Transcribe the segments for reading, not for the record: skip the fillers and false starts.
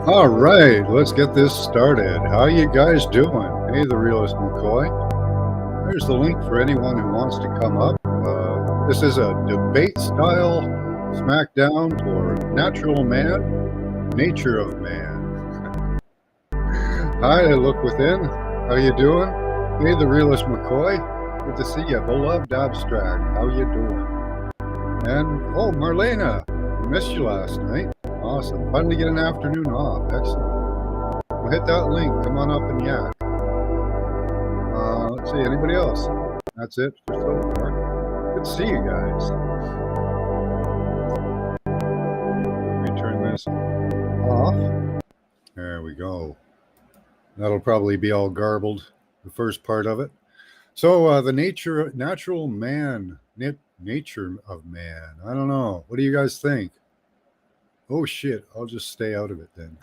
All right, let's get this started. How you guys doing? Hey, the realist McCoy. There's the link for anyone who wants to come up. This is a debate style smackdown for natural man, nature of man. Hi, look within. How you doing? Hey, the realist McCoy. Good to see you, beloved abstract. How you doing? And oh, Marlena, we missed you last night. Awesome. Finally get an afternoon off. Excellent. Well, hit that link. Come on up and yak. Let's see. Anybody else? That's it for so far. Good to see you guys. Let me turn this off. There we go. That'll probably be all garbled, the first part of it. So the natural man, nature of man. I don't know. What do you guys think? Oh shit! I'll just stay out of it then.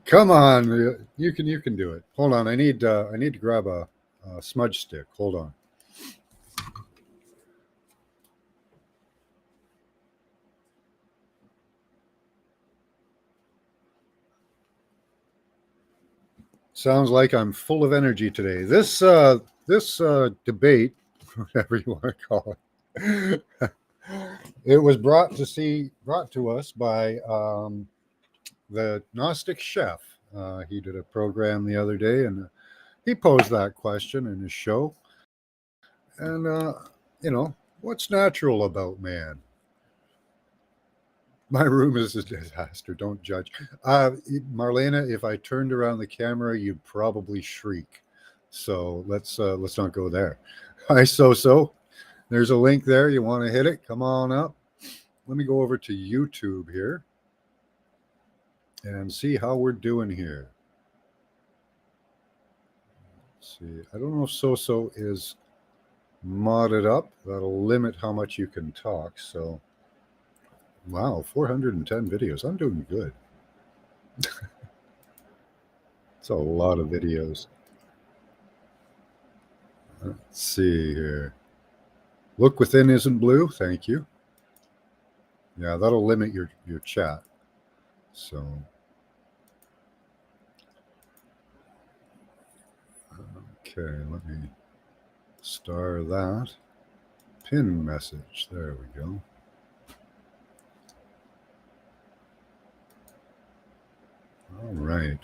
Come on, you can do it. Hold on, I need to grab a smudge stick. Hold on. Sounds like I'm full of energy today. This debate, whatever you want to call it, it was brought to us by the Gnostic Chef. He did a program the other day, and he posed that question in his show. And what's natural about man? My room is a disaster. Don't judge. Marlena, if I turned around the camera, you'd probably shriek. So let's not go there. Hi, so. There's a link there. You want to hit it? Come on up. Let me go over to YouTube here and see how we're doing here. Let's see. I don't know if so is modded up. That'll limit how much you can talk. So. Wow, 410 videos. I'm doing good. It's a lot of videos. Let's see here. Look within isn't blue. Thank you. Yeah, that'll limit your chat. So. Okay, let me star that. Pin message. There we go. All right.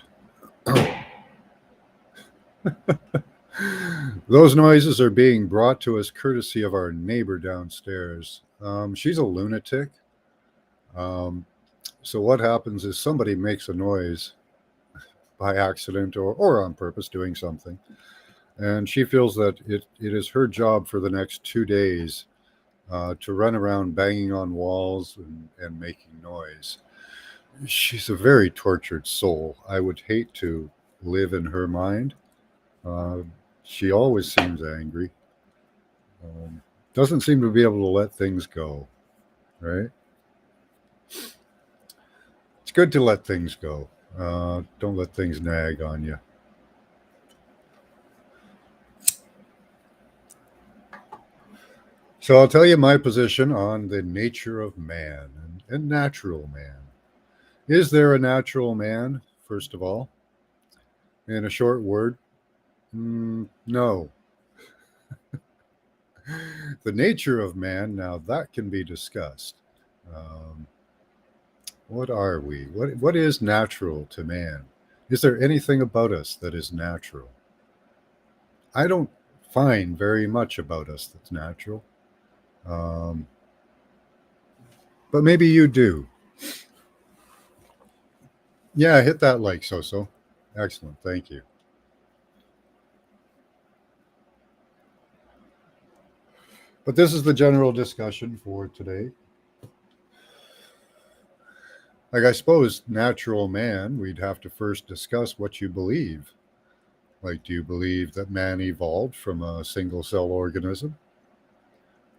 Those noises are being brought to us courtesy of our neighbor downstairs. She's a lunatic. So what happens is somebody makes a noise by accident or on purpose doing something. And she feels that it is her job for the next 2 days to run around banging on walls and making noise. She's a very tortured soul. I would hate to live in her mind. She always seems angry. Doesn't seem to be able to let things go, right? It's good to let things go. Don't let things nag on you. So I'll tell you my position on the nature of man and natural man. Is there a natural man, first of all? In a short word, no. The nature of man, now that can be discussed. What are we? What is natural to man? Is there anything about us that is natural? I don't find very much about us that's natural. But maybe you do. Yeah, hit that like so. Excellent. Thank you. But this is the general discussion for today. Like, I suppose natural man, we'd have to first discuss what you believe. Like, do you believe that man evolved from a single cell organism?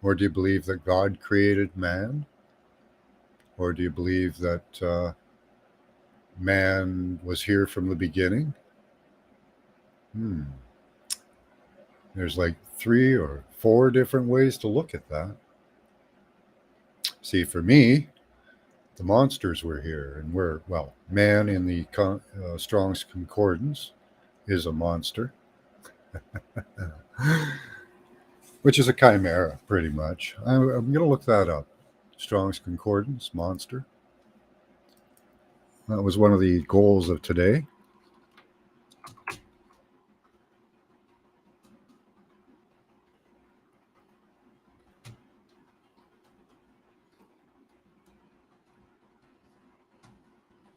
Or do you believe that God created man? Or do you believe that man was here from the beginning? There's like 3 or 4 different ways to look at that. See, for me, the monsters were here, and man in the Strong's Concordance is a monster, which is a chimera, pretty much. I'm going to look that up. Strong's Concordance, monster. That was one of the goals of today.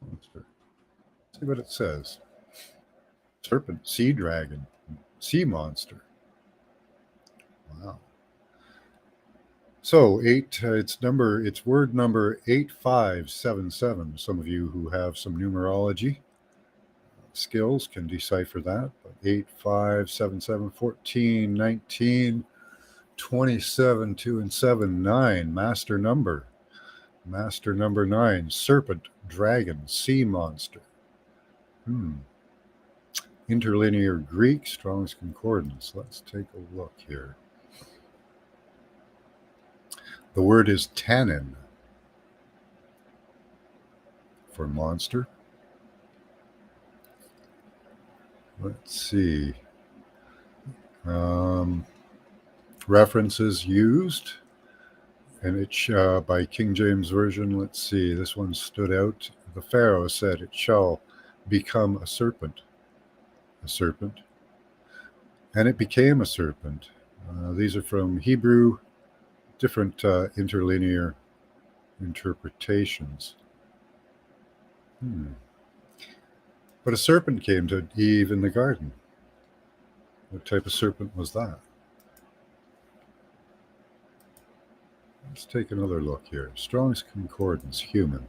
Monster. See what it says. Serpent, sea dragon, sea monster. Wow. So it's word number 8577. Some of you who have some numerology skills can decipher that. 8577, 14, 19, 27, 2 and 7, 9, master number. Master number 9, serpent, dragon, sea monster. Interlinear Greek, Strong's Concordance. Let's take a look here. The word is tannin for monster. Let's see. References used, and it's by King James Version. Let's see. This one stood out. The Pharaoh said, "It shall become a serpent." A serpent. And it became a serpent. These are from Hebrew, different interlinear interpretations. But a serpent came to Eve in the garden. What type of serpent was that? Let's take another look here. Strong's Concordance, human.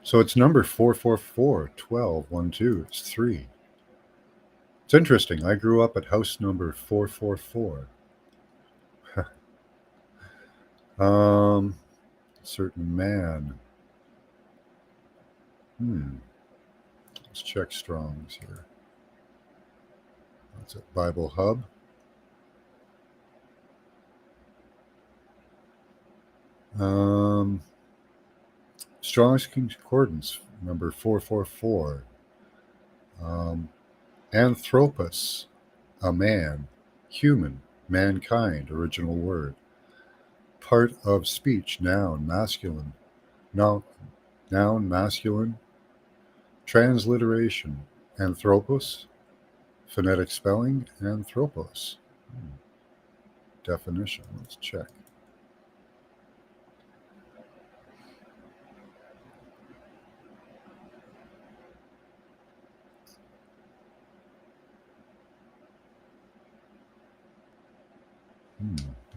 So it's number 444, 12, 1, 2. It's 3. It's interesting. I grew up at house number 444. Certain man. Let's check Strong's here. That's it. Bible Hub. Strong's Concordance, number 444. Anthropos, a man, human, mankind, original word. Part of speech, noun, masculine. Noun, masculine. Transliteration, anthropos. Phonetic spelling, anthropos. Definition, let's check.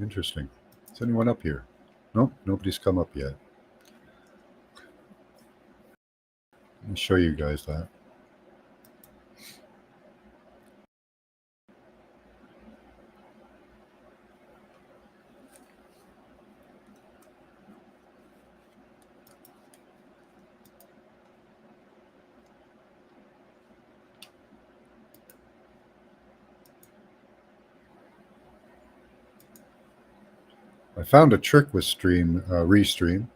Interesting. Is anyone up here? Nope, nobody's come up yet. Let me show you guys that. I found a trick with Restream.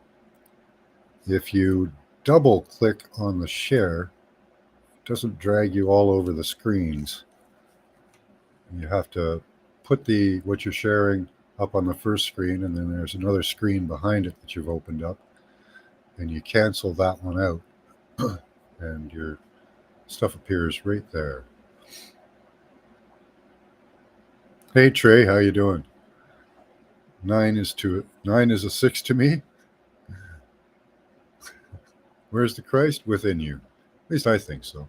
If you double click on the share, it doesn't drag you all over the screens. You have to put what you're sharing up on the first screen, and then there's another screen behind it that you've opened up, and you cancel that one out, and your stuff appears right there. Hey Trey, how you doing? 9 is a 6 to me. Where's the Christ? Within you. At least I think so.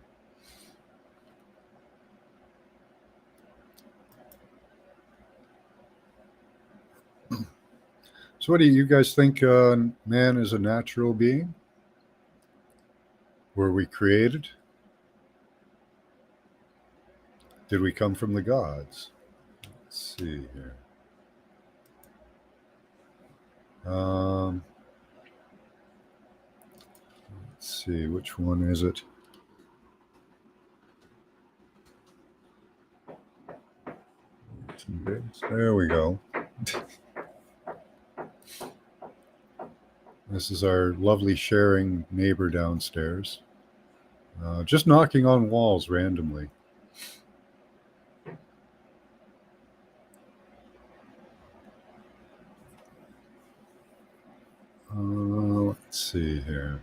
So what do you guys think? Man is a natural being? Were we created? Did we come from the gods? Let's see here. see, which one is it? There we go. This is our lovely sharing neighbor downstairs. Just knocking on walls randomly. Let's see here.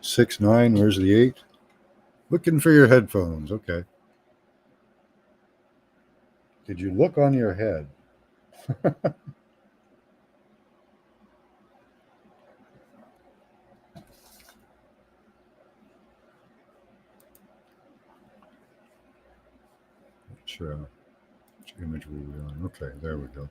Six nine. Where's the 8? Looking for your headphones. Okay. Did you look on your head? Which image were we on? Okay, there we go.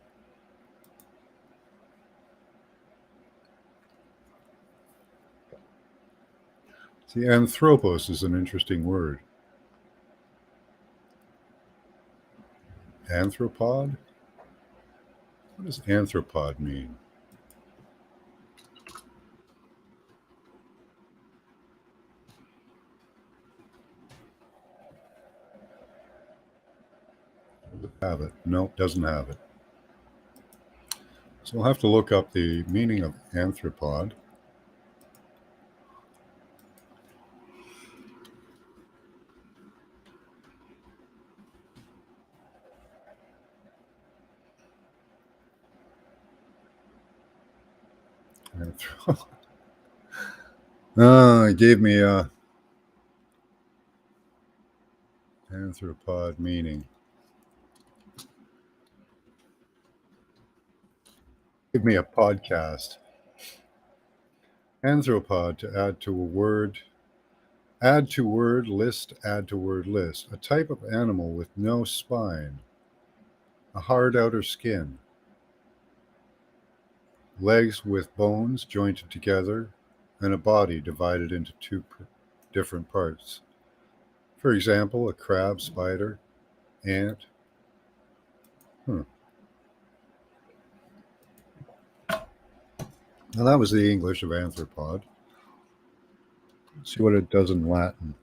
See, anthropos is an interesting word. Anthropod? What does anthropod mean? Have it? No, doesn't have it. So we'll have to look up the meaning of anthropod. It gave me a anthropod meaning. Give me a podcast. Anthropod, to add to a word. Add to word list, add to word list. A type of animal with no spine, a hard outer skin, legs with bones jointed together, and a body divided into two different parts. For example, a crab, spider, ant. Now that was the English of anthropod. Let's see what it does in Latin.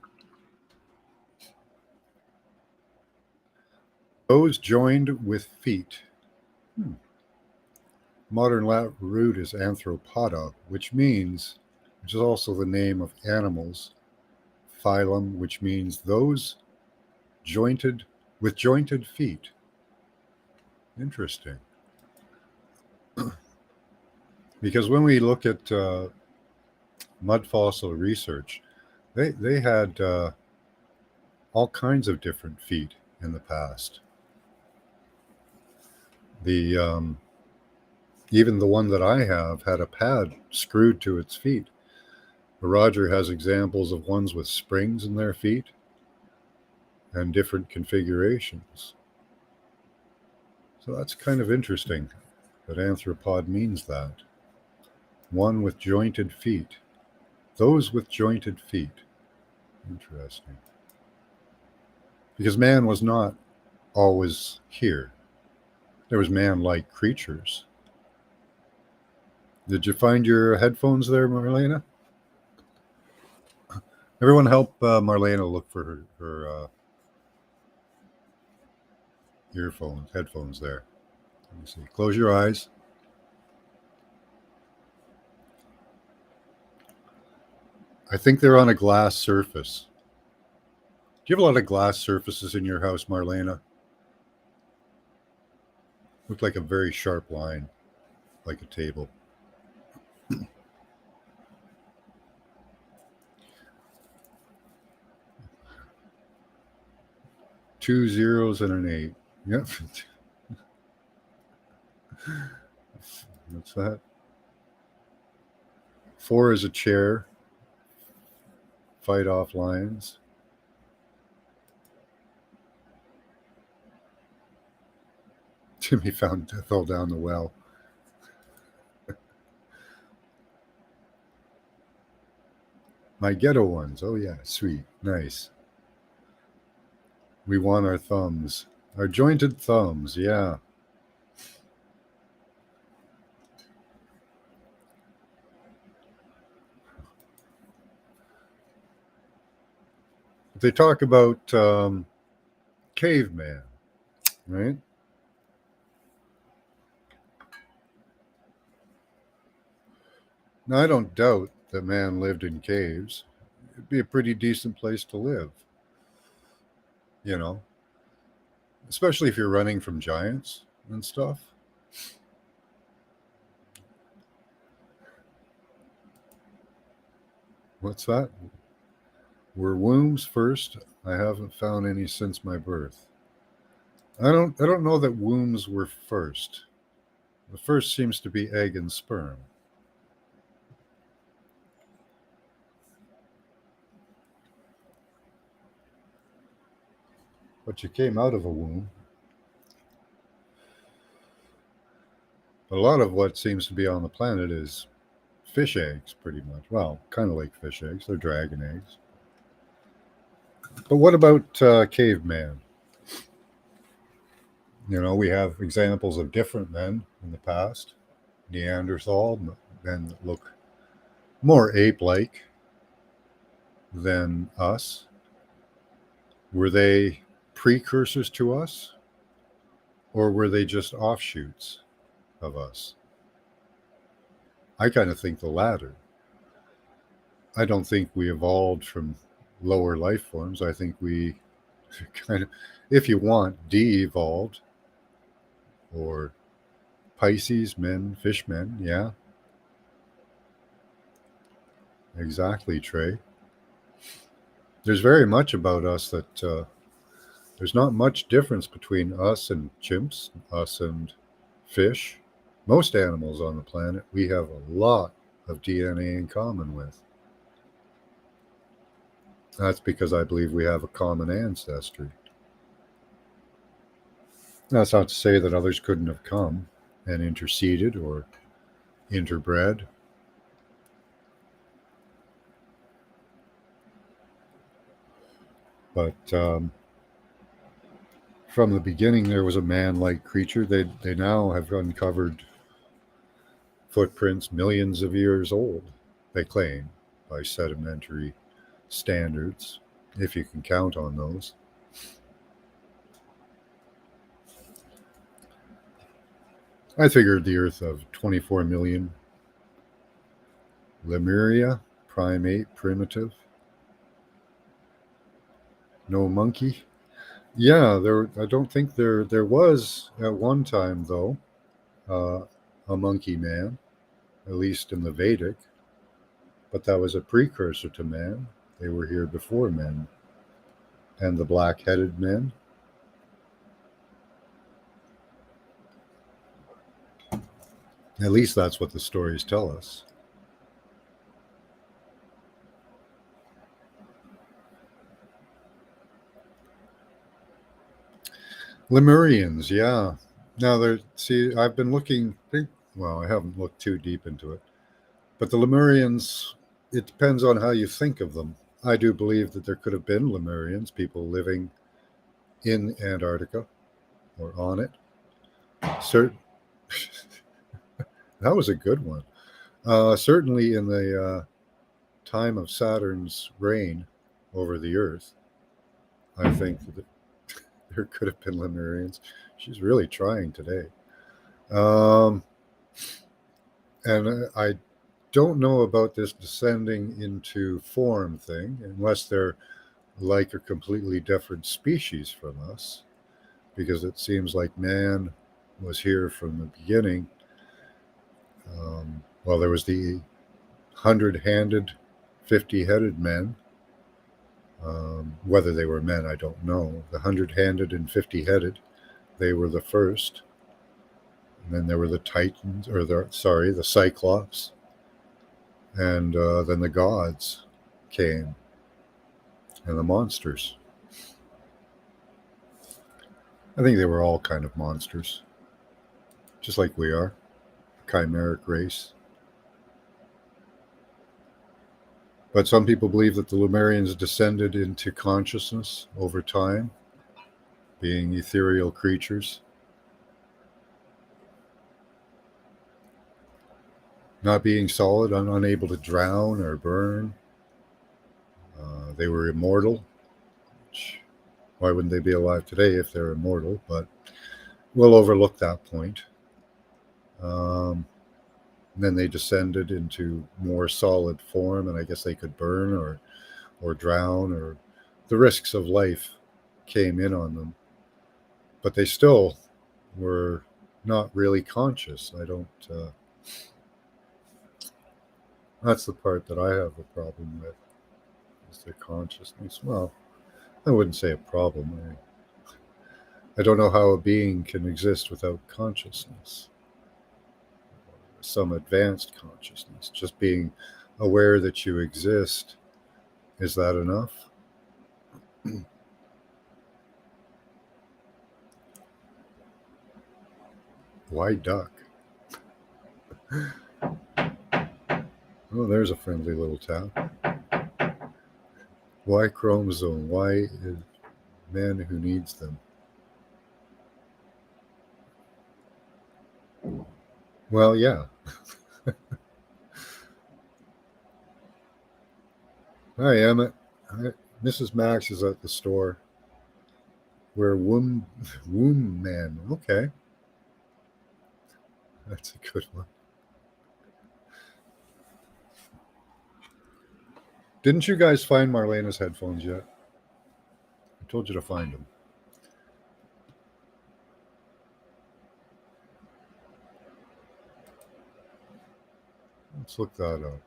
Those joined with feet. Modern Latin root is anthropoda, which is also the name of animals. Phylum, which means those jointed with jointed feet. Interesting. Because when we look at mud fossil research, they had all kinds of different feet in the past. Even the one that I have had a pad screwed to its feet. Roger has examples of ones with springs in their feet and different configurations. So that's kind of interesting that anthropod means that. One with jointed feet. Those with jointed feet. Interesting. Because man was not always here. There was man-like creatures. Did you find your headphones there, Marlena? Everyone help Marlena look for her headphones there. Let me see. Close your eyes. I think they're on a glass surface. Do you have a lot of glass surfaces in your house, Marlena? Looked like a very sharp line, like a table. 2 zeros and an 8. Yep. What's that? 4 is a chair. Fight off lions. Jimmy fell down the well. My ghetto ones. Oh yeah, sweet, nice. We want our thumbs. Our jointed thumbs, yeah. They talk about caveman, right? Now, I don't doubt that man lived in caves. It'd be a pretty decent place to live, you know, especially if you're running from giants and stuff. What's that? Were wombs first? I haven't found any since my birth. I don't know that wombs were first. The first seems to be egg and sperm. But you came out of a womb. But a lot of what seems to be on the planet is fish eggs, pretty much. Well, kind of like fish eggs. They're dragon eggs. But what about caveman? You know, we have examples of different men in the past. Neanderthal, men that look more ape-like than us. Were they precursors to us, or were they just offshoots of us? I kind of think the latter. I don't think we evolved from lower life forms. I think we kind of, if you want, de-evolved, or Pisces men, fishmen, yeah. Exactly, Trey. There's very much about us that there's not much difference between us and chimps, us and fish. Most animals on the planet, we have a lot of DNA in common with. That's because I believe we have a common ancestry. That's not to say that others couldn't have come and interceded or interbred. But from the beginning, there was a man-like creature. They now have uncovered footprints millions of years old, they claim, by sedimentary standards, if you can count on those. I figured the Earth of 24 million, Lemuria, primate, primitive, no monkey. Yeah, there. I don't think there was at one time though uh, a monkey man, at least in the Vedic, but that was a precursor to man. They were here before men, and the black-headed men. At least that's what the stories tell us. Lemurians, yeah. Now there. See, I've been looking. Well, I haven't looked too deep into it, but the Lemurians. It depends on how you think of them. I do believe that there could have been Lemurians, people living in Antarctica or on it. Certain. That was a good one. Certainly in the time of Saturn's reign over the Earth, I think that there could have been Lemurians. She's really trying today. Um, and I don't know about this descending into form thing, unless they're like a completely different species from us, because it seems like man was here from the beginning. Well, there was the 100-handed, 50-headed men. Whether they were men, I don't know. The 100-handed and 50-headed, they were the first. And then there were the Titans, or the Cyclops. And then the gods came, and the monsters. I think they were all kind of monsters, just like we are, a chimeric race. But some people believe that the Lemurians descended into consciousness over time, being ethereal creatures. Not being solid, unable to drown or burn. They were immortal. Why wouldn't they be alive today if they're immortal? But we'll overlook that point. Then they descended into more solid form, and I guess they could burn or drown, or the risks of life came in on them. But they still were not really conscious. I don't... that's the part that I have a problem with, is their consciousness. Well, I wouldn't say a problem. I don't know how a being can exist without consciousness. Some advanced consciousness. Just being aware that you exist, is that enough? Why duck? Oh, there's a friendly little tap. Y chromosome? Why is man who needs them? Well, yeah. Hi, Emmett. Mrs. Max is at the store. We're womb man. Okay. That's a good one. Didn't you guys find Marlena's headphones yet? I told you to find them. Let's look that up.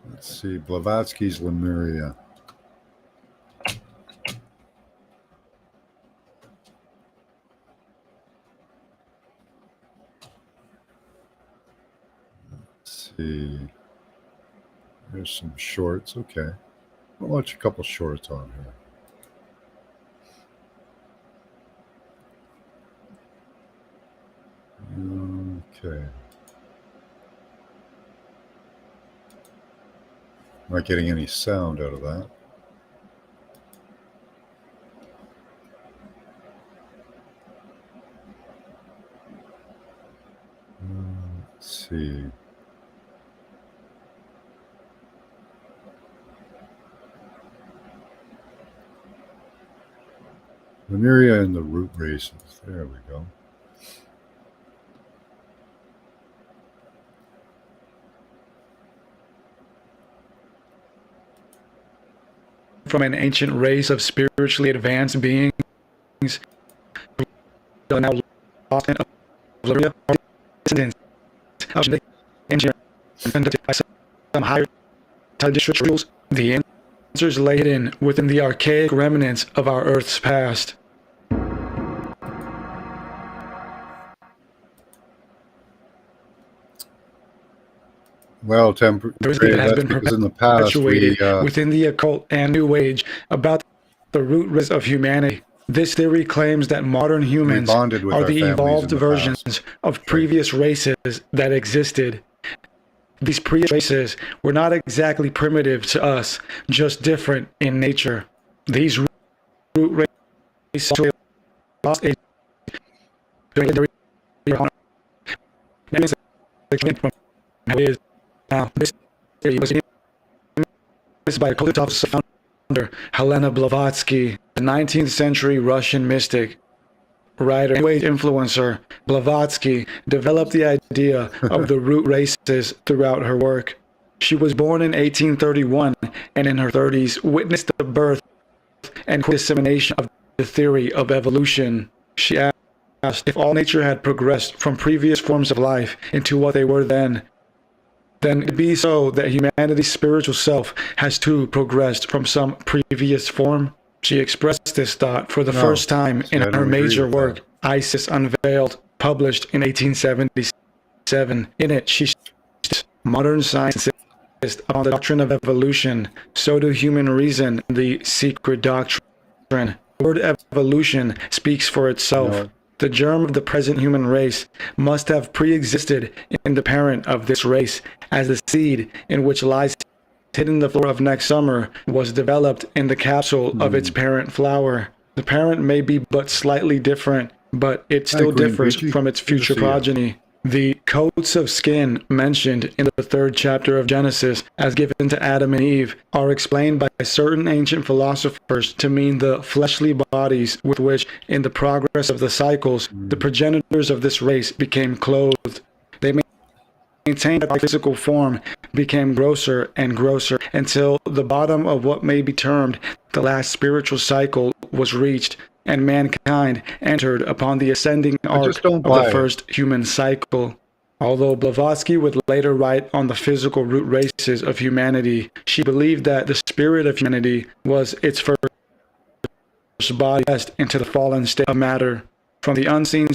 Let's see, Blavatsky's Lemuria. Let's see. There's some shorts. Okay. I'll watch a couple shorts on here. Okay. Not getting any sound out of that. Let's see. Lemuria and the root races. There we go. From an ancient race of spiritually advanced beings, now lost in Lemuria, descendants of some higher intelligent rituals. The answers lay hidden within the archaic remnants of our Earth's past. Well, temporary, has been because in the past within the occult and New Age about the root race of humanity. This theory claims that modern humans are the evolved versions of previous races that existed. These previous races were not exactly primitive to us, just different in nature. These root races lost age during the is now this theory was by Koltotov's founder Helena Blavatsky, the 19th century Russian mystic, writer, and New Age influencer. Blavatsky developed the idea of the root races throughout her work. She was born in 1831 and in her 30s witnessed the birth and dissemination of the theory of evolution. She asked if all nature had progressed from previous forms of life into what they were then it be so that humanity's spiritual self has too progressed from some previous form. She expressed this thought for the first time in her major work, Isis Unveiled, published in 1877. In it, she states, modern science insists upon the doctrine of evolution, so do human reason, the secret doctrine. The word evolution speaks for itself. The germ of the present human race must have pre-existed in the parent of this race, as the seed in which lies hidden the flower of next summer was developed in the capsule of its parent flower. The parent may be but slightly different, but it still Queen differs Peachy. from its Good to future see ya. progeny. The coats of skin mentioned in the 3rd chapter of Genesis as given to Adam and Eve are explained by certain ancient philosophers to mean the fleshly bodies with which, in the progress of the cycles, the progenitors of this race became clothed. They maintained that the physical form became grosser and grosser until the bottom of what may be termed the last spiritual cycle was reached, and mankind entered upon the ascending arc just don't of buy the it. first human cycle. Although Blavatsky would later write on the physical root races of humanity, she believed that the spirit of humanity was its first body passed into the fallen state of matter. From the unseen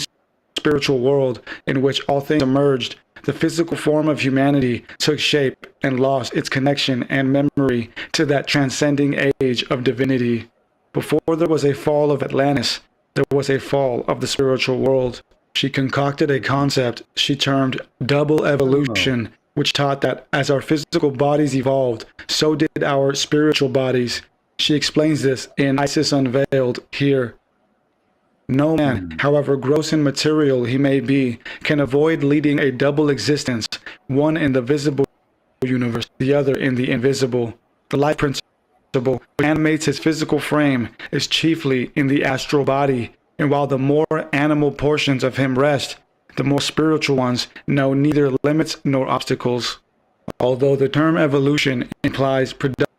spiritual world in which all things emerged, the physical form of humanity took shape and lost its connection and memory to that transcending age of divinity. Before there was a fall of Atlantis, there was a fall of the spiritual world. She concocted a concept she termed double evolution, which taught that as our physical bodies evolved, so did our spiritual bodies. She explains this in Isis Unveiled here. No man, however gross in material he may be, can avoid leading a double existence, one in the visible universe, the other in the invisible. The life principle which animates his physical frame is chiefly in the astral body, and while the more animal portions of him rest, the more spiritual ones know neither limits nor obstacles. Although the term evolution implies productive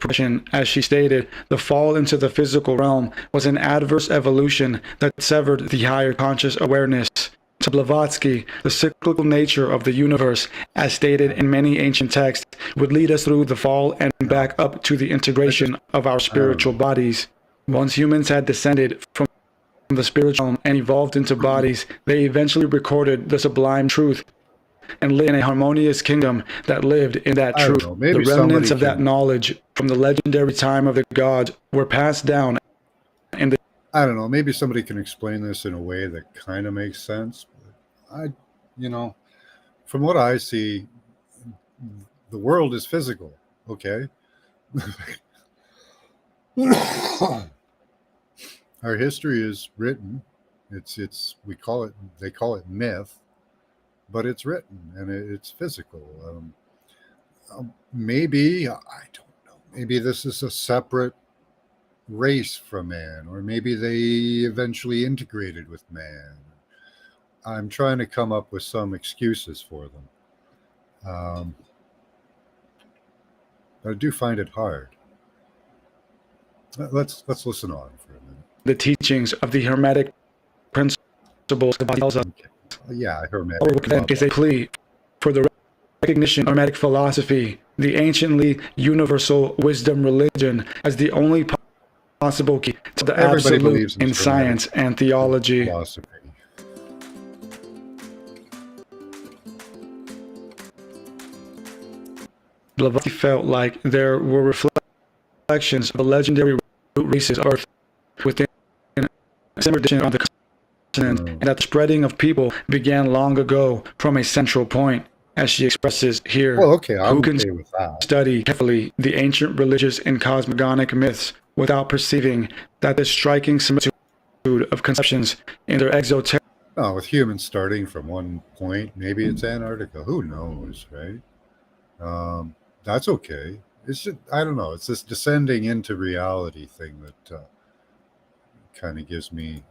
progression, as she stated, the fall into the physical realm was an adverse evolution that severed the higher conscious awareness. To Blavatsky, the cyclical nature of the universe, as stated in many ancient texts, would lead us through the fall and back up to the integration of our spiritual bodies. Once humans had descended from the spiritual realm and evolved into bodies, they eventually recorded the sublime truth and lived in a harmonious kingdom that lived in that I don't truth. know, maybe The remnants somebody of that can- knowledge from the legendary time of the gods were passed down in the I don't know. Maybe somebody can explain this in a way that kind of makes sense. But from what I see, the world is physical. Okay. Our history is written. They call it myth, but it's written and it's physical. Maybe I don't know. Maybe this is a separate race from man, or maybe they eventually integrated with man. I'm trying to come up with some excuses for them. But I do find it hard. Let's listen on for a minute. teachings of the Hermetic principles. Okay. Yeah, Hermetic. Is a plea for the recognition of Hermetic philosophy, the anciently universal wisdom religion, as the only possible key to the Everybody absolute believes in in Hermetic science and theology. philosophy. Blavatsky felt like there were reflections of the legendary root races of Earth within a similar tradition on the continent, and that the spreading of people began long ago from a central point, as she expresses here. Well, okay, I'm Who can okay with that. study carefully the ancient religious and cosmogonic myths without perceiving that this striking similitude of conceptions in their exoteric No, with humans starting from one point, maybe it's Antarctica. Who knows, right? That's okay. It's just, I don't know. It's this descending into reality thing that kind of gives me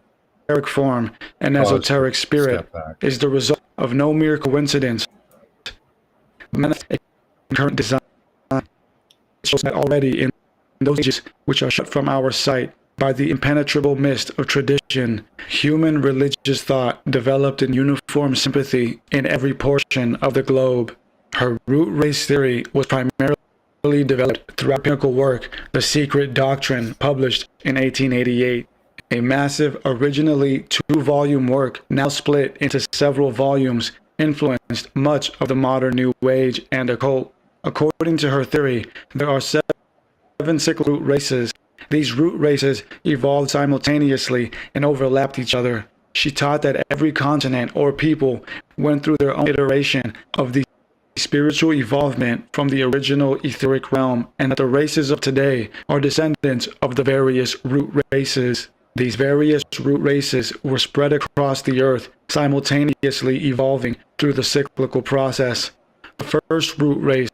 form and pause to esoteric spirit step back. is the result of no mere coincidence. A current design shows that already in those ages which are shut from our sight by the impenetrable mist of tradition, human religious thought developed in uniform sympathy in every portion of the globe. Her root race theory was primarily developed through her pinnacle work, The Secret Doctrine, published in 1888. A massive, originally 2-volume work, now split into several volumes, influenced much of the modern New Age and occult. According to her theory, there are 7 cyclical root races. These root races evolved simultaneously and overlapped each other. She taught that every continent or people went through their own iteration of the spiritual evolvement from the original etheric realm, and that the races of today are descendants of the various root races. These various root races were spread across the earth, simultaneously evolving through the cyclical process. The first root race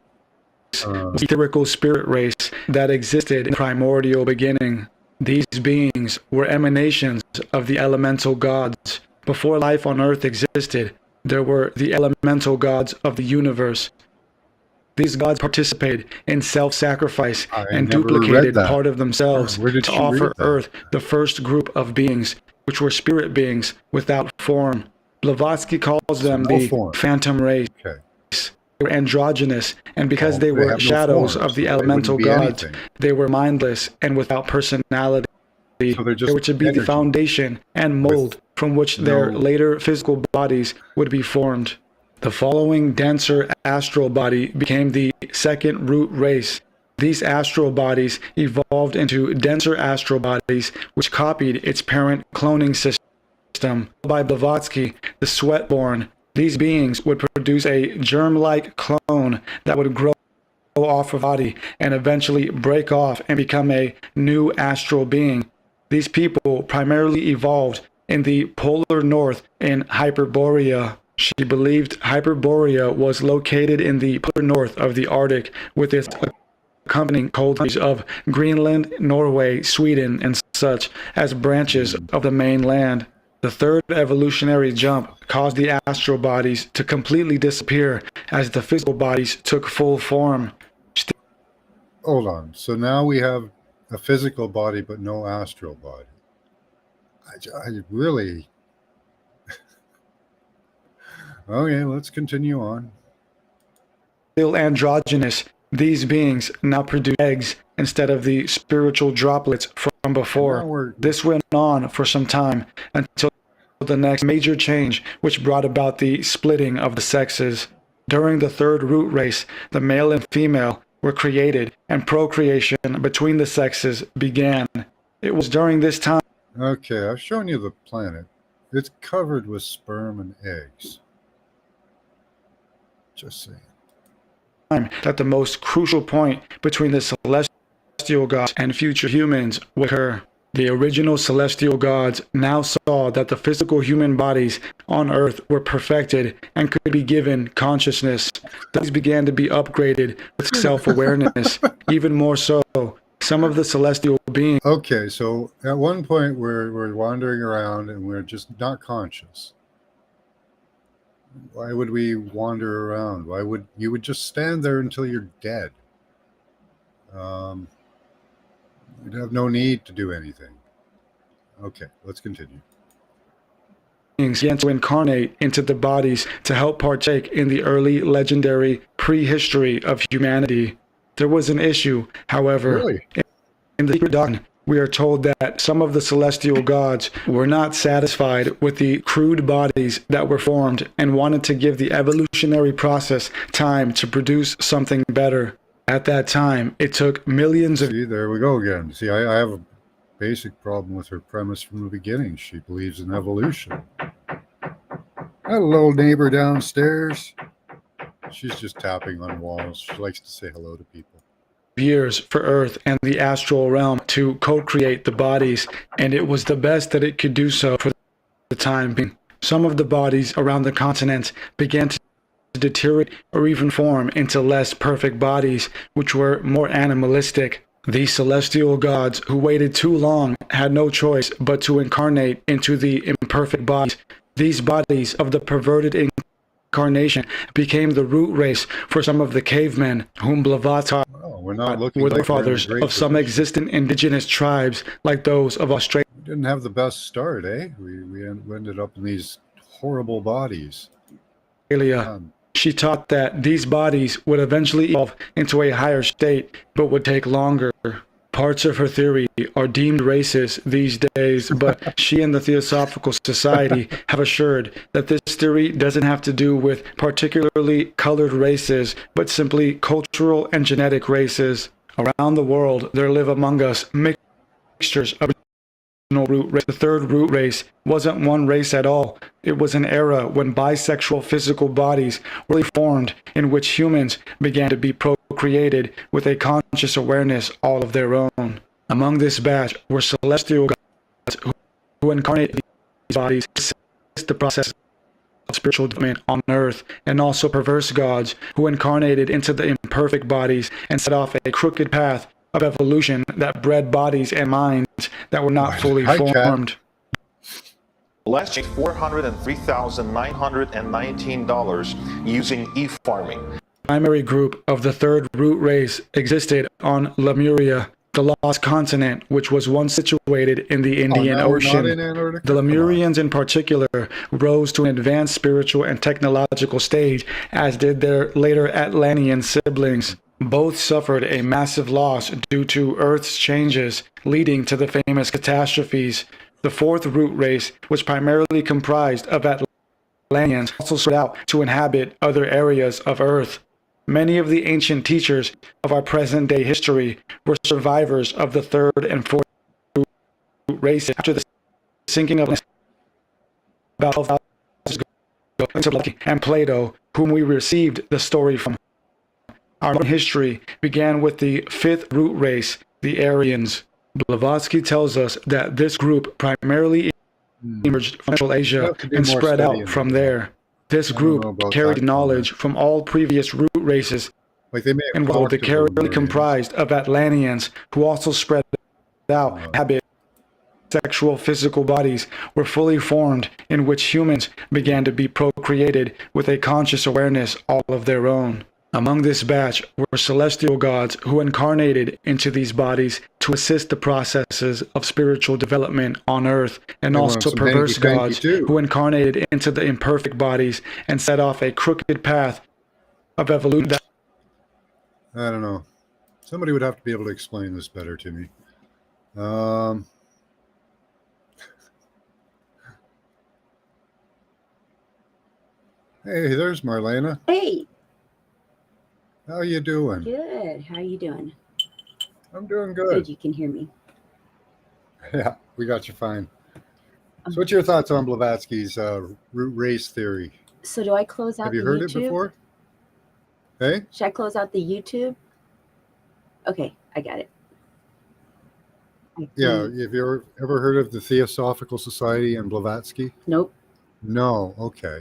was the etherical spirit race that existed in primordial beginning. These beings were emanations of the elemental gods. Before life on earth existed, there were the elemental gods of the universe. These gods participated in self-sacrifice and duplicated part of themselves to offer Earth the first group of beings, which were spirit beings without form. Blavatsky calls them the phantom race. They were androgynous, and because they were shadows of the elemental gods, they were mindless and without personality. They were to be the foundation and mold from which their later physical bodies would be formed. The following denser astral body became the second root race. These astral bodies evolved into denser astral bodies, which copied its parent cloning system. By Blavatsky, the sweat-born, these beings would produce a germ-like clone that would grow off a body and eventually break off and become a new astral being. These people primarily evolved in the polar north in Hyperborea. She believed Hyperborea was located in the polar north of the Arctic, with its accompanying cold countries of Greenland, Norway, Sweden, and such as branches of the mainland. The third evolutionary jump caused the astral bodies to completely disappear as the physical bodies took full form. Hold on. So now we have a physical body but no astral body. I really... Okay, let's continue on. Still androgynous, these beings now produce eggs instead of the spiritual droplets from before. This went on for some time until the next major change, which brought about the splitting of the sexes. During the third root race, the male and female were created, and procreation between the sexes began. It was during this time... Okay, I've shown you the planet. It's covered with sperm and eggs. Just saying. That the most crucial point between the celestial gods and future humans would occur. The original celestial gods now saw that the physical human bodies on Earth were perfected and could be given consciousness. These began to be upgraded with self-awareness. Even more so, some of the celestial beings... Okay, so at one point we're wandering around and we're just not conscious. Why would we wander around? Why would you would just stand there until you're dead? You'd have no need to do anything. Okay, let's continue. Began to incarnate into the bodies to help partake in the early legendary prehistory of humanity. There was an issue, however. Really? In the secret doctrine, we are told that some of the celestial gods were not satisfied with the crude bodies that were formed and wanted to give the evolutionary process time to produce something better. At that time, it took millions of... See, there we go again. See, I have a basic problem with her premise from the beginning. She believes in evolution. Hello, neighbor downstairs. She's just tapping on walls. She likes to say hello to people. Years for Earth and the astral realm to co-create the bodies, and it was the best that it could do so for the time being. Some of the bodies around the continents began to deteriorate or even form into less perfect bodies, which were more animalistic. These celestial gods who waited too long had no choice but to incarnate into the imperfect bodies. These bodies of the perverted incarnation became the root race for some of the cavemen whom Blavatsky we're not looking were like the fathers of some existent indigenous tribes like those of Australia. We didn't have the best start, eh? We ended up in these horrible bodies. She taught that these bodies would eventually evolve into a higher state, but would take longer. Parts of her theory are deemed racist these days, but she and the Theosophical Society have assured that this theory doesn't have to do with particularly colored races, but simply cultural and genetic races. Around the world, there live among us mixtures of root race. The third root race wasn't one race at all. It was an era when bisexual physical bodies were really formed, in which humans began to be procreated with a conscious awareness all of their own. Among this batch were celestial gods who incarnated these bodies to assist the process of spiritual development on earth, and also perverse gods who incarnated into the imperfect bodies and set off a crooked path of evolution that bred bodies and minds that were not fully formed. Last year, $403,919 using e-farming. The primary group of the third root race existed on Lemuria, the lost continent, which was once situated in the Indian Ocean. The Lemurians in particular rose to an advanced spiritual and technological stage, as did their later Atlantean siblings. Both suffered a massive loss due to Earth's changes, leading to the famous catastrophes. The fourth root race was primarily comprised of Atlanteans, also spread out to inhabit other areas of Earth. Many of the ancient teachers of our present-day history were survivors of the third and fourth root races. After the sinking of about 12,000 years ago, and Plato, whom we received the story from. Our modern history began with the fifth root race, the Aryans. Blavatsky tells us that this group primarily emerged from Central Asia and spread out from there. This group carried knowledge from all previous root races, and while they carefully comprised of Atlanteans who also spread out habit, sexual physical bodies were fully formed, in which humans began to be procreated with a conscious awareness all of their own. Among this batch were celestial gods who incarnated into these bodies to assist the processes of spiritual development on earth, and also perverse gods who incarnated into the imperfect bodies and set off a crooked path of evolution. I don't know. Somebody would have to be able to explain this better to me. Hey, there's Marlena. Hey. How you doing? Good. How you doing? I'm doing good. You can hear me. Yeah, we got you fine. So what's your thoughts on Blavatsky's root race theory? So do I close out the YouTube? Have you heard it before? Hey? Should I close out the YouTube? Okay, I got it. Yeah, have you ever heard of the Theosophical Society and Blavatsky? Nope. No, okay.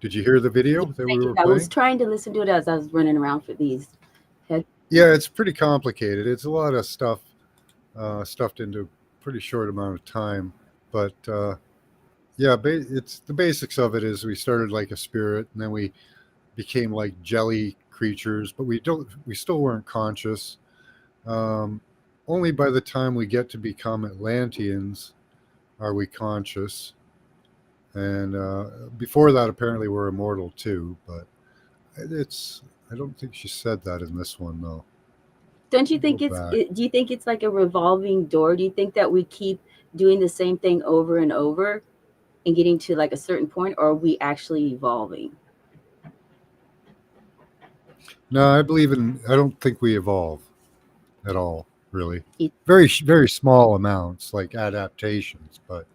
Did you hear the video that we were playing? I was trying to listen to it as I was running around for these. Yeah, it's pretty complicated. It's a lot of stuff stuffed into a pretty short amount of time. But yeah, it's the basics of it is we started like a spirit, and then we became like jelly creatures, but we still weren't conscious. Only by the time we get to become Atlanteans are we conscious. And before that, apparently we're immortal too, but I don't think she said that in this one though. Don't you think do you think it's like a revolving door? Do you think that we keep doing the same thing over and over and getting to like a certain point, or are we actually evolving? No, I don't think we evolve at all, really. Very, very small amounts, like adaptations, but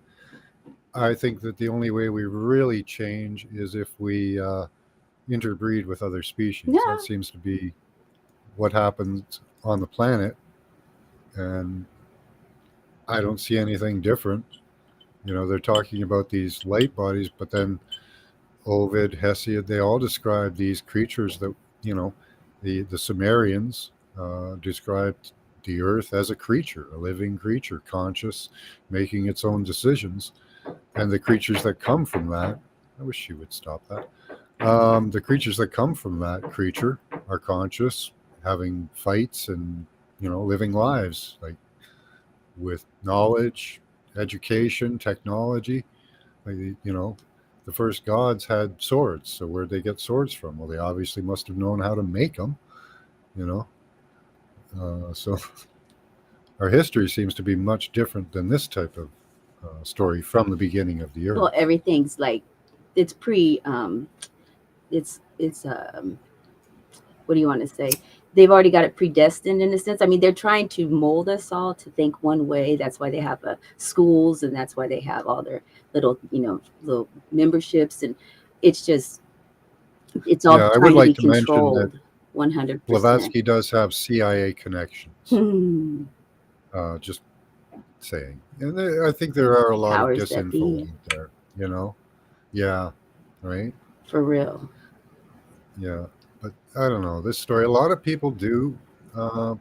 I think that the only way we really change is if we interbreed with other species. Yeah. That seems to be what happens on the planet, and I don't see anything different. You know, they're talking about these light bodies, but then Ovid, Hesiod, they all describe these creatures that, you know, the Sumerians described the earth as a creature, a living creature, conscious, making its own decisions. And the creatures that come from that, I wish she would stop that. The creatures that come from that creature are conscious, having fights and, you know, living lives, like with knowledge, education, technology. Like, you know, the first gods had swords. So where'd they get swords from? Well, they obviously must have known how to make them, you know. So our history seems to be much different than this type of story from the beginning of the earth. Well, everything's like it's what do you want to say? they've already got it predestined in a sense. I mean, they're trying to mold us all to think one way. That's why they have schools, and that's why they have all their little, little memberships, and it's just, it's all Yeah, I would trying to be like to mention that controlled 100%. Blavatsky does have CIA connections. Hmm. Just saying. And I think there are a lot of Powers that be, disinfo out there, Yeah, right? for real. Yeah. But I don't know. This story, a lot of people do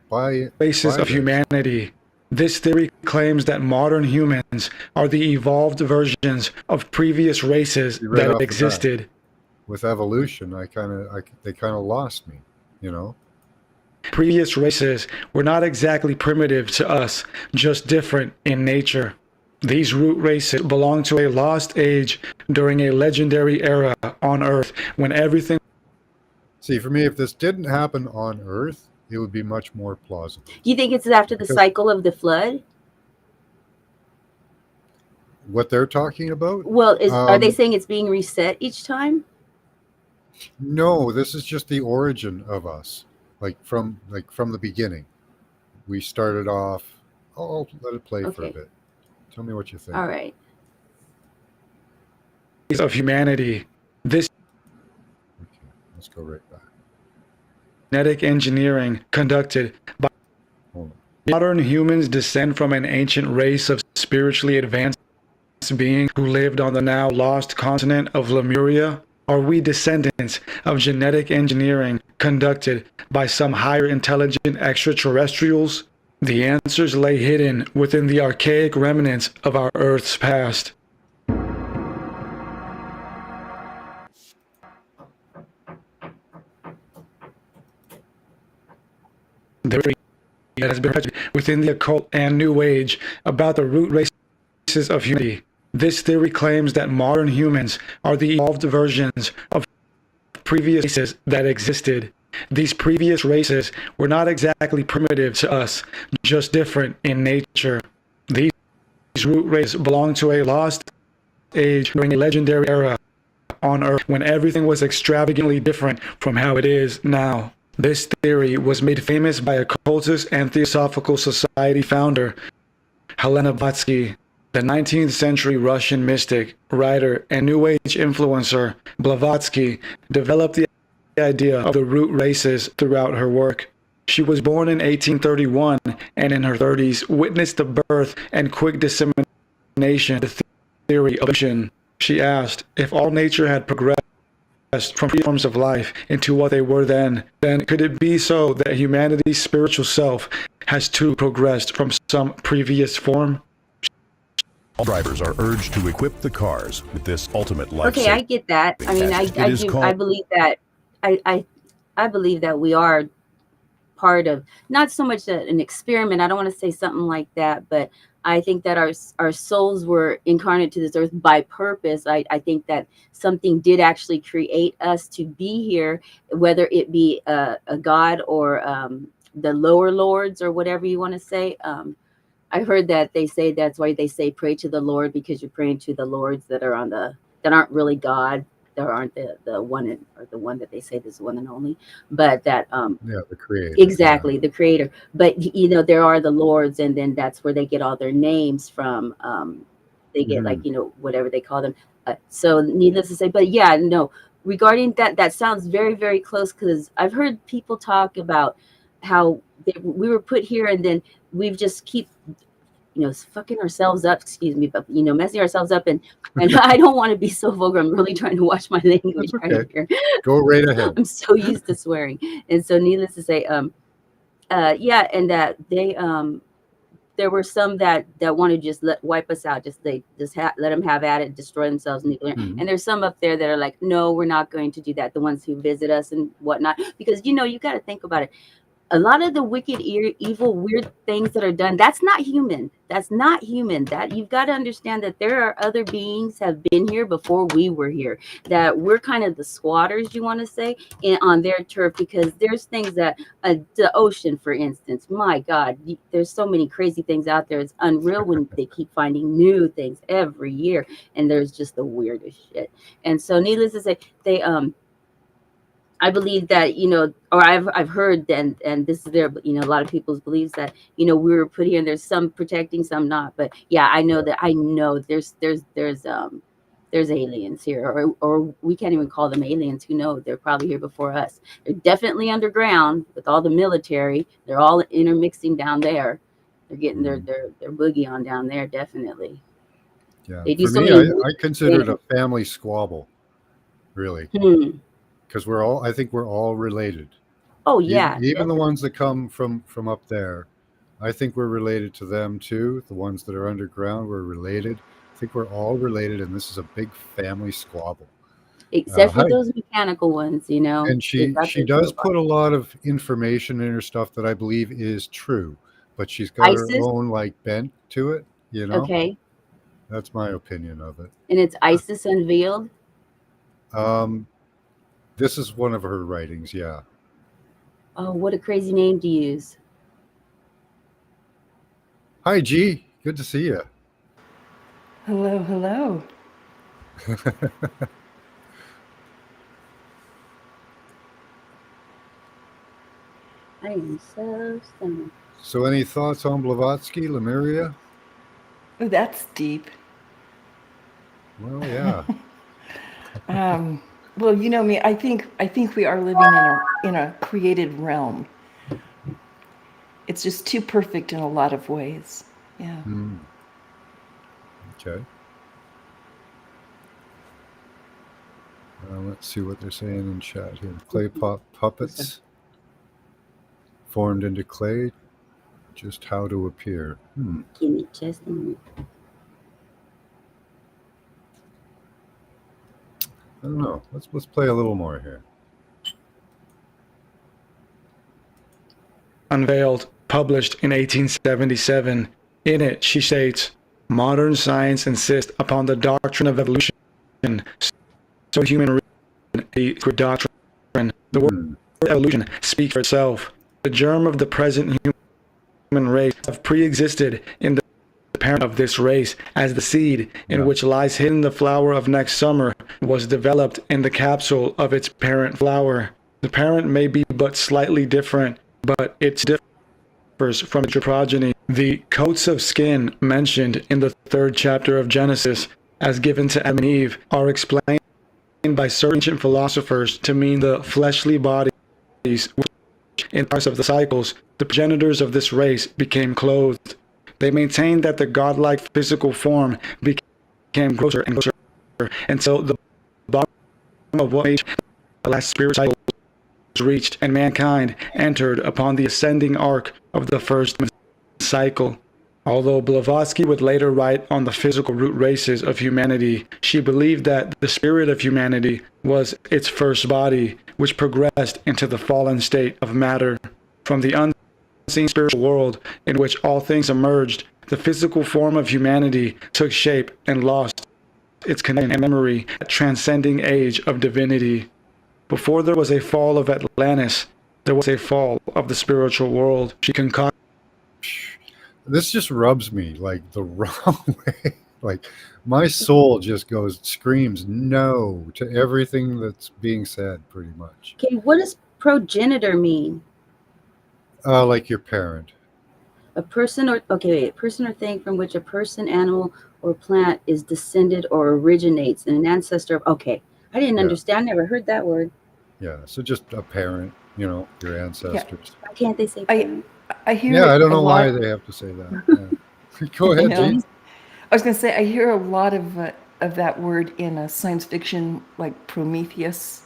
buy Races of this. humanity. This theory claims that modern humans are the evolved versions of previous races You read off that the bat. existed. With evolution, they kind of lost me, Previous races were not exactly primitive to us, just different in nature. These root races belong to a lost age during a legendary era on Earth when everything. See, for me, if this didn't happen on Earth, it would be much more plausible. Do you think it's after the Because cycle of the flood? what they're talking about? Well, are they saying it's being reset each time? No, this is just the origin of us. From the beginning. We started off. I'll let it play for a Okay. bit. Tell me what you think. All right. Of humanity. This Okay, let's go right back. genetic engineering conducted by Hold on. modern humans descend from an ancient race of spiritually advanced beings who lived on the now lost continent of Lemuria. Are we descendants of genetic engineering conducted by some higher intelligent extraterrestrials? The answers lay hidden within the archaic remnants of our Earth's past. There has been within the occult and New Age about the root races of humanity. This theory claims that modern humans are the evolved versions of previous races that existed. These previous races were not exactly primitive to us, just different in nature. These root races belong to a lost age during a legendary era on Earth when everything was extravagantly different from how it is now. This theory was made famous by occultist and Theosophical Society founder Helena Blavatsky. The 19th century Russian mystic, writer, and New Age influencer Blavatsky developed the idea of the root races throughout her work. She was born in 1831 and in her 30s witnessed the birth and quick dissemination of the theory of evolution. She asked, if all nature had progressed from forms of life into what they were then could it be so that humanity's spiritual self has too progressed from some previous form? All drivers are urged to equip the cars with this ultimate life. Okay, I get that. I mean, I believe that. I believe that we are part of, not so much an experiment. I don't want to say something like that, but I think that our souls were incarnate to this earth by purpose. I think that something did actually create us to be here, whether it be a god or the lower lords or whatever you want to say. I heard that they say that's why they say pray to the Lord, because you're praying to the lords that are that aren't really God. There aren't the one or the one that they say is one and only, but that the creator. Exactly, the creator. But there are the lords, and then that's where they get all their names from. They get whatever they call them. So needless to say, but yeah, no. Regarding that sounds very, very close, because I've heard people talk about how we were put here, and then we've just keep fucking ourselves up, excuse me, but messing ourselves up, and I don't want to be so vulgar. I'm really trying to watch my language right here. Go right ahead. I'm so used to swearing. And so needless to say, yeah, and that they there were some that want to just wipe us out, let them have at it, destroy themselves nuclear. And there's some up there that are like, no, we're not going to do that, the ones who visit us and whatnot, because you got to think about it. A lot of the wicked, evil, weird things that are done, that's not human. That's not human. That you've got to understand that there are other beings have been here before we were here. That we're kind of the squatters, you want to say, on their turf, because there's things that the ocean, for instance. My God, there's so many crazy things out there. It's unreal when they keep finding new things every year, and there's just the weirdest shit. And so, needless to say, they I believe that, or I've heard, and this is their, a lot of people's beliefs that, we were put here and there's some protecting, some not. But yeah, I know there's aliens here, or we can't even call them aliens. Who knows? They're probably here before us. They're definitely underground with all the military. They're all intermixing down there. They're getting their boogie on down there, definitely. Yeah. They do For so me, many I consider it things. a family squabble, really, because I think we're all related. Oh Even, yeah, even the definitely. ones that come from up there, I think we're related to them too. The ones that are underground, we're related. I think we're all related, and this is a big family squabble. Except for Hi, those mechanical ones, and they she got she their does robots. put a lot of information in her stuff that I believe is true, but she's got her ISIS, own like bent to it. You know, okay, that's my opinion of it. and it's ISIS unveiled. Um, this is one of her writings. Yeah. Oh, what a crazy name to use. Hi, G. Good to see you. Hello, hello. I am so stunned. So, any thoughts on Blavatsky, Lemuria? Ooh, that's deep. Well, yeah. Well, you know me. I think we are living in a created realm. It's just too perfect in a lot of ways. Yeah. Okay. Let's see what they're saying in chat here. Clay puppets formed into clay. Just how to appear. Give me just a minute. I don't know. Let's play a little more here. Unveiled, published in 1877. In it, she states, modern science insists upon the doctrine of evolution. So human reason, a good doctrine. The word evolution speaks for itself. The germ of the present human race have pre-existed in the parent of this race, as the seed in which lies hidden the flower of next summer was developed in the capsule of its parent flower. The parent may be but slightly different, but it differs from its progeny. The coats of skin mentioned in the 3rd chapter of Genesis, as given to Adam and Eve, are explained by certain ancient philosophers to mean the fleshly bodies which, in the course of the cycles, the progenitors of this race became clothed. They maintain that the godlike physical form became grosser and grosser until the bottom of what age the last spirit cycle was reached, and mankind entered upon the ascending arc of the first cycle. Although Blavatsky would later write on the physical root races of humanity, she believed that the spirit of humanity was its first body, which progressed into the fallen state of matter. From the unseen spiritual world in which all things emerged, the physical form of humanity took shape and lost its connection and memory at transcending age of divinity. Before there was a fall of Atlantis, there was a fall of the spiritual world. She concocted. This just rubs me like the wrong way. Like my soul just screams no to everything that's being said, pretty much. Okay, what does progenitor mean? Like your parent. A person or thing from which a person, animal, or plant is descended or originates, and an ancestor of. Okay, I didn't understand. Never heard that word. Yeah, so just a parent, your ancestors. Why can't they say parent? I hear. Yeah, I don't a know lot. why they have to say that. Yeah. Go ahead, Jane. I was going to say I hear a lot of that word in science fiction, like Prometheus,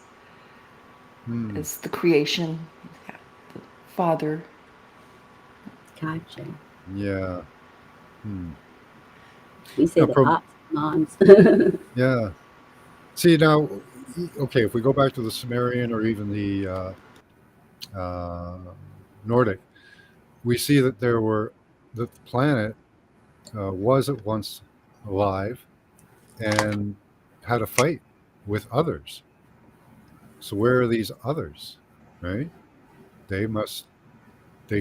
is the creation, the father. Gotcha. Yeah. We say No, the pops, moms. Yeah. See now, okay, if we go back to the Sumerian or even the Nordic, we see that the planet was at once alive and had a fight with others. So where are these others, right? They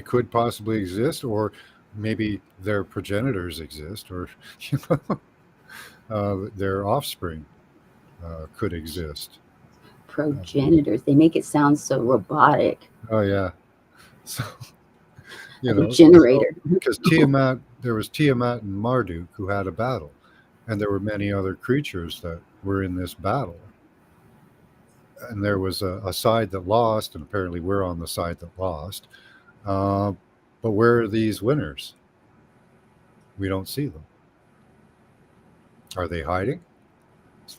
could possibly exist, or maybe their progenitors exist, or their offspring could exist. progenitors. They make it sound so robotic. Oh yeah. So A generator. because Tiamat, there was Tiamat and Marduk who had a battle, and there were many other creatures that were in this battle. And there was a side that lost, and apparently we're on the side that lost. Uh, but where are these winners? We don't see them. Are they hiding?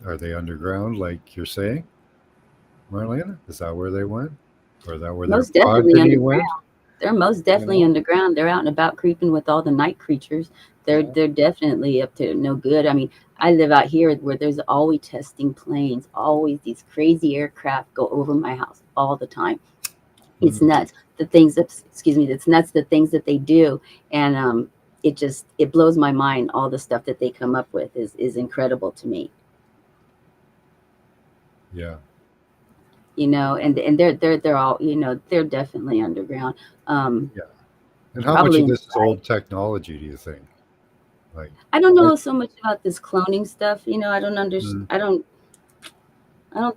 Are they underground, like you're saying, Marlena? Is that where they went? Or is that where Most their definitely progeny went? underground. They're most definitely underground. They're out and about creeping with all the night creatures. They're definitely up to no good. I mean, I live out here where there's always testing planes, always these crazy aircraft go over my house all the time. It's nuts. The things that, excuse me, it's nuts the things that they do. And it blows my mind. All the stuff that they come up with is incredible to me. Yeah. You know, and they're all, you know, they're definitely underground. And how much Probably of this is old technology, do you think? Like, I don't know so much about this cloning stuff. You know, I don't understand. I don't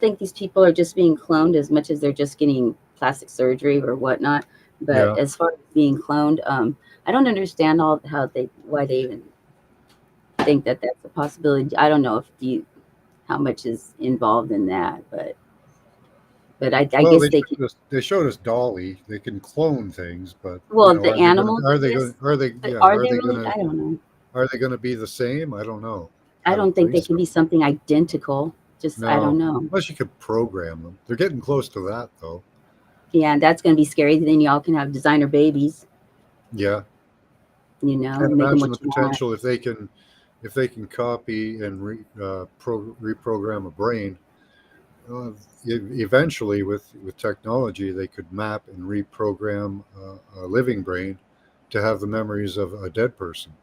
think these people are just being cloned as much as they're just getting plastic surgery or whatnot. But as far as being cloned, I don't understand why they even think that that's a possibility. I don't know how much is involved in that, but I guess they showed us Dolly. They can clone things, but the animals. Are they going really? I don't know. Are they going to be the same? I don't know. I don't think they can be something identical. Just I don't know. Unless you could program them. They're getting close to that, though. Yeah, and that's going to be scary. Then y'all can have designer babies. Yeah. You know, and imagine the potential if they can copy and reprogram a brain. Eventually, with technology, they could map and reprogram a living brain to have the memories of a dead person.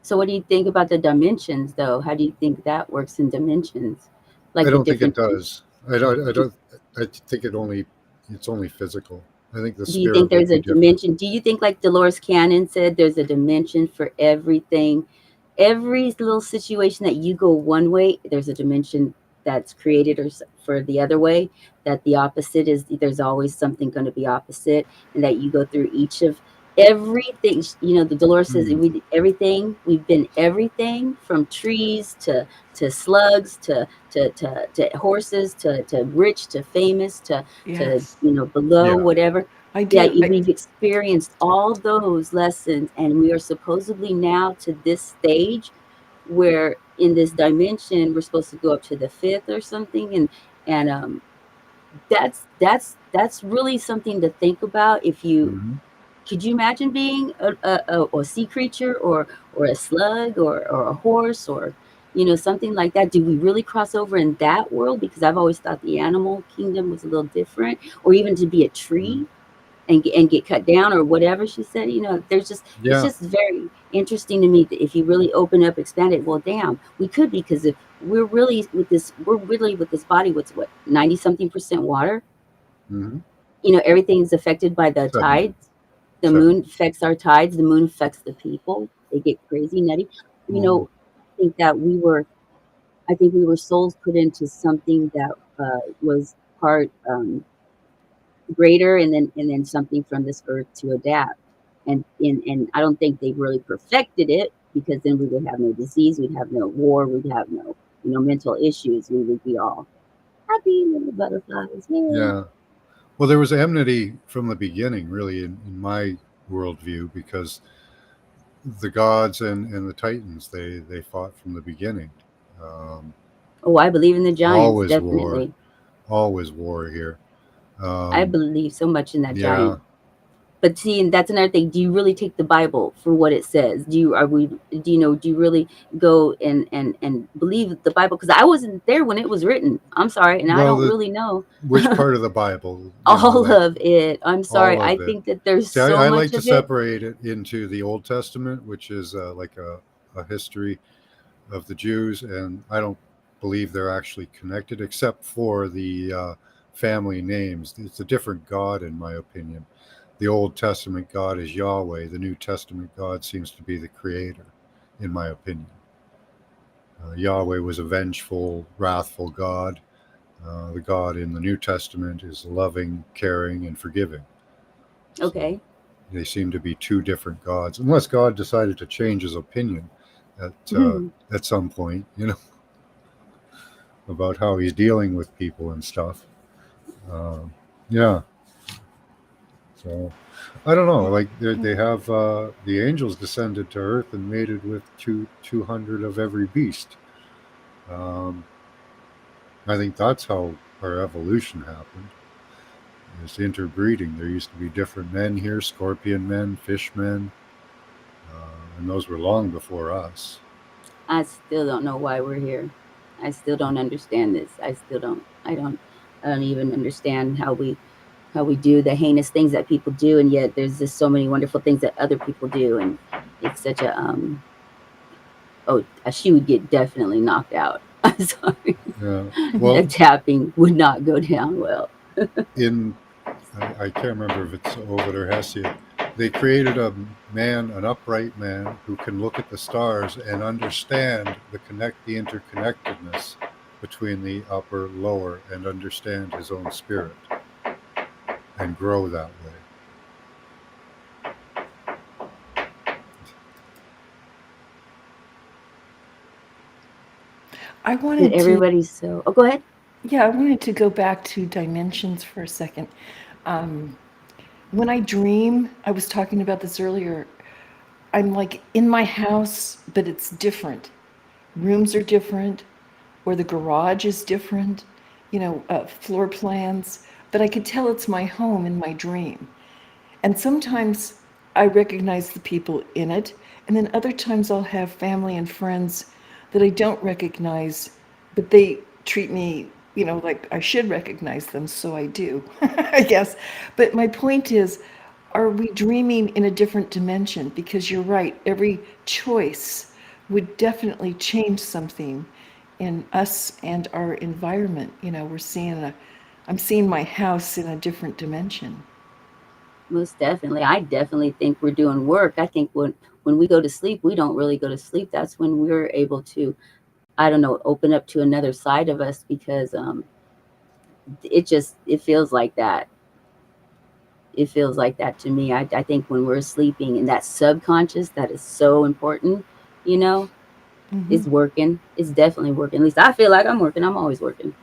So, what do you think about the dimensions, though? How do you think that works in dimensions? Like I don't think it does. I don't. I think it's only physical. I think the. Do you think there's a dimension? Do you think, like Dolores Cannon said, there's a dimension for everything? Every little situation that you go one way, there's a dimension that's created or for the other way. That the opposite is. There's always something going to be opposite, and that you go through each of. Everything, you know, the Dolores says we've been everything from trees to slugs to horses to rich to famous to below whatever. We've experienced all those lessons, and we are supposedly now to this stage where in this dimension we're supposed to go up to the fifth or something, and that's really something to think about. If you could you imagine being a sea creature or a slug or a horse or, you know, something like that? Do we really cross over in that world? Because I've always thought the animal kingdom was a little different, or even to be a tree and get cut down or whatever she said. You know, there's just it's just very interesting to me that if you really open up, expand it, well, damn, we could, because if we're really with this body, what's 90-something% water. You know, everything's affected by the tides. The moon affects our tides. The moon affects the people. They get crazy, nutty. You know, I think we were souls put into something that was part greater, and then something from this earth to adapt. And I don't think they really perfected it, because then we would have no disease, we'd have no war, we'd have no mental issues. We would be all happy little butterflies. Yeah. Well, there was enmity from the beginning, really, in my worldview, because the gods and the Titans, they fought from the beginning. I believe in the giants. Always definitely. Always war here. I believe so much in that giant. But see, and that's another thing. Do you really take the Bible for what it says? Do you really go and believe the Bible? Because I wasn't there when it was written. I'm sorry, and I don't really know which part of the Bible. All of it. I'm sorry. I think that there's so much I like to separate it into the Old Testament, which is like a history of the Jews, and I don't believe they're actually connected, except for the family names. It's a different God, in my opinion. The Old Testament God is Yahweh. The New Testament God seems to be the creator, in my opinion. Yahweh was a vengeful, wrathful God. The God in the New Testament is loving, caring, and forgiving. Okay. They seem to be two different gods, unless God decided to change his opinion at some point, about how he's dealing with people and stuff. Yeah. So I don't know. Like they have the angels descended to earth and mated with 200 of every beast. Um, I think that's how our evolution happened. It's interbreeding. There used to be different men here: scorpion men, fish men, and those were long before us. I still don't know why we're here. I still don't understand this. I still don't. I don't even understand how we do the heinous things that people do, and yet there's just so many wonderful things that other people do, and it's such a she would get definitely knocked out. I'm sorry. Yeah. The Well, tapping would not go down well. in I can't remember if it's Ovid or Hesiod. They created a man, an upright man, who can look at the stars and understand the interconnectedness between the upper, lower, and understand his own spirit and grow that way. I That wanted to, everybody's so. Oh, go ahead. yeah, I wanted to go back to dimensions for a second. When I dream, I was talking about this earlier, I'm like in my house, but it's different. Rooms are different, or the garage is different, floor plans, but I could tell it's my home in my dream. And sometimes I recognize the people in it, and then other times I'll have family and friends that I don't recognize, but they treat me, like I should recognize them, so I do, I guess. But my point is, are we dreaming in a different dimension? Because you're right, every choice would definitely change something in us and our environment. I'm seeing my house in a different dimension. Most definitely. I definitely think we're doing work. I think when we go to sleep, we don't really go to sleep. That's when we're able to, I don't know, open up to another side of us, because it feels like that. It feels like that to me. I think when we're sleeping, and that subconscious that is so important, you know, Hmm. is working. It's definitely working. At least I feel like I'm working. I'm always working.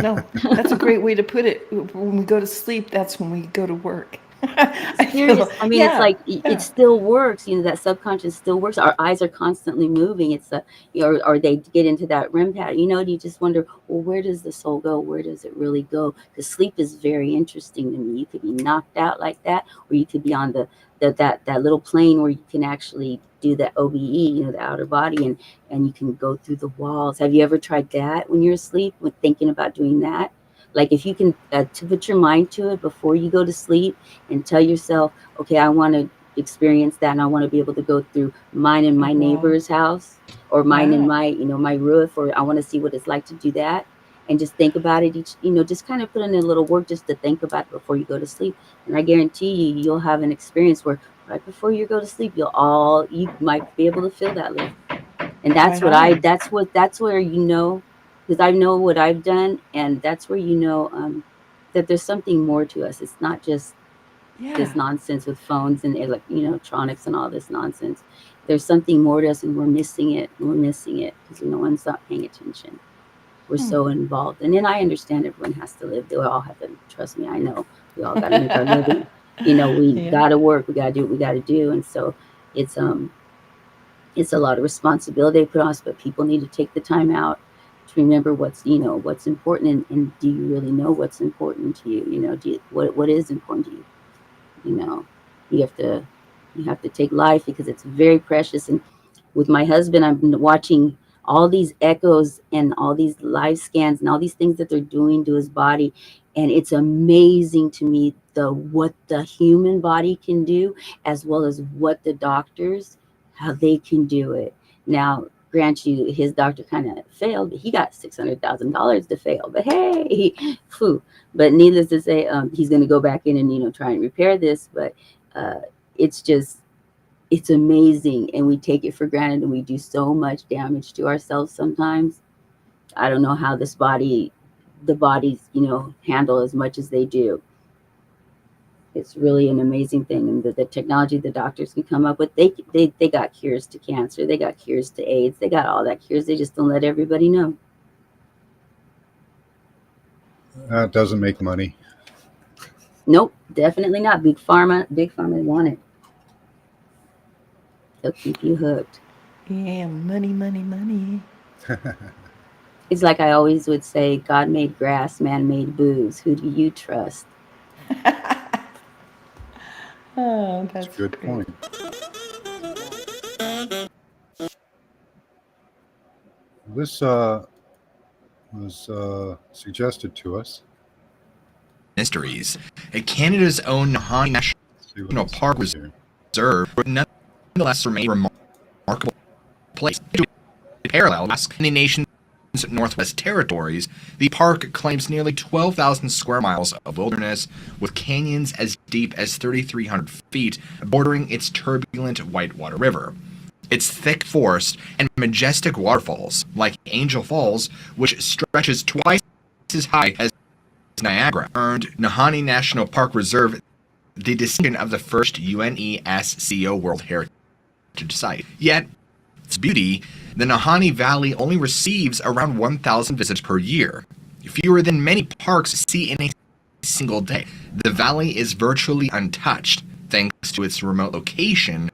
No, that's a great way to put it. When we go to sleep, that's when we go to work. I Serious. feel, I mean, it's yeah, like it yeah. still works. That subconscious still works. Our eyes are constantly moving. It's or they get into that REM pattern. You just wonder, well, where does the soul go? Where does it really go? Because sleep is very interesting to me. You could be knocked out like that, or you could be on that little plane where you can actually do the OBE, the outer body, and you can go through the walls. Have you ever tried that when you're asleep, when thinking about doing that? Like if you can to put your mind to it before you go to sleep and tell yourself, okay, I want to experience that, and I want to be able to go through mine and Oh, my wow. neighbor's house, or mine and Wow. my roof, or I want to see what it's like to do that, and just think about it just kind of put in a little work just to think about it before you go to sleep. And I guarantee you'll have an experience where right before you go to sleep, you might be able to feel that lift. And Right on. that's where because I know what I've done, and that's where that there's something more to us. It's not just this Yeah. nonsense with phones and electronics and all this nonsense. There's something more to us, and we're missing it. We're missing it because no one's not paying attention. We're Hmm. so involved, and then I understand everyone has to live. They all have to. Trust me, I know we all got to make our living. We Yeah. got to work. We got to do what we got to do, and so it's it's a lot of responsibility they put on us. But people need to take the time out to remember what's important, and do you really know what's important to you? What is important to you? you know you have to take life because it's very precious. And with my husband, I've been watching all these echoes and all these live scans and all these things that they're doing to his body, and it's amazing to me what the human body can do, as well as what the doctors, how they can do it. Now, grant you, his doctor kind of failed, but he got $600,000 to fail. But hey, phew. But needless to say, he's going to go back in and try and repair this. But uh, it's just it's amazing, and we take it for granted, and we do so much damage to ourselves sometimes. I don't know how this body the bodies, handle as much as they do. It's really an amazing thing. And the technology the doctors can come up with, they got cures to cancer, they got cures to AIDS, they got all that cures. They just don't let everybody know. That doesn't make money. Nope, definitely not. Big pharma want it. They'll keep you hooked. Yeah, money, money, money. It's like I always would say, God made grass, man made booze. Who do you trust? Oh, that's Good great. point. This was suggested to us. Mysteries. Canada's own Nahanni Let's see what National it Park says here. Reserve nonetheless remains a remarkable place. Parallel to the nation's Northwest Territories, the park claims nearly 12,000 square miles of wilderness, with canyons as deep as 3,300 feet bordering its turbulent Whitewater River. Its thick forest and majestic waterfalls, like Angel Falls, which stretches twice as high as Niagara, earned Nahanni National Park Reserve the distinction of the first UNESCO World Heritage Site. Yet, its beauty, the Nahanni Valley only receives around 1,000 visits per year, fewer than many parks see in a single day. The valley is virtually untouched, thanks to its remote location.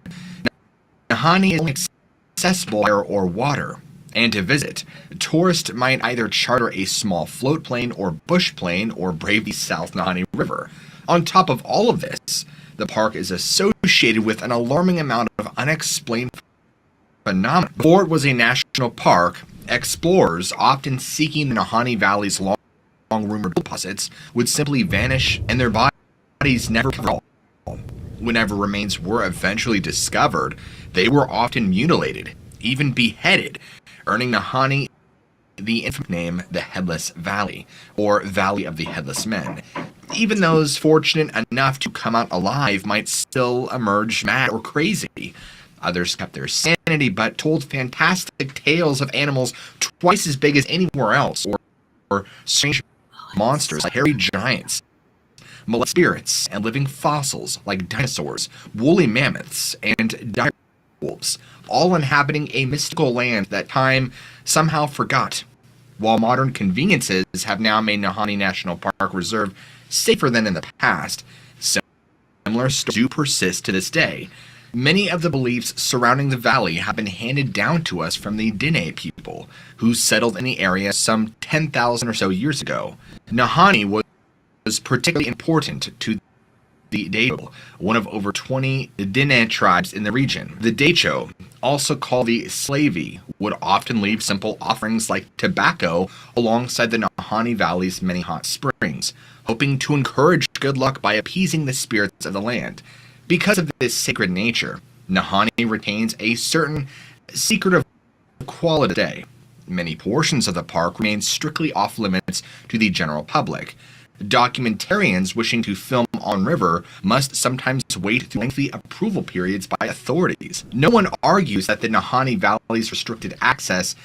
Nahanni is only accessible by air or water, and to visit, tourists might either charter a small float plane or bush plane or brave the South Nahanni River. On top of all of this, the park is associated with an alarming amount of unexplained phenomena. Before it was a national park, explorers, often seeking the Nahanni Valley's long-rumored deposits, would simply vanish and their bodies never recovered. Whenever remains were eventually discovered, they were often mutilated, even beheaded, earning Nahanni the infamous name the Headless Valley, or Valley of the Headless Men. Even those fortunate enough to come out alive might still emerge mad or crazy. Others kept their sanity but told fantastic tales of animals twice as big as anywhere else, or strange monsters like hairy giants, malevolent spirits, and living fossils like dinosaurs, woolly mammoths, and dire wolves, all inhabiting a mystical land that time somehow forgot. While modern conveniences have now made Nahanni National Park Reserve safer than in the past, similar stories do persist to this day. Many of the beliefs surrounding the valley have been handed down to us from the Diné people, who settled in the area some 10,000 or so years ago. Nahanni was particularly important to the Daicho, one of over 20 Diné tribes in the region. The Daicho, also called the Slavey, would often leave simple offerings like tobacco alongside the Nahanni Valley's many hot springs, hoping to encourage good luck by appeasing the spirits of the land. Because of this sacred nature, Nahanni retains a certain secretive quality today. Many portions of the park remain strictly off limits to the general public. Documentarians wishing to film on river must sometimes wait through lengthy approval periods by authorities. No one argues that the Nahanni Valley's restricted access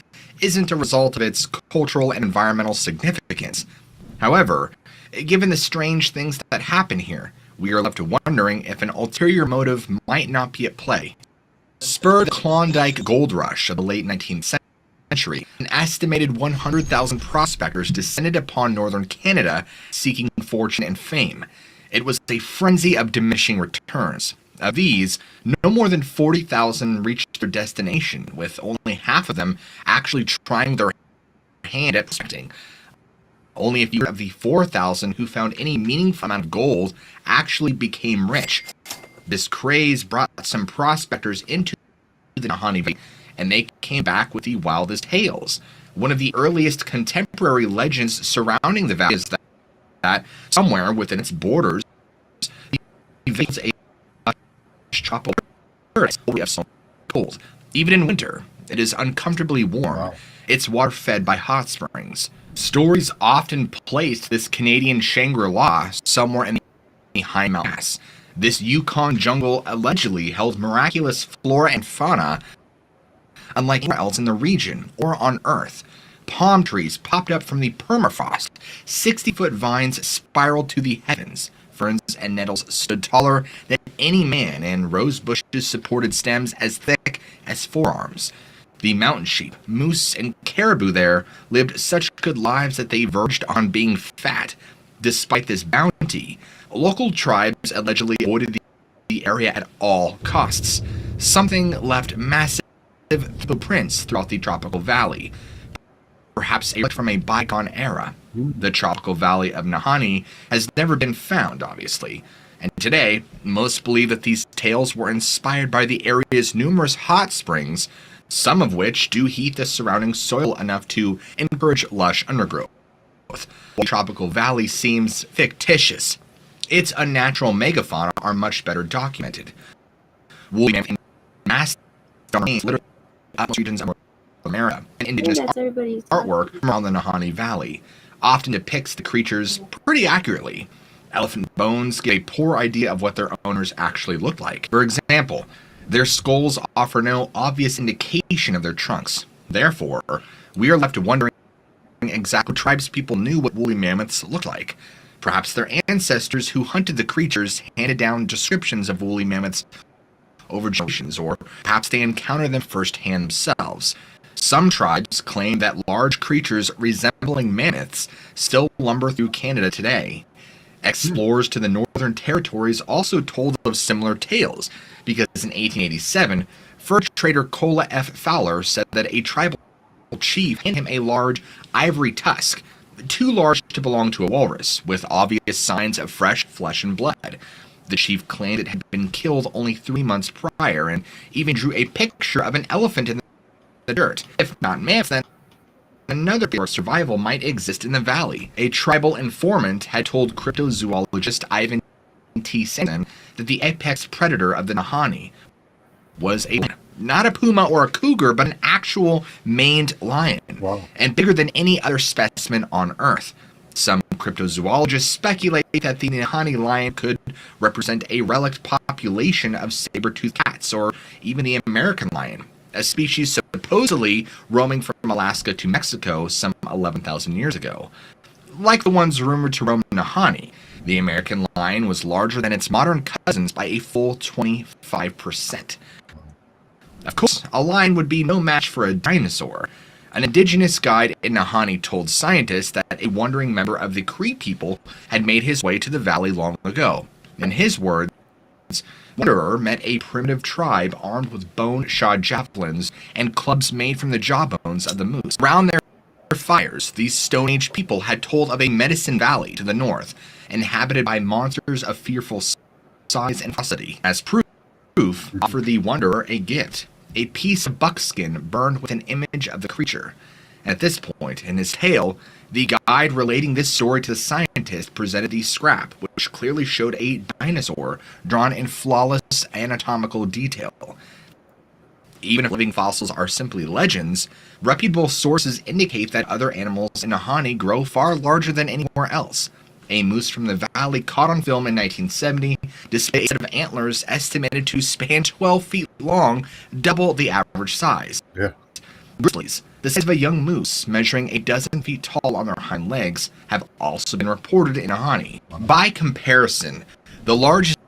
isn't a result of its cultural and environmental significance. However, given the strange things that happen here, we are left wondering if an ulterior motive might not be at play. Spurred the Klondike Gold Rush of the late 19th century, an estimated 100,000 prospectors descended upon northern Canada seeking fortune and fame. It was a frenzy of diminishing returns. Of these, no more than 40,000 reached their destination, with only half of them actually trying their hand at prospecting. Only a few of the 4,000 who found any meaningful amount of gold actually became rich. This craze brought some prospectors into the Nahanni Valley, and they came back with the wildest tales. One of the earliest contemporary legends surrounding the valley is that somewhere within its borders, there's a tropical of some cold. Even in winter, it is uncomfortably warm. Wow. It's water fed by hot springs. Stories often placed this Canadian Shangri-La somewhere in the high mountains. This Yukon jungle allegedly held miraculous flora and fauna unlike anywhere else in the region or on Earth. palm trees popped up from the permafrost. 60-foot vines spiraled to the heavens. Ferns and nettles stood taller than any man, and rose bushes supported stems as thick as forearms. The mountain sheep, moose, and caribou there lived such good lives that they verged on being fat. Despite this bounty, local tribes allegedly avoided the area at all costs. Something left massive footprints throughout the tropical valley, perhaps a relic from a bygone era. The tropical valley of Nahanni has never been found, obviously, and today, most believe that these tales were inspired by the area's numerous hot springs, some of which do heat the surrounding soil enough to encourage lush undergrowth. While the tropical valley seems fictitious, its unnatural megafauna are much better documented. Woolly mammoth and massive remains literally utmost regions of North America, and indigenous artwork around the Nahanni Valley often depicts the creatures pretty accurately. Elephant bones give a poor idea of what their owners actually looked like. For example, their skulls offer no obvious indication of their trunks. Therefore, we are left wondering exactly what tribes people knew what woolly mammoths looked like. Perhaps their ancestors who hunted the creatures handed down descriptions of woolly mammoths over generations, or perhaps they encountered them firsthand themselves. Some tribes claim that large creatures resembling mammoths still lumber through Canada today. Explorers to the Northern Territories also told of similar tales, because in 1887, fur trader Cola F. Fowler said that a tribal chief handed him a large ivory tusk, too large to belong to a walrus, with obvious signs of fresh flesh and blood. The chief claimed it had been killed only 3 months prior, and even drew a picture of an elephant in the dirt. If not mammoth, then another theory of survival might exist in the valley. A tribal informant had told cryptozoologist Ivan T. Sanderson that the apex predator of the Nahanni was a lion. Not a puma or a cougar, but an actual maned lion. Wow. And bigger than any other specimen on Earth. Some cryptozoologists speculate that the Nahanni lion could represent a relict population of saber-toothed cats, or even the American lion, a species supposedly roaming from Alaska to Mexico some 11,000 years ago. Like the ones rumored to roam Nahanni, the American lion was larger than its modern cousins by a full 25%. Of course, a lion would be no match for a dinosaur. An indigenous guide in Nahanni told scientists that a wandering member of the Cree people had made his way to the valley long ago. In his words, wanderer met a primitive tribe armed with bone-shod javelins and clubs made from the jawbones of the moose. Around their fires, these Stone Age people had told of a medicine valley to the north, inhabited by monsters of fearful size and ferocity. As proof, offered the wanderer a gift, a piece of buckskin burned with an image of the creature. At this point in his tale, the guide relating this story to the scientist presented the scrap, which clearly showed a dinosaur drawn in flawless anatomical detail. Even if living fossils are simply legends, reputable sources indicate that other animals in Nahanni grow far larger than anywhere else. A moose from the valley caught on film in 1970 displayed a set of antlers estimated to span 12 feet long, double the average size. Yeah. Grizzlies, the size of a young moose, measuring a dozen feet tall on their hind legs, have also been reported in Nahanni. By comparison, the largest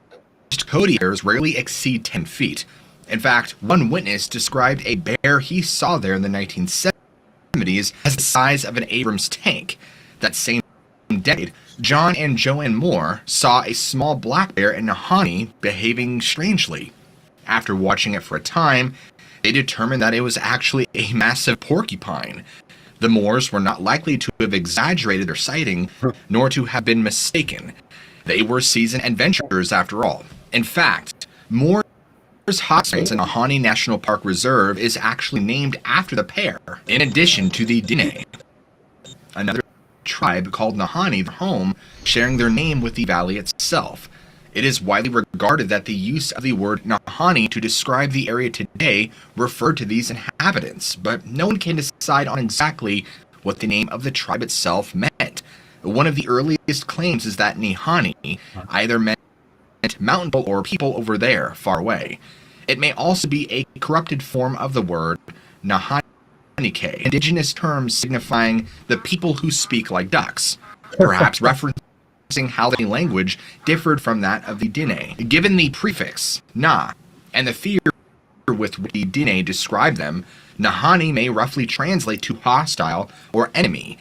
coyote bears rarely exceed 10 feet. In fact, one witness described a bear he saw there in the 1970s as the size of an Abrams tank. That same decade, John and Joanne Moore saw a small black bear in Nahanni behaving strangely. After watching it for a time, they determined that it was actually a massive porcupine. The Moores were not likely to have exaggerated their sighting, nor to have been mistaken. They were seasoned adventurers after all. In fact, Moore's Hot Springs in Nahanni National Park Reserve is actually named after the pair, in addition to the Diné, another tribe called Nahanni, their home, sharing their name with the valley itself. It is widely regarded that the use of the word Nahanni to describe the area today referred to these inhabitants, but no one can decide on exactly what the name of the tribe itself meant. One of the earliest claims is that Nahanni either meant mountain people or people over there, far away. It may also be a corrupted form of the word Nahanni, Nahanike, indigenous terms signifying the people who speak like ducks, perhaps referencing how the language differed from that of the Dine. Given the prefix na and the fear with which the Dine describe them, Nahani may roughly translate to hostile or enemy.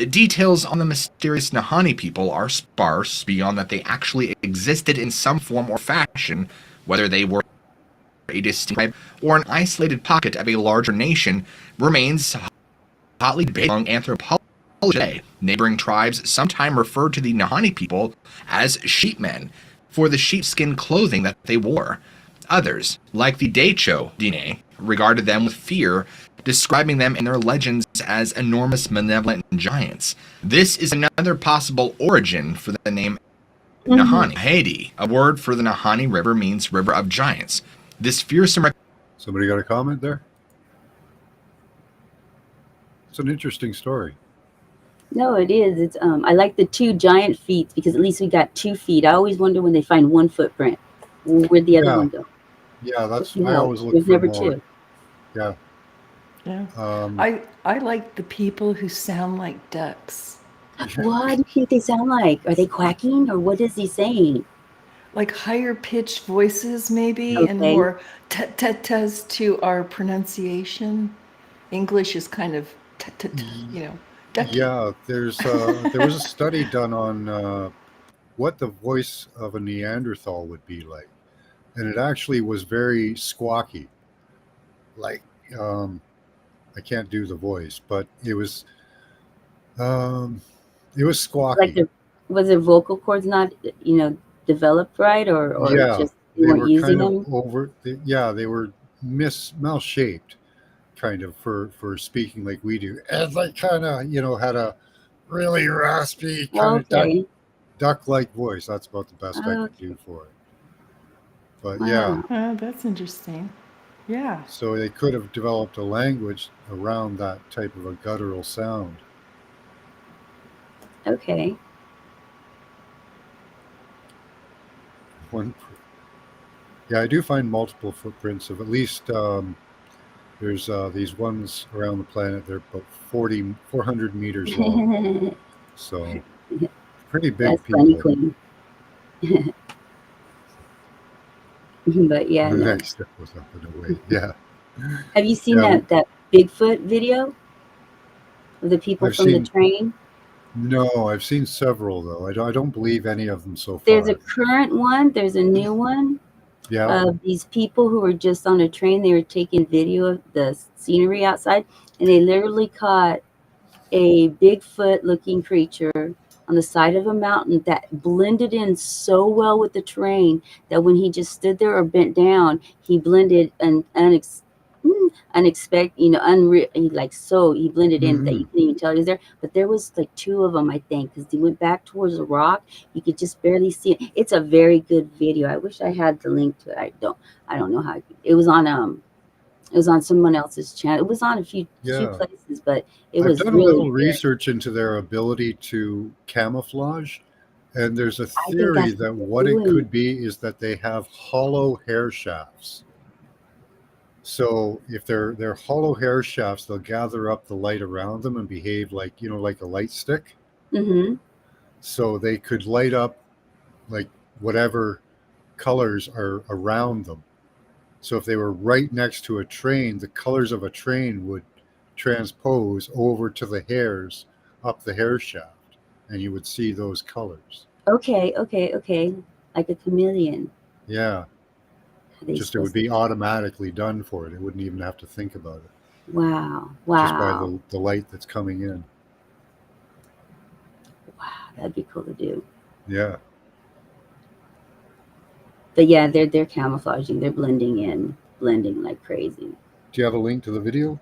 Details on the mysterious Nahani people are sparse beyond that they actually existed in some form or fashion, whether they were a distinct tribe or an isolated pocket of a larger nation remains hotly debated among anthropologists today. Neighboring tribes sometimes referred to the Nahani people as sheepmen for the sheepskin clothing that they wore. Others, like the Decho Dine, regarded them with fear, describing them in their legends as enormous malevolent giants. This is another possible origin for the name Nahani. Haiti, a word for the Nahani River, means river of giants. This fearsome... Somebody got a comment there? It's an interesting story. No, it is. It's I like the 2 giant feet because at least we got 2 feet. I always wonder when they find 1 footprint, where'd the other one go? Yeah, that's You I know, always look there's for never more. 2. Yeah. Yeah. I like the people who sound like ducks. What do you think they sound like? Are they quacking or what is he saying? Like higher pitched voices maybe and Okay. more t-t-ts to our pronunciation. English is kind of ducky. Yeah, there was a study done on what the voice of a Neanderthal would be like, and it actually was very squawky. Like I can't do the voice, but it was squawky. Like was their vocal cords not, developed right or Yeah, just they they weren't were using kind of them? they were mal-shaped, kind of for speaking like we do, and they kind of had a really raspy kind of Okay. duck-like voice. That's about the best I could do for it. But yeah, Wow. Oh, that's interesting. Yeah. so they could have developed a language around that type of a guttural sound. Okay. Yeah, I do find multiple footprints of at least there's these ones around the planet. They're about 400 meters long, so pretty big That's funny, people. Queen. But yeah, The no. next step was up and away. Yeah, Have you seen yeah. that Bigfoot video of the people I've from the seen. train? No, I've seen several though. I don't believe any of them so There's a far. current one. There's a new one Yeah. of these people who were just on a train. They were taking video of the scenery outside, and they literally caught a Bigfoot-looking creature on the side of a mountain that blended in so well with the train that when he just stood there or bent down, he blended unexpected, unreal. He blended in that you couldn't even tell he was there. But there was like 2 of them, I think, because he went back towards the rock. You could just barely see it. It's a very good video. I wish I had the link to it. I don't know how. It was on someone else's channel. It was on a few places, but I've was done really a little good. research into their ability to camouflage, and there's a think theory that's that what what they're it doing. could be is that they have hollow hair shafts. So if they're hollow hair shafts, they'll gather up the light around them and behave like like a light stick. Mm-hmm. So they could light up like whatever colors are around them. So if they were right next to a train, the colors of a train would transpose over to the hairs up the hair shaft, and you would see those colors. Okay. Like a chameleon. Yeah, They just it would be automatically done for it. It wouldn't even have to think about it. Wow. Just by the light that's coming in. Wow, that'd be cool to do. Yeah. But yeah, they're camouflaging. They're blending like crazy. Do you have a link to the video?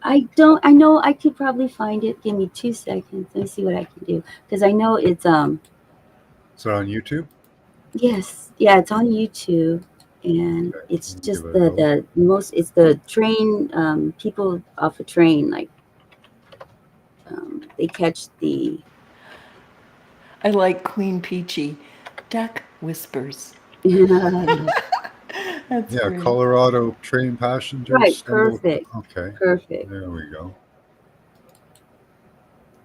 I don't. I know I could probably find it. Give me 2 seconds. Let me see what I can do because I know it's Is it on YouTube? Yes, yeah, it's on YouTube, and Okay, it's let me just give it a the most. It's the train people off a train like they catch the. I like Queen Peachy. Duck whispers. That's Yeah, great. Colorado train passengers. Right, stumble- perfect. Okay, Perfect. there we go.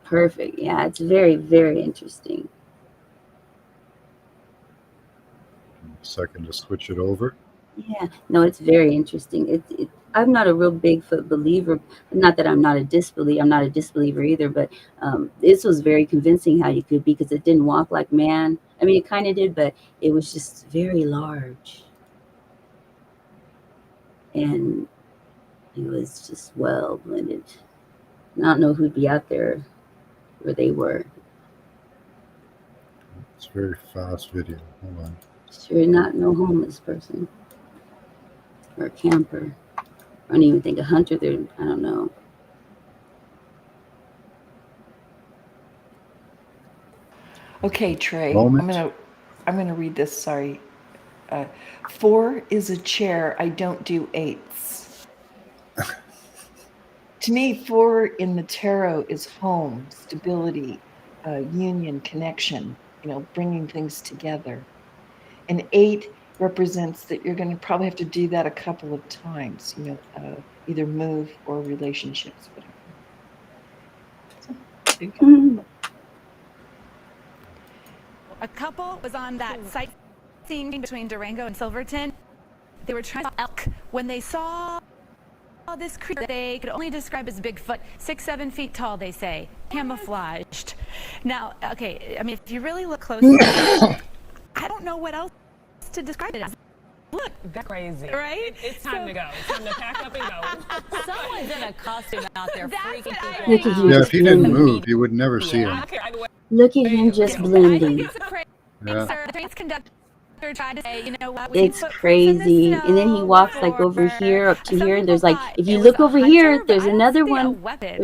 Perfect. Yeah, it's very, very interesting. Second to switch it over. Yeah, no, it's very interesting. I'm not a real Bigfoot believer. Not that I'm not a disbeliever. I'm not a disbeliever either. But this was very convincing how you could be, because it didn't walk like man. I mean, it kind of did, but it was just very large, and it was just well blended. I don't know who'd be out there where they were. It's a very fast video. Hold on. Sure, not no homeless person or a camper. I don't even think a hunter there. I don't know. Okay, Trey. Moment. I'm gonna read this. Sorry. 4 is a chair. I don't do 8s. To me, 4 in the tarot is home, stability, union, connection. Bringing things together. And 8 represents that you're going to probably have to do that a couple of times. Either move or relationships. Whatever. So, there you go. Mhm. A couple was on that sightseeing between Durango and Silverton. They were trying to elk. When they saw this creature they could only describe as Bigfoot, 6-7 feet tall, they say, camouflaged. Now, okay, I mean, if you really look closely, I don't know what else to describe it as. Look, That's crazy. right? It's time to go. It's time to pack up and go. Someone's in a costume out there That's freaking what I people Look at out. you Yeah, just if he didn't blending. move, you would never see I him. don't care either way. Look at him just I think blending. it's a crazy, Yeah. sir. The train's conductor tried to say, you know what, we It's see footprints in the crazy. And then he snow, walks like over or here up to some here. people There's like, thought if it you was look a over hunter, here, but there's I don't another see a one. weapon.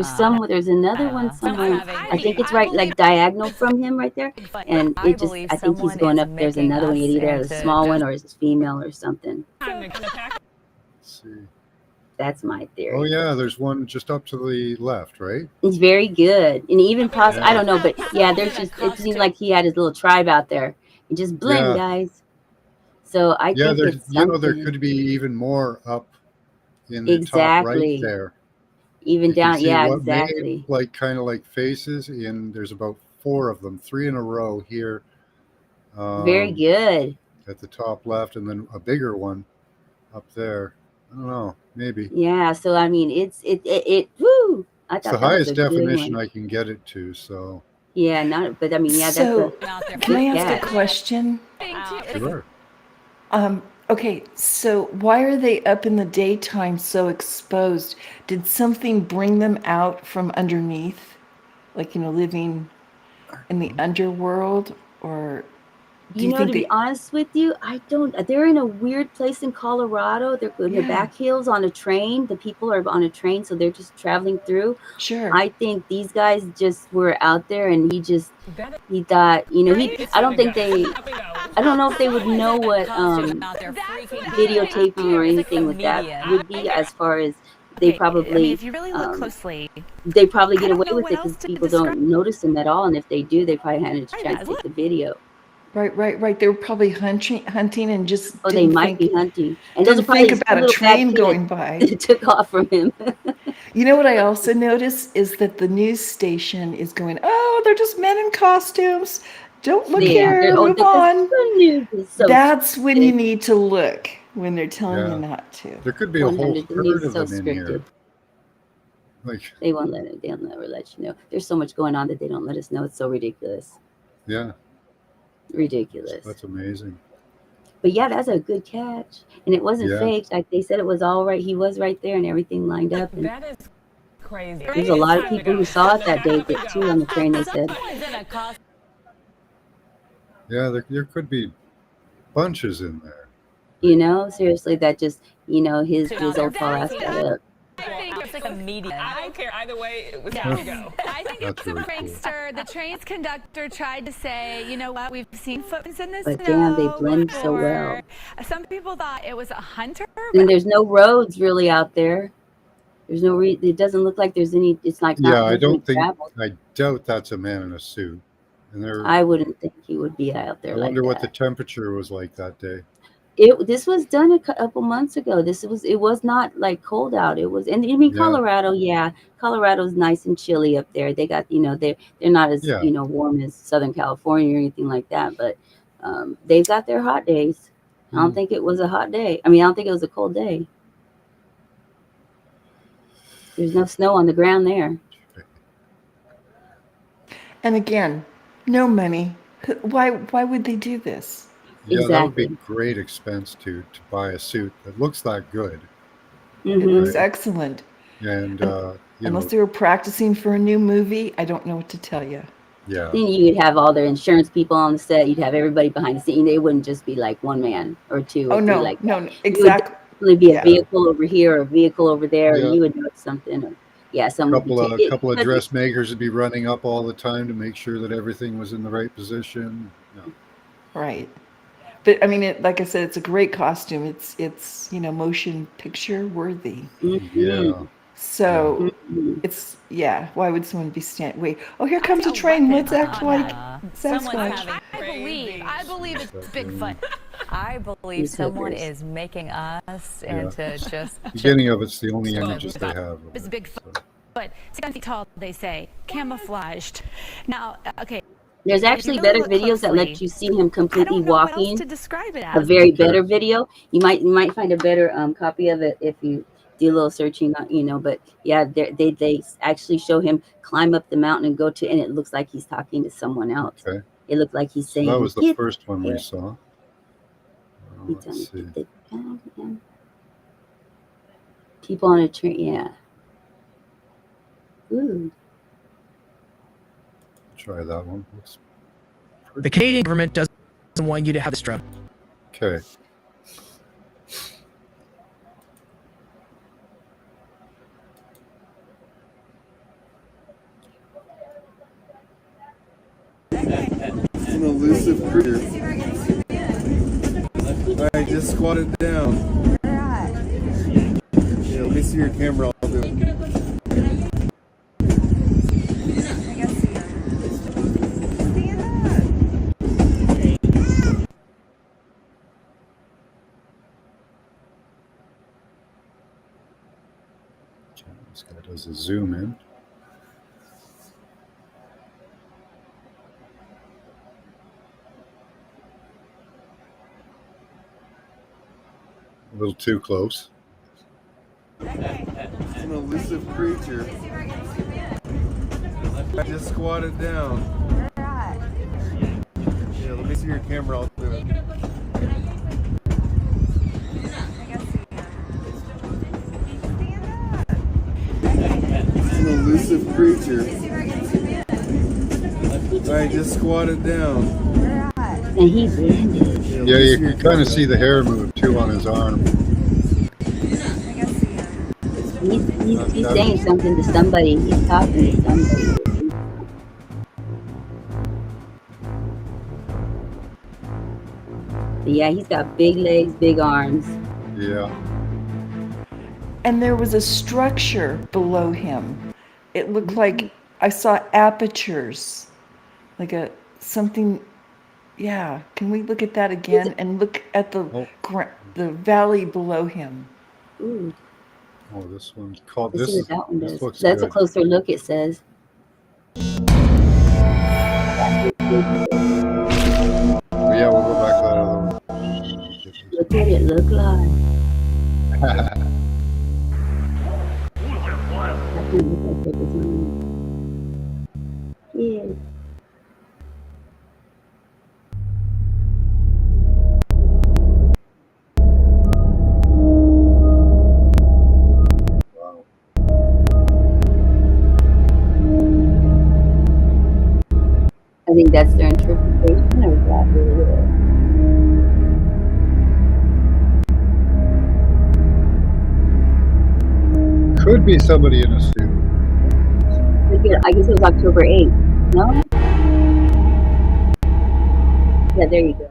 There's another one somewhere. I think it's right like diagonal from him right there. And I it just, believe I think he's someone going is up. There's making another one. us Either a into small one just- or it's female or something. Time to pack. Let's see. That's my theory. Oh yeah, there's one just up to the left, right? It's very good. And even Yeah. I don't know, but yeah, there's just, it seems like he had his little tribe out there. And just blend, Yeah. guys. So I Yeah, think there's it's there something. could be even more up in the top right Exactly. there. Even You can down, see yeah, what may exactly. like kind of like faces in. There's about 4 of them, 3 in a row here. Very good. At the top left, and then a bigger one up there. I don't know, maybe. Yeah. So I mean, woo! I It's the thought that was highest a good definition one. I can get it to. So Yeah, not, but I mean, yeah, that's So, out there. can I ask catch. a question? sure. Okay, so why are they up in the daytime so exposed? Did something bring them out from underneath? Like, living in the underworld? Or do You you know, think to be honest with you, I don't. They're in a weird place in Colorado. They're in the Yeah. back hills on a train. The people are on a train, so they're just traveling through. Sure. I think these guys just were out there, and he thought, I don't think they. I don't know if they would know what Costume out there freaking videotaping or anything with that would be, as far as they I mean, probably if you really look closely, they probably I get don't away know with what it because else to people describe. don't notice them at all, and if they do, they probably had a chance to Look. take the video. Right. They were probably hunting and just Oh, they didn't might think, be hunting, and those are didn't probably think the about a little bad train kid going by. that took off from him. You know what I also notice is that the news station is going, oh, they're just men in costumes. Don't look here, move on. The news is so That's when you scripted. need to look, when they're telling Yeah. you not to. There could be a whole 100. The news herd is of so them in here. scripted. Like, They won't let it. They'll never let you know. There's so much going on that they don't let us know. It's so ridiculous. yeah, Ridiculous. that's amazing. But yeah, that's a good catch, and it wasn't Yeah. fake. Like they said, it was all right. He was right there, and everything lined up. And That is crazy. there's a lot of people who saw it that day too on the train. They said, Someone's in a costume. Yeah, there could be bunches in there. seriously, that just his Out old there tall ass freaking got up. It's like a media. I don't care either way. It was time to go. I think That's it's a really cool. prankster. The train's conductor tried to say, you know what, we've seen footprints in the But snow damn, they blend so before. well. Some people thought it was a hunter, And but there's no roads really out there. There's no it doesn't look like there's any. It's like not Yeah, I heavily don't think. traveled. I doubt that's a man in a suit. And there, I wouldn't think he would be out there I like wonder what the that. temperature was like that day. This was done a couple months ago. It was not like cold out. It was, and I mean Yeah. Colorado, yeah, Colorado's nice and chilly up there. They got, they're not as Yeah. warm as Southern California or anything like that, but they've got their hot days. I don't think it was a hot day. I mean, I don't think it was a cold day. There's no snow on the ground there. And again, no money. Why would they do this? Yeah, that would be Exactly. great expense to buy a suit that looks that good. It hmm looks excellent. And Unless they were practicing for a new movie, I don't know what to tell you. yeah. Then you'd have all their insurance people on the set. You'd have everybody behind the scene. They wouldn't just be like one man or two or Oh three no, like that. no, It would exactly. definitely be a Yeah. vehicle over here or a vehicle over there, Yeah. and you would know it's something. Or, yeah, someone would Couple be of couple of because dressmakers would be running up all the time to make sure that everything was in the right position. No. Right. But I mean, like I said, it's a great costume. It's motion picture worthy. Yeah. So it's why would someone be wait? Oh, here comes a train. Let's act like Someone's Sasquatch. having. I believe it's Bigfoot. I believe These someone hookers. is making us into just. Beginning of it's the only images they have. of It's it, Bigfoot. so. But 7 feet tall, they say, camouflaged. Now, okay. There's if you actually really better look videos that let closely, you see him I completely don't know what else walking. to describe it A as. very Okay. better video. You might find a better copy of it if you do a little searching on. But yeah, they actually show him climb up the mountain and and it looks like he's talking to someone else. Okay. It looked like he's So saying, that was the "Get first one we here." saw. He told Let's me, see. "Get the people on a train." Yeah. Ooh. Try that one. Looks The Canadian government doesn't want you to have this drug. okay. An elusive creature. Alright, just squat it down. Yeah, let me see your camera. I'll do it. Okay, this guy does a zoom in. A little too close. An elusive creature. Alright, just squat it down. Yeah, let me see your camera. I'll do it. An elusive creature. Alright, just squat it down. And he landed. Yeah, let me you see your can kind camera. of see the hair move too on his arm. He's saying something to somebody. He's talking to somebody. But yeah, he's got big legs, big arms. Yeah. And there was a structure below him. It looked like I saw apertures, like something. Yeah, can we look at that again and look at the Oh. the valley below him? Ooh, Oh, this one's called. let's This see is. what that one This does. looks That's a good. closer look, it says. But yeah, we'll go back to that other one. Look what it look like. That can look like it was mine. Yeah. Wow. I think that's their interpretation of that. Could be somebody in a suit. I guess it was October 8th. No? Yeah, there you go.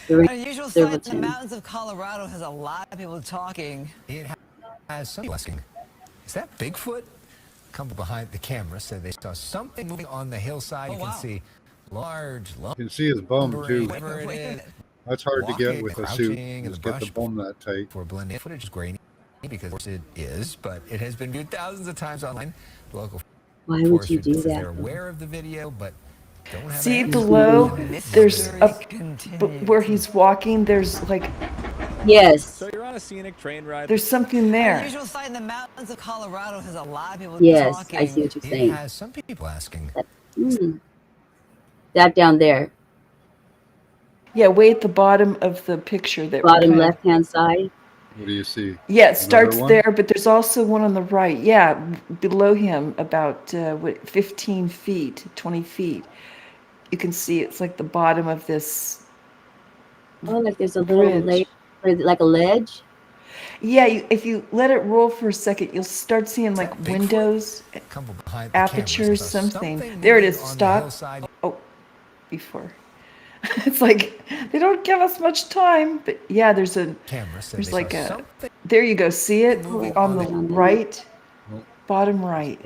The Unusual sight in the Silverton. mountains of Colorado has a lot of people talking. It has some asking, is that Bigfoot? Come behind the camera said they saw something moving on the hillside. Oh, You can wow. see large, You can see his bum too. whatever it is. That's hard to get walking, with a crouching suit. in the Just get the brush bone that tight. before blending. Footage is grainy because of course it is, but it has been viewed thousands of times online. Local Why would forestry you do says that? they're aware of the video, but don't have See an answer. below, there's Mystery where he's walking, there's like, Yes. So you're on a scenic train ride. there's something The there. usual sight in the mountains of Colorado has a lot of people Yes, talking. I see what you're It saying. has some people asking. Mm. That down there, Yeah, way at the bottom of the picture that we're bottom kind of- left-hand side. What do you see? Yeah, it Another starts one? there, but there's also one on the right. Yeah, below him, about 15 feet, 20 feet. You can see it's like the bottom of this. Oh, like there's a little Bridge. like a ledge. Yeah, if you let it roll for a second, you'll start seeing like Bigfoot? windows, Come behind the camera, apertures, says something. something There it moving is. on the Stop. hillside. Oh, before. It's like they don't give us much time, but yeah, there's Camera said there's they like saw a. something There you go. See it moving on the on the- right, Oh. bottom right.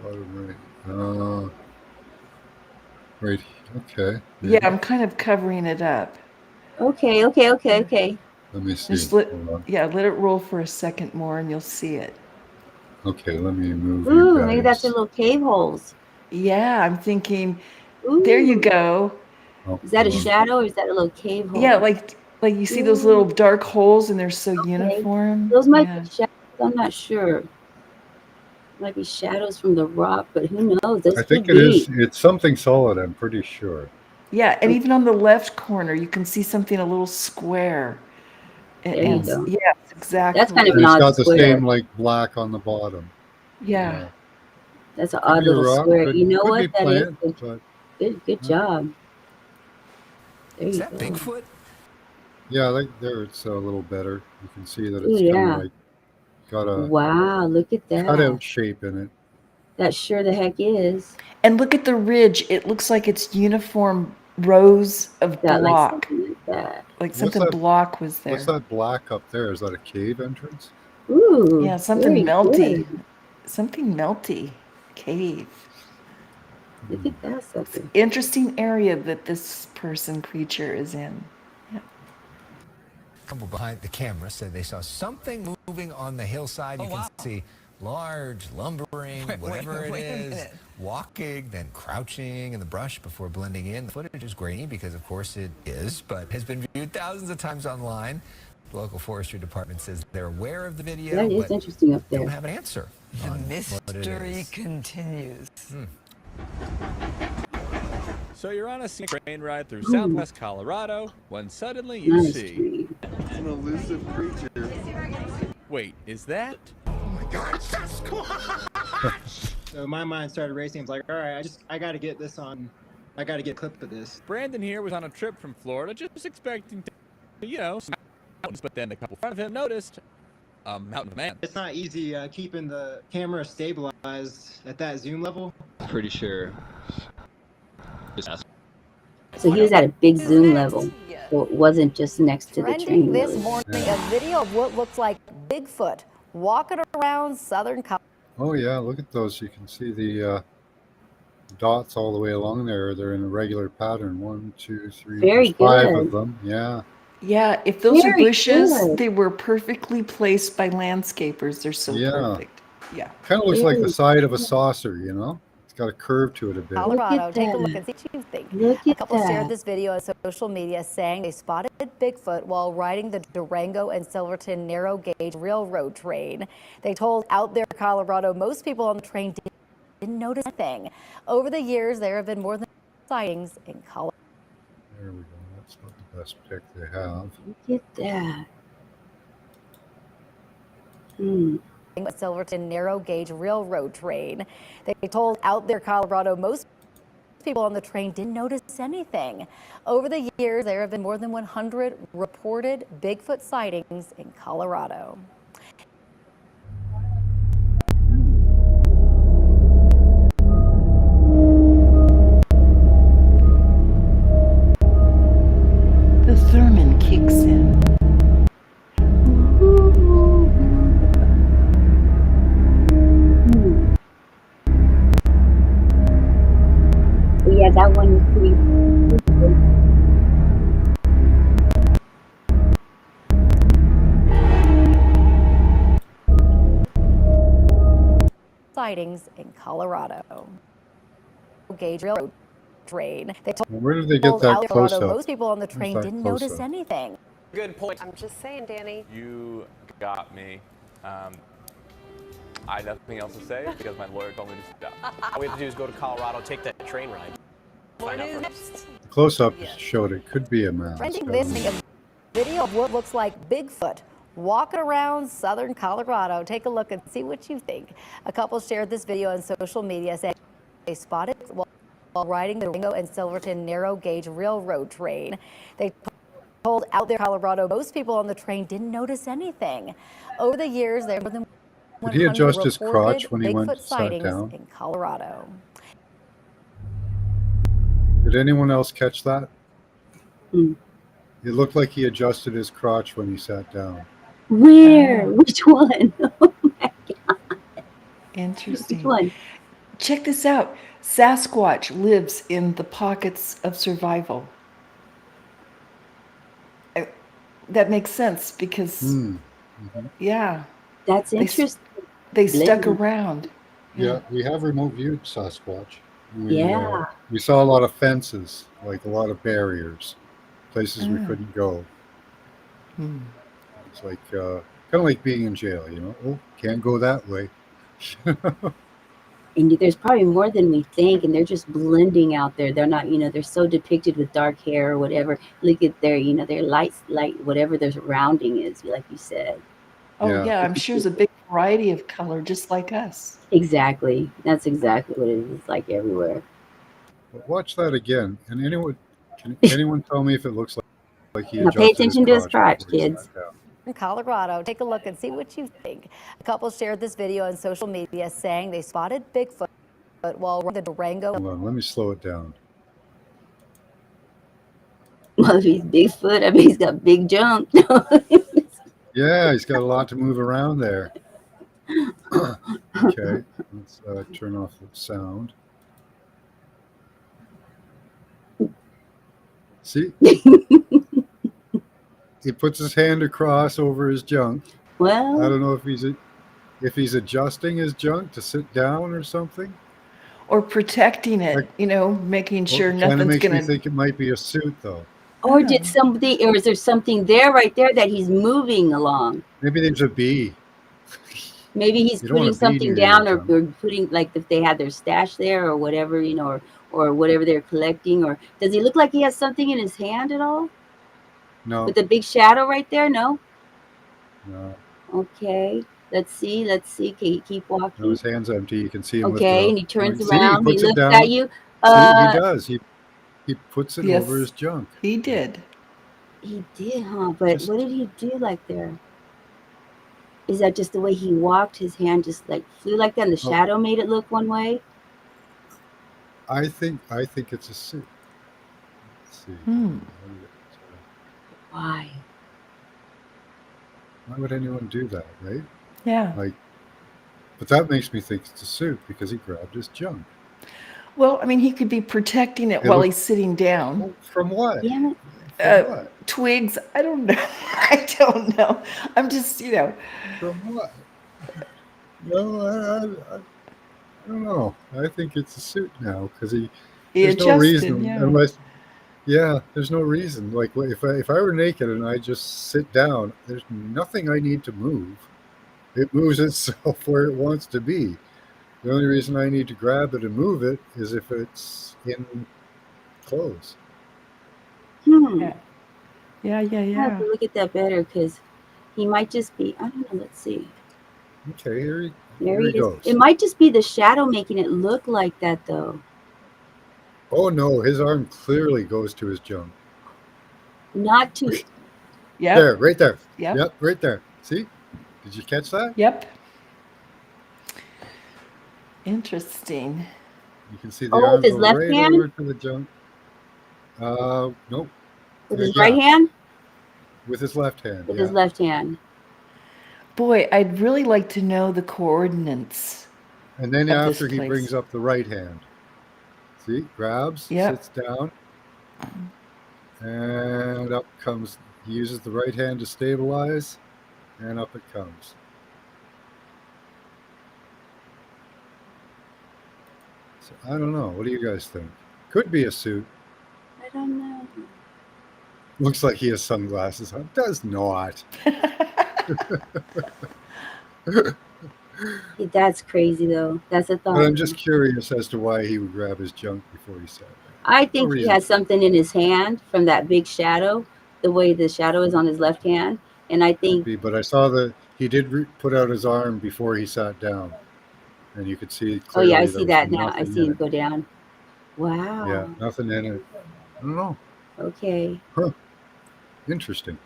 Bottom right. Right. Okay. Yeah, I'm kind of covering it up. Okay. Let me see. Just let, Hold on. yeah, let it roll for a second more, and you'll see it. Okay, let me move Ooh, you guys. maybe that's the little cave holes. Yeah, I'm thinking. Ooh. There you go. Oh, Is that a hold on. shadow or is that a little cave hole? Yeah, like you see those little dark holes, and they're so Okay. uniform. Those might Yeah. be shadows. I'm not sure. Might be shadows from the rock, but who knows? Those I think could it be. is. It's something solid. I'm pretty sure. Yeah, and even on the left corner, you can see something a little square. There you go. Yes, exactly. That's kind of And an it's odd got the square. same like black on the bottom. Yeah. That's an Could odd be a little rock, square. could- You know could what be that is? plant, but Good job. There Is you that go. Bigfoot? yeah, like there it's a little better. You can see that Ooh, it's kind yeah. of like got a Wow, look at that. cutout shape in it. That sure the heck is. And look at the ridge. It looks like it's uniform rows of Got like block. something like that. Like What's something that- block was there. What's that black up there? Is that a cave entrance? Ooh. Yeah, something very melty. good. Something melty. Cave. Look at that sucker. Interesting area that this creature is in. Couple behind the camera said they saw something moving on the hillside. You can see large, lumbering, whatever it wait a is, minute. walking, then crouching in the brush before blending in. The footage is grainy because, of course, it is, but has been viewed thousands of times online. The local forestry department says they're aware of the video, That is but interesting up don't there. have an answer The on what it mystery is. continues. So you're on a scenic train ride through southwest Colorado when suddenly you Nice see. tree. It's an elusive creature. Wait, is that? So my mind started racing. I was like, all right, I got to get this on. I got to get a clip of this. Brandon here was on a trip from Florida, just expecting to, some mountains, but then the couple in front of him noticed a mountain man. It's not easy keeping the camera stabilized at that zoom level. Pretty sure. So he was at a big zoom level. So it wasn't just next to the Trending train. this really. morning, a video of what looks like Bigfoot walking around Southern California. Oh yeah, look at those. You can see the dots all the way along there. They're in a regular pattern. 1, 2, 3, Very 5 good. of them. Yeah. Yeah, if those are Very bushes, good. they were perfectly placed by landscapers. They're so Yeah. perfect. Yeah. Kind of looks like the Ooh. side of a saucer, you know? It's got a curve to it a bit. Colorado. Take a that. look and see what you think. Look A at couple shared that. this video on social media saying they spotted Bigfoot while riding the Durango and Silverton narrow gauge railroad train. They told Out There Colorado most people on the train didn't notice anything. Over the years, there have been more than sightings in Colorado. There we go. That's not the best pick they have. Look at that. Hmm. Silverton narrow gauge railroad train. They told Out There Colorado most people on the train didn't notice anything. Over the years, there have been more than 100 reported Bigfoot sightings in Colorado. The theremin kicks in. Yeah, that one is pretty. Sightings in Colorado. Gauge railroad train. They Where did they get told that out close Colorado up? most people on the train that didn't close notice up? anything. Good point. I'm just saying, Danny. You got me. I have nothing else to say because my lawyer told me to stop. All we have to do is go to Colorado, take that train ride. Find out from The close up showed it could be a mouse. Trending I this don't know. thing, a video of what looks like Bigfoot walking around southern Colorado. Take a look and see what you think. A couple shared this video on social media saying they spotted while riding the Durango and Silverton narrow gauge railroad train. They told Out There Colorado most people on the train didn't notice anything. Over the years, there were more than Did he 100 adjust his reported crotch when he went Bigfoot sat sightings down? in Colorado. Did anyone else catch that? Mm. It looked like he adjusted his crotch when he sat down. Where? Which one? Oh my God. Interesting. Which one? Check this out. Sasquatch lives in the pockets of survival. That makes sense because, yeah. That's They s- interesting. They stuck Blending. around. Yeah, we have remote viewed Sasquatch. We, Yeah. we saw a lot of fences, like a lot of barriers, places we Ah. couldn't go. Hmm. It's like kind of like being in jail, you know. Oh, can't go that way. And there's probably more than we think, and they're just blending out there. They're not, they're so depicted with dark hair or whatever. Look at their, their light, whatever their surrounding is, like you said. Oh, Yeah. yeah, I'm sure there's a big variety of color, just like us. Exactly. That's exactly what it is. It's like everywhere. But watch that again. And can anyone tell me if it looks like he Now adjusted pay attention to his crotch, before he sat kids. down? In Colorado. Take a look and see what you think. A couple shared this video on social media saying they spotted Bigfoot while riding the Durango. Hold on, let me slow it down. Well, if he's Bigfoot, I mean, he's got big junk. Yeah, he's got a lot to move around there. Okay, let's turn off the sound. See? He puts his hand across over his junk. Well, I don't know if he's adjusting his junk to sit down or something. Or protecting it, making sure Kind of nothing's makes me going to. think it might be a suit, though. or did somebody, or is there something there right there that he's moving along? Maybe there's a bee. Maybe he's You don't want putting a bee something near down your or putting, like if they had their stash there or whatever, or whatever they're collecting. Or does he look like he has something in his hand at all? No, With a big shadow right there? No? no, Okay. Let's see. Keep no. walking. His hand's empty. You can see him. lift it Okay. up. And he turns See, around. He puts it looks down. at you. See, he does. He puts it Yes. over his junk. He did. He did, huh? But Just- what did he do like there? Is that just the way he walked? His hand just like flew like that, and the Oh. shadow made it look one way? I think it's a suit. Let's see. Hmm. Why? Why would anyone do that, right? Yeah. But that makes me think it's a suit because he grabbed his junk. Well, I mean, he could be protecting it It while look- he's sitting down. From what? Damn it. From what? Twigs. I don't know. I don't know. I'm just, From what? No, I don't know. I think it's a suit now because He there's no adjusted, reason yeah. unless. Yeah, there's no reason. Like if I were naked and I just sit down, there's nothing I need to move. It moves itself where it wants to be. The only reason I need to grab it and move it is if it's in clothes. Yeah. I have Yeah. to look at that better because he might just be. I don't know. Let's see. Okay, here There he he is. goes. It might just be the shadow making it look like that, though. Oh no, his arm clearly goes to his junk. Not too. Yep. There, right there. Yep. Yep, right there. See? Did you catch that? Yep. Interesting. You can see the Oh, with arm his go left right hand? over to the junk. Nope. With his Yeah, right hand? with his left hand. With yeah. his left hand. Boy, I'd really like to know the coordinates. And then of this after he place. brings up the right hand. See, grabs, Yep. sits down, and up comes. He uses the right hand to stabilize, and up it comes. So I don't know. What do you guys think? Could be a suit. I don't know. Looks like he has sunglasses on. Does not. That's crazy though. That's a But thought. I'm just curious as to why he would grab his junk before he sat down. I No think he reason. has something in his hand from that big shadow, the way the shadow is on his left hand. And I Could think, be, but I saw that he did put out his arm before he sat down, and you could see oh clearly yeah, I there see was that now. I nothing see in him it. go down. Wow. Yeah, nothing in it. I don't know. Okay. Huh. Interesting.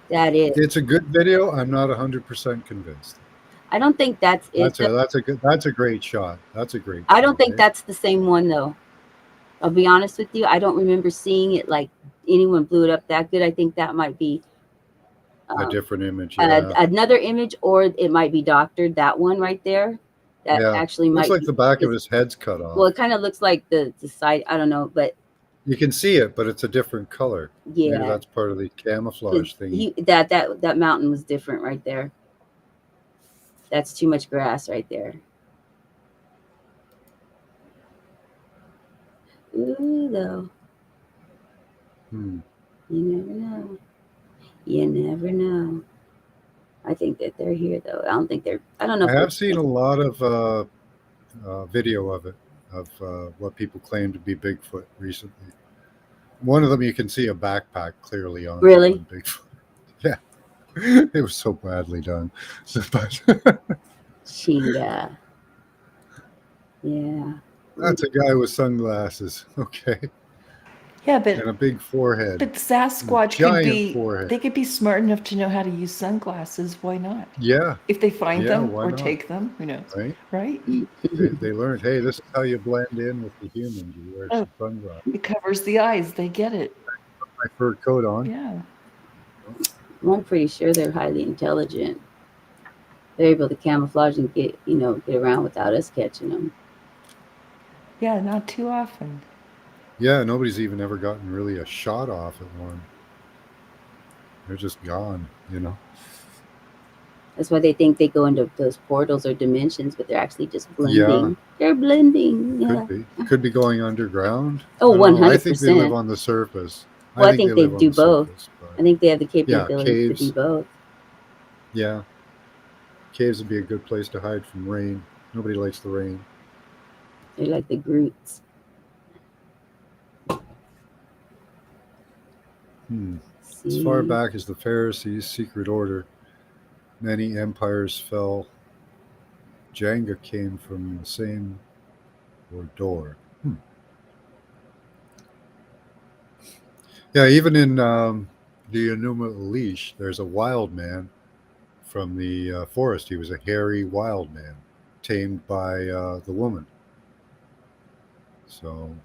That is. It's a good video. I'm not 100% convinced. I don't think that's it. That's a great shot. That's a great. I don't shot, think eh? that's the same one though. I'll be honest with you. I don't remember seeing it like anyone blew it up that good. I think that might be a different image. Yeah. another image, or it might be doctored. That one right there, that Yeah. actually Looks might like be, the back of his head's cut off. well, it kind of looks like the side. I don't know, but You can see it, but it's a different color. Maybe yeah, that's part of the camouflage thing. that mountain was different right there. That's too much grass right there. Ooh, though. Hmm. You never know. You never know. I think that they're here though. I don't think they're. I don't know. I if have seen a lot of video of it, of what people claim to be Bigfoot recently. One of them, you can see a backpack clearly on Really? on Bigfoot. Yeah, it was so badly done. But Chinga. Yeah. that's a guy with sunglasses, okay, Yeah, but and a big forehead. Sasquatch could giant be, forehead. they could be smart enough to know how to use sunglasses. Why not? Yeah, If they find Yeah, them why or not? take them, who knows? right. Right? They learned, hey, this is how you blend in with the humans. You wear Oh. some sunglasses. It covers the eyes. They get it. My fur coat on. Yeah. Well, I'm pretty sure they're highly intelligent. They're able to camouflage and get around without us catching them. Yeah, not too often. Yeah, nobody's even ever gotten really a shot off at one. They're just gone, you know. That's why they think they go into those portals or dimensions, but they're actually just blending. Yeah. They're blending. Yeah. Could be going underground. Oh, I don't know. I think they 100%. live on the surface. Well, I think they live on do the both. surface, but I think they have the yeah, capability to caves. do both. Yeah, caves would be a good place to hide from rain. Nobody likes the rain. They're like the Groots. As far back as the Pharisees' secret order, many empires fell. Jenga came from the same door. Yeah, even in the Enuma Elish, there's a wild man from the forest. He was a hairy wild man, tamed by the woman. So,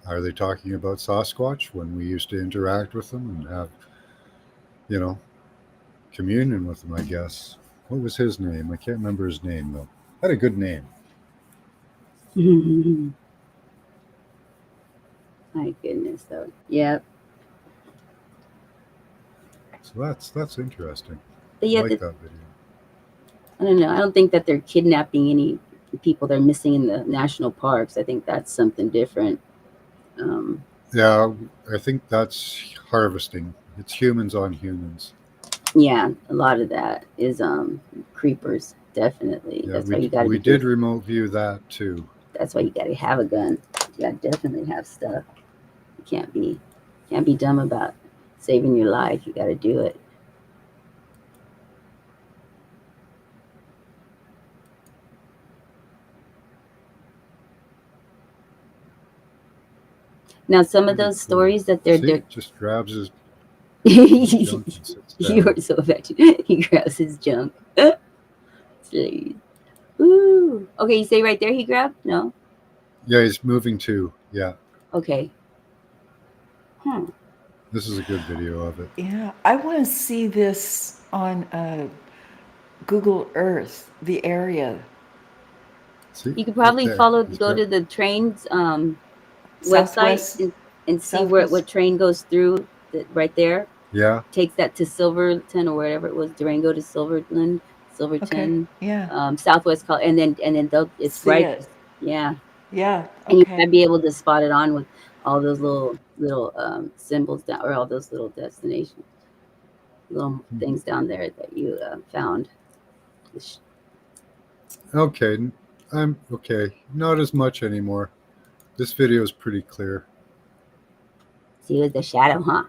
are they talking about Sasquatch when we used to interact with them and have, communion with them, I guess? What was his name? I can't remember his name, though. Had a good name. My goodness, though. Yep. So that's interesting. But yeah, I like that video. I don't know. I don't think that they're kidnapping any people they're missing in the national parks. I think that's something different. Yeah, I think that's harvesting. It's humans on humans. Yeah, a lot of that is creepers. Definitely. Yeah, That's why you got to. we did remote view that too. That's why you got to have a gun. You got to definitely have stuff. You can't be dumb about saving your life. You got to do it. Now, some of those stories that they're just grabs his you junk and sits down. are so affectionate. He grabs his junk. Please. Ooh. Okay, you say right there he grabbed? No? Yeah, he's moving too. Yeah, Okay. this is a good video of it. Yeah, I want to see this on Google Earth, the area. See, You could probably right there. go He's to got- the train's Southwest- website and see Southwest. what train goes through right there. Yeah. Takes that to Silverton or wherever it was, Durango to Silverton, Silverton, Yeah. Southwest call, and then it's See right. it. Yeah. Yeah. And you Okay. might be able to spot it on with all those little symbols down, or all those little destinations, little things down there that you found. Okay, I'm okay. Not as much anymore. This video is pretty clear. See, it was the shadow, huh?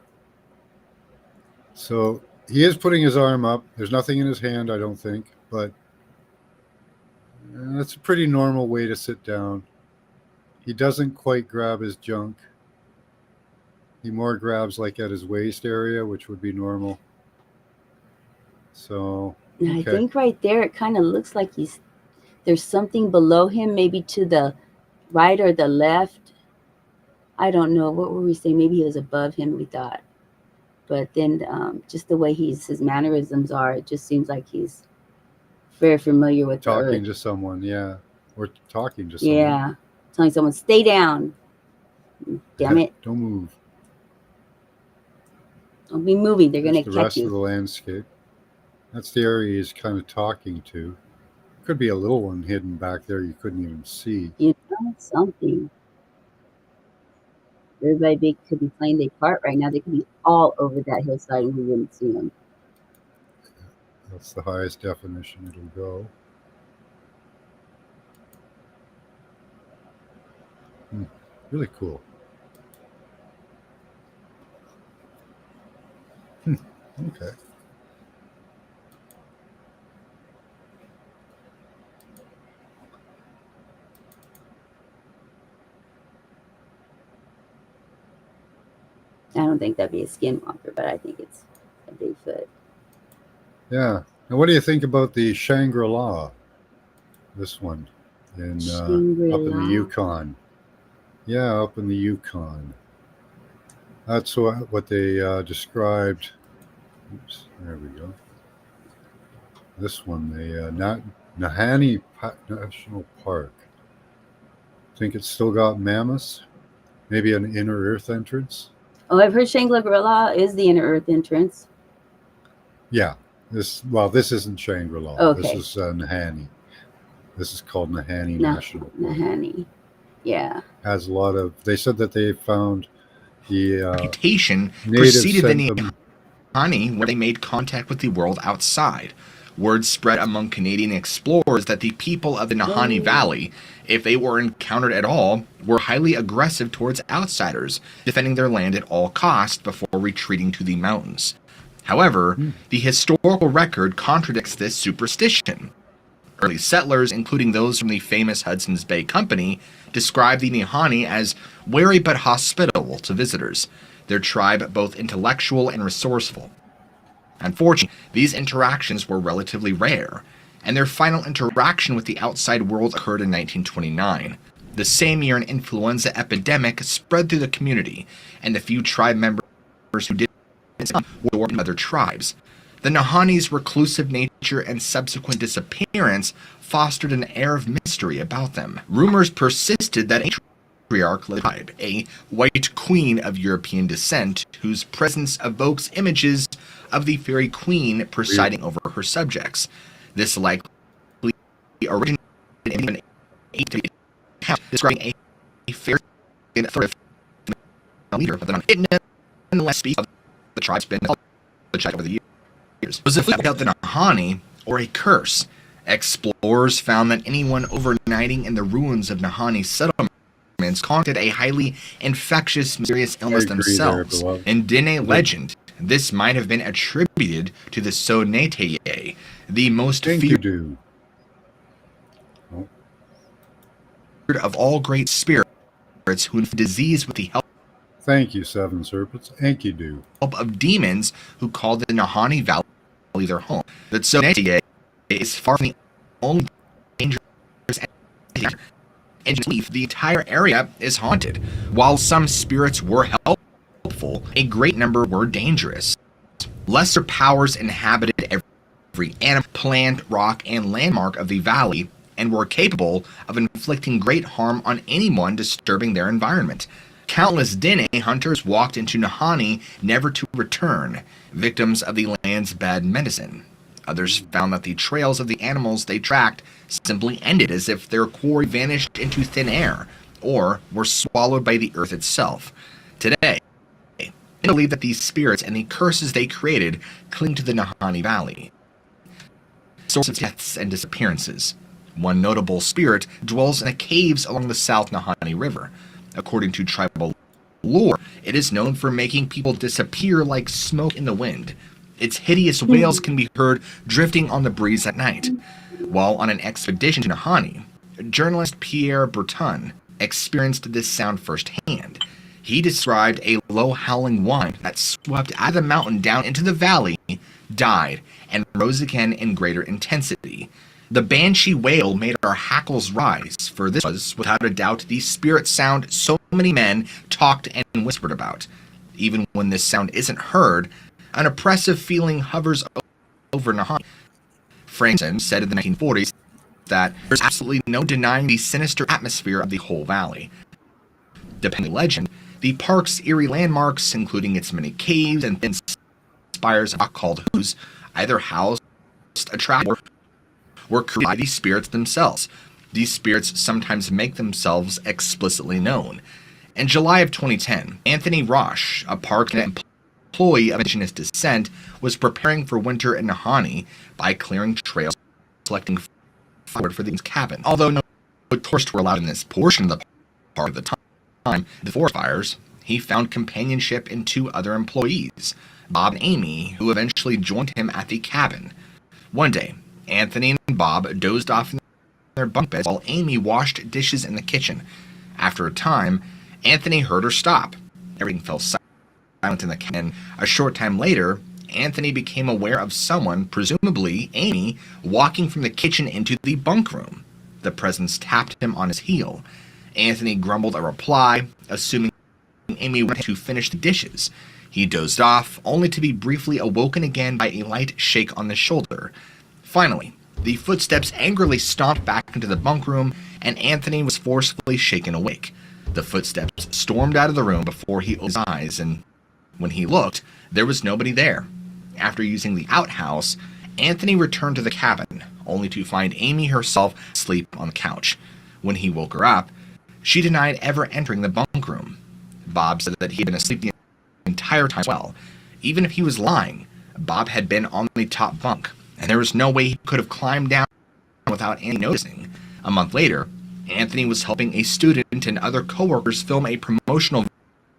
So he is putting his arm up. There's nothing in his hand, I don't think, but that's a pretty normal way to sit down. He doesn't quite grab his junk. He more grabs like at his waist area, which would be normal. So, And I okay. think right there, it kind of looks like there's something below him, maybe to the right or the left. I don't know. What were we saying? Maybe he was above him, we thought. But then just the way his mannerisms are, it just seems like he's very familiar with the Talking earth. to someone, yeah. Or talking to someone. Yeah. Telling someone, stay down. Damn it. Don't move. Don't be moving. They're going That's to the catch rest of the you. landscape. That's the area he's kind of talking to. Could be a little one hidden back there you couldn't even see. You know, something. Everybody could be playing their part right now. They could be all over that hillside and we wouldn't see them. That's the highest definition it'll go. Really cool. Okay. I don't think that'd be a skinwalker, but I think it's a Bigfoot. Yeah. Now, what do you think about the Shangri-La? This one in up in the Shangri-La? Yukon. Yeah, up in the Yukon. That's what they described. Oops, there we go. This one, the Nahanni National Park. Think it's still got mammoths? Maybe an inner earth entrance? Oh, I've heard Shangri-La is the inner earth entrance. Yeah. This isn't Shangri-La. Okay. This is Nahanni. This is called Nahanni National Park. Nahanni. Yeah. Has a lot of. They said that they found the reputation natives preceded the sent them. Nahanni, where they made contact with the world outside. Word spread among Canadian explorers that the people of the Nahanni Valley, if they were encountered at all, were highly aggressive towards outsiders, defending their land at all costs before retreating to the mountains. However, the historical record contradicts this superstition. Early settlers, including those from the famous Hudson's Bay Company, described the Nahanni as wary but hospitable to visitors, their tribe both intellectual and resourceful. Unfortunately, these interactions were relatively rare, and their final interaction with the outside world occurred in 1929. The same year, an influenza epidemic spread through the community, and the few tribe members who did were in other tribes. The Nahanni's reclusive nature and subsequent disappearance fostered an air of mystery about them. Rumors persisted that a matriarch led the tribe, a white queen of European descent, whose presence evokes images of the fairy queen presiding over her subjects. This likely originated in an account describing a fairy leader of the nonetheless speaks of the tribe's been over the years. Was it about the Nahanni or a curse? Explorers found that anyone overnighting in the ruins of Nahanni settlements contracted a highly infectious, mysterious illness themselves. In Dene legend, this might have been attributed to the Sonetaye, the most feared of all great spirits who inflict disease with the help Thank you, Seven Serpents. Enkidu. of demons who called the Nahanni Valley their home. The Sonetaye is far from the only dangerous entity. And the entire area is haunted. While some spirits were helpful, a great number were dangerous. Lesser powers inhabited every animal, plant, rock, and landmark of the valley, and were capable of inflicting great harm on anyone disturbing their environment. Countless Dene hunters walked into Nahanni never to return, victims of the land's bad medicine. Others found that the trails of the animals they tracked simply ended as if their quarry vanished into thin air, or were swallowed by the earth itself. Today, they believe that these spirits and the curses they created cling to the Nahanni Valley. Source of deaths and disappearances. One notable spirit dwells in the caves along the South Nahanni River. According to tribal lore, it is known for making people disappear like smoke in the wind. Its hideous wails can be heard drifting on the breeze at night. While on an expedition to Nahanni, journalist Pierre Berton experienced this sound firsthand. He described a low howling whine that swept out of the mountain down into the valley, died, and rose again in greater intensity. The banshee wail made our hackles rise, for this was, without a doubt, the spirit sound so many men talked and whispered about. Even when this sound isn't heard, an oppressive feeling hovers over Nahanni. Franzen said in the 1940s that there's absolutely no denying the sinister atmosphere of the whole valley. Depending on legend, the park's eerie landmarks, including its many caves and thin spires of rock called Hoos, either housed a trap or were created by these spirits themselves. These spirits sometimes make themselves explicitly known. In July of 2010, Anthony Roche, a park employee of indigenous descent, was preparing for winter in Nahanni by clearing trails, selecting firewood for the cabin. Although no tourists were allowed in this portion of the park at the time, the forest fires, he found companionship in two other employees, Bob and Amy, who eventually joined him at the cabin. One day, Anthony and Bob dozed off in their bunk beds while Amy washed dishes in the kitchen. After a time, Anthony heard her stop. Everything fell silent in the kitchen. A short time later, Anthony became aware of someone, presumably Amy, walking from the kitchen into the bunk room. The presence tapped him on his heel. Anthony grumbled a reply, assuming Amy went to finish the dishes. He dozed off, only to be briefly awoken again by a light shake on the shoulder. Finally, the footsteps angrily stomped back into the bunk room, and Anthony was forcefully shaken awake. The footsteps stormed out of the room before he opened his eyes, and when he looked, there was nobody there. After using the outhouse, Anthony returned to the cabin, only to find Amy herself asleep on the couch. When he woke her up, she denied ever entering the bunk room. Bob said that he had been asleep the entire time as well. Even if he was lying, Bob had been on the top bunk, and there was no way he could have climbed down without Annie noticing. A month later, Anthony was helping a student and other coworkers film a promotional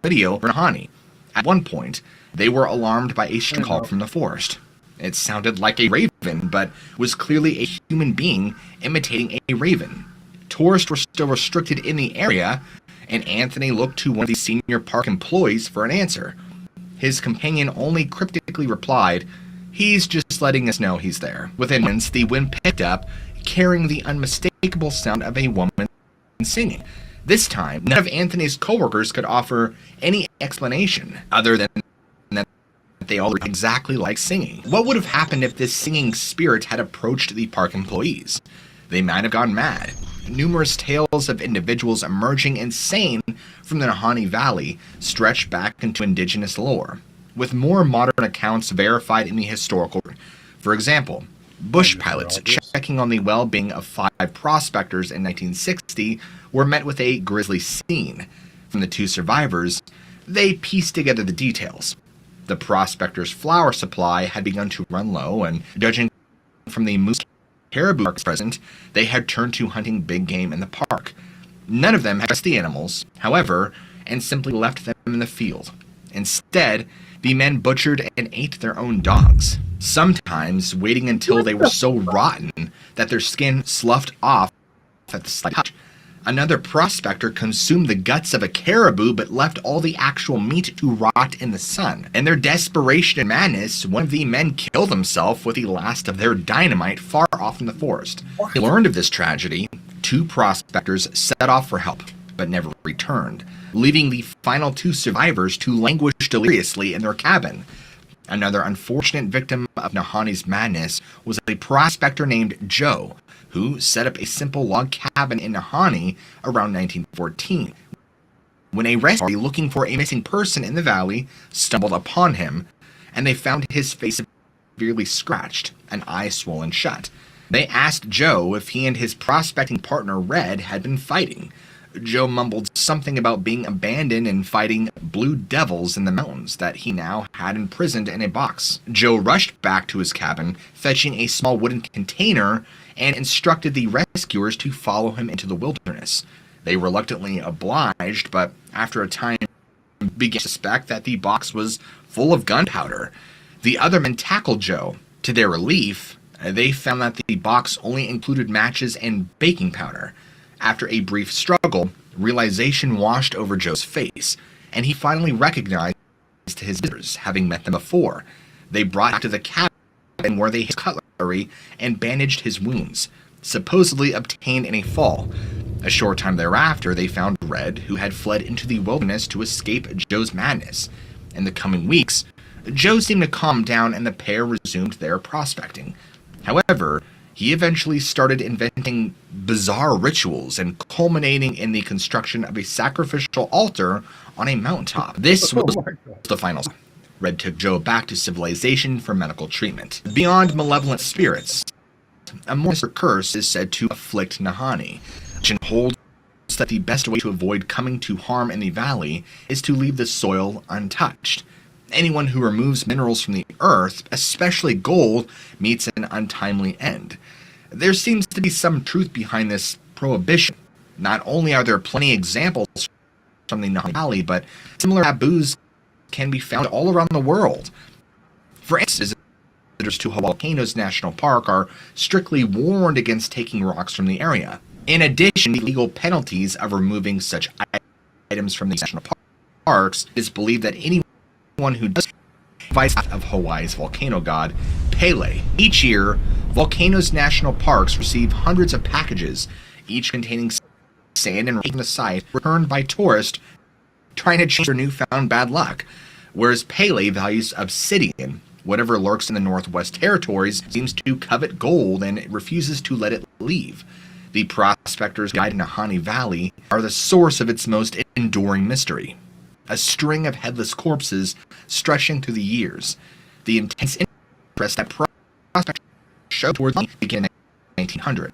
video for Nahanni. At one point, they were alarmed by a shriek call from the forest. It sounded like a raven, but was clearly a human being imitating a raven. Tourists were still restricted in the area, and Anthony looked to one of the senior park employees for an answer. His companion only cryptically replied, "He's just letting us know he's there." Within minutes, the wind picked up, carrying the unmistakable sound of a woman singing. This time, none of Anthony's coworkers could offer any explanation other than that they all looked exactly like singing. What would have happened if this singing spirit had approached the park employees? They might have gone mad. Numerous tales of individuals emerging insane from the Nahanni Valley stretch back into indigenous lore, with more modern accounts verified in the historical. For example, bush pilots checking on the well-being of 5 prospectors in 1960 were met with a grisly scene. From the 2 survivors, they pieced together the details. The prospectors' flour supply had begun to run low, and judging from the moose caribou present, they had turned to hunting big game in the park. None of them had dressed the animals, however, and simply left them in the field. Instead, the men butchered and ate their own dogs, sometimes waiting until they were so rotten that their skin sloughed off at the slight touch. Another prospector consumed the guts of a caribou but left all the actual meat to rot in the sun. In their desperation and madness, one of the men killed himself with the last of their dynamite far off in the forest. They learned of this tragedy. 2 prospectors set off for help, but never returned, leaving the final 2 survivors to languish deliriously in their cabin. Another unfortunate victim of Nahani's madness was a prospector named Joe, who set up a simple log cabin in Nahanni around 1914. When a rescue party looking for a missing person in the valley stumbled upon him, and they found his face severely scratched, an eye swollen shut. They asked Joe if he and his prospecting partner Red had been fighting. Joe mumbled something about being abandoned and fighting blue devils in the mountains that he now had imprisoned in a box. Joe rushed back to his cabin, fetching a small wooden container, and instructed the rescuers to follow him into the wilderness. They reluctantly obliged, but after a time began to suspect that the box was full of gunpowder. The other men tackled Joe. To their relief, they found that the box only included matches and baking powder. After a brief struggle, realization washed over Joe's face, and he finally recognized his visitors, having met them before. They brought him to the cabin where they hid his cutlery and bandaged his wounds, supposedly obtained in a fall. A short time thereafter, they found Red, who had fled into the wilderness to escape Joe's madness. In the coming weeks, Joe seemed to calm down and the pair resumed their prospecting. However, he eventually started inventing bizarre rituals and culminating in the construction of a sacrificial altar on a mountaintop. This was the final step. Red took Joe back to civilization for medical treatment. Beyond malevolent spirits, a more sinister curse is said to afflict Nahanni. Legend holds that the best way to avoid coming to harm in the valley is to leave the soil untouched. Anyone who removes minerals from the earth, especially gold, meets an untimely end. There seems to be some truth behind this prohibition. Not only are there plenty of examples from the Nahanni Valley, but similar taboos can be found all around the world. For instance, visitors to Hawaii Volcanoes National Park are strictly warned against taking rocks from the area. In addition to the legal penalties of removing such items from the national parks, it is believed that anyone who does violates the wrath of Hawaii's volcano god, Pele. Each year, Volcanoes National Parks receive hundreds of packages, each containing sand and rain from the site, returned by tourists trying to change their newfound bad luck. Whereas Pele values obsidian, whatever lurks in the Northwest Territories seems to covet gold and refuses to let it leave. The Prospector's Guide to Nahanni Valley are the source of its most enduring mystery. A string of headless corpses stretching through the years. The intense interest that prospectors showed towards the beginning of 1900,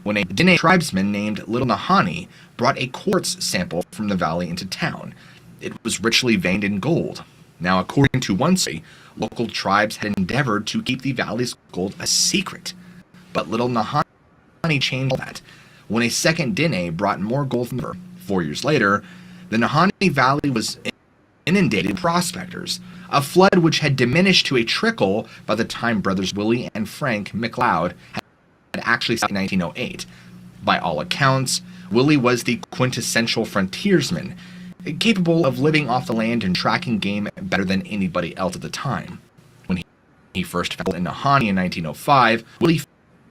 when a Diné tribesman named Little Nahanni brought a quartz sample from the valley into town. It was richly veined in gold. Now, according to one story, local tribes had endeavored to keep the valley's gold a secret. But Little Nahanni changed all that when a second Diné brought more gold from the river. 4 years later, the Nahanni Valley was inundated with prospectors, a flood which had diminished to a trickle by the time brothers Willie and Frank McLeod had actually started in 1908. By all accounts, Willie was the quintessential frontiersman, capable of living off the land and tracking game better than anybody else at the time. When he first fell in Nahanni in 1905, Willie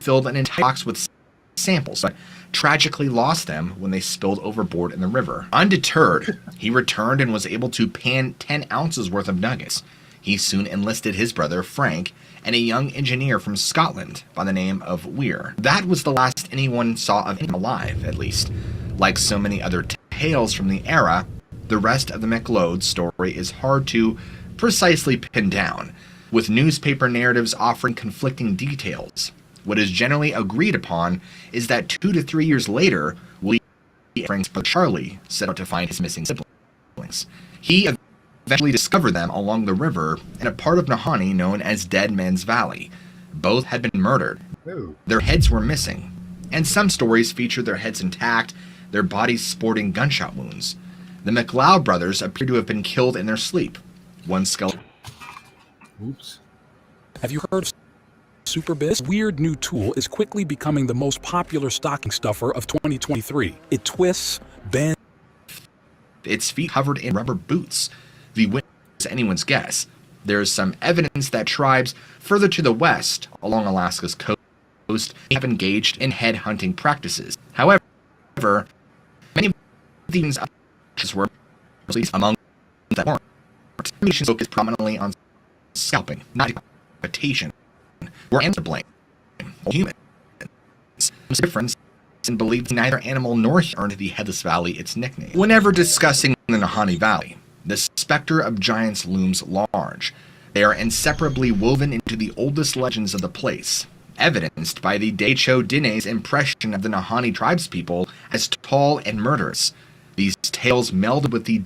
filled an entire box with samples, but tragically lost them when they spilled overboard in the river. Undeterred, he returned and was able to pan 10 ounces worth of nuggets. He soon enlisted his brother Frank and a young engineer from Scotland by the name of Weir. That was the last anyone saw of him alive, at least. Like so many other tales from the era, the rest of the McLeod story is hard to precisely pin down, with newspaper narratives offering conflicting details. What is generally agreed upon is that 2 to 3 years later, Willie and Frank's brother Charlie set out to find his missing siblings. He eventually discovered them along the river in a part of Nahanni known as Dead Man's Valley. Both had been murdered. Their heads were missing, and some stories feature their heads intact, their bodies sporting gunshot wounds. The McLeod brothers appear to have been killed in their sleep. One skeleton. Oops. Have you heard of SuperBiz? This weird new tool is quickly becoming the most popular stocking stuffer of 2023. It twists, bends. Its feet covered in rubber boots. The width is anyone's guess. There is some evidence that tribes further to the west, along Alaska's coast, have engaged in head hunting practices. However, many of these were among that weren't. Nations focused prominently on scalping, not decapitation, were animals to blame. Humans. There's a difference and believes neither animal nor human earned the Headless Valley its nickname. Whenever discussing the Nahanni Valley, the specter of giants looms large. They are inseparably woven into the oldest legends of the place, evidenced by the Daicho Dine's impression of the Nahanni tribespeople as tall and murderous. These tales melded with the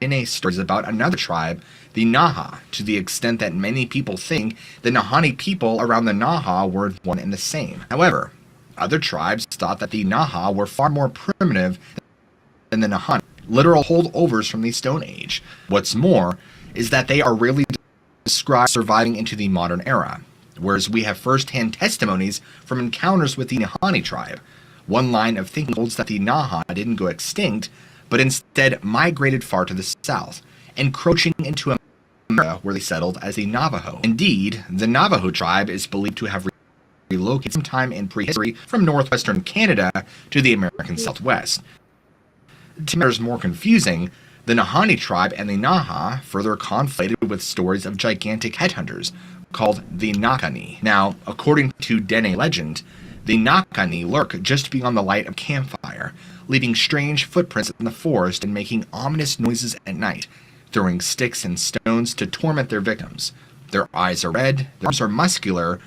Dine stories about another tribe, the Naha, to the extent that many people think the Nahanni people around the Naha were one and the same. However, other tribes thought that the Naha were far more primitive than the Nahanni, literal holdovers from the Stone Age. What's more is that they are rarely described surviving into the modern era, whereas we have first-hand testimonies from encounters with the Nahanni tribe. One line of thinking holds that the Naha didn't go extinct, but instead migrated far to the south, encroaching into an area where they settled as the Navajo. Indeed, the Navajo tribe is believed to have relocated sometime in prehistory from northwestern Canada to the American Southwest. To make matters more confusing, the Nahanni tribe and the Naha further conflated with stories of gigantic headhunters called the Nakani. Now, according to Dene legend, the Nakani lurk just beyond the light of a campfire, leaving strange footprints in the forest and making ominous noises at night, throwing sticks and stones to torment their victims. Their eyes are red, their arms are muscular,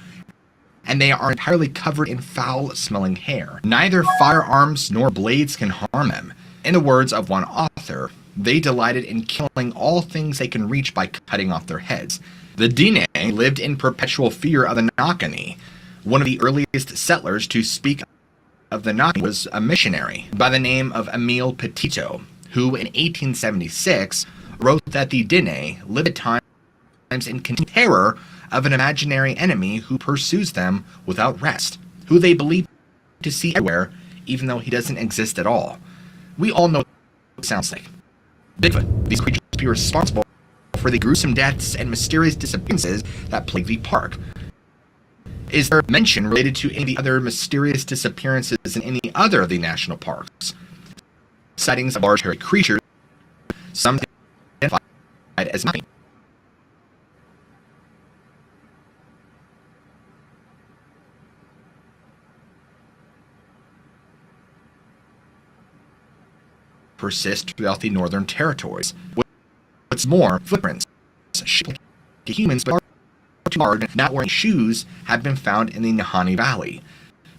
and they are entirely covered in foul-smelling hair. Neither firearms nor blades can harm them. In the words of one author, they delighted in killing all things they can reach by cutting off their heads. The Dine lived in perpetual fear of the Nakani. One of the earliest settlers to speak of the Nakani was a missionary by the name of Emile Petito, who in 1876 wrote that the Dine live at times in continued terror of an imaginary enemy who pursues them without rest, who they believe to see everywhere, even though he doesn't exist at all. We all know what it sounds like. Bigfoot. These creatures be responsible for the gruesome deaths and mysterious disappearances that plague the park. Is there mention related to any other mysterious disappearances in any other of the national parks? Sightings of large hairy creatures, some identified as nothing. Persist throughout the northern territories. What's more, footprints, shaped like humans but are too large, not wearing shoes, have been found in the Nahanni Valley.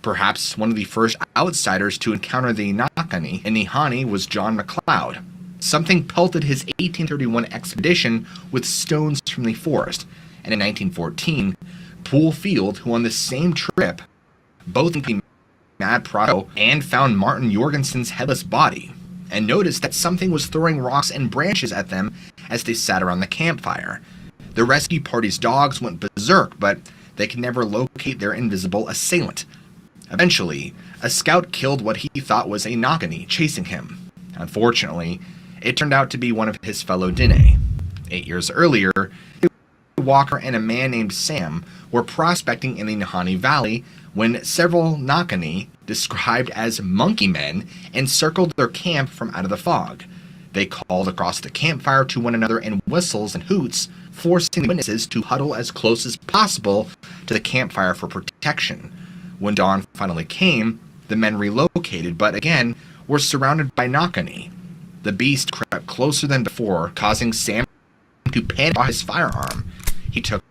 Perhaps one of the first outsiders to encounter the Nakani in Nahanni was John MacLeod. Something pelted his 1831 expedition with stones from the forest, and in 1914, Poole Field, who on the same trip both the Mad Prado and found Martin Jorgensen's headless body, and noticed that something was throwing rocks and branches at them as they sat around the campfire. The rescue party's dogs went berserk, but they could never locate their invisible assailant. Eventually, a scout killed what he thought was a Nakani chasing him. Unfortunately, it turned out to be one of his fellow Dine. 8 years earlier, Walker and a man named Sam were prospecting in the Nahanni Valley when several Nakani, described as monkey men, encircled their camp from out of the fog. They called across the campfire to one another in whistles and hoots, forcing the witnesses to huddle as close as possible to the campfire for protection. When dawn finally came, the men relocated, but again were surrounded by Nakani. The beast crept closer than before, causing Sam to panic by his firearm. He took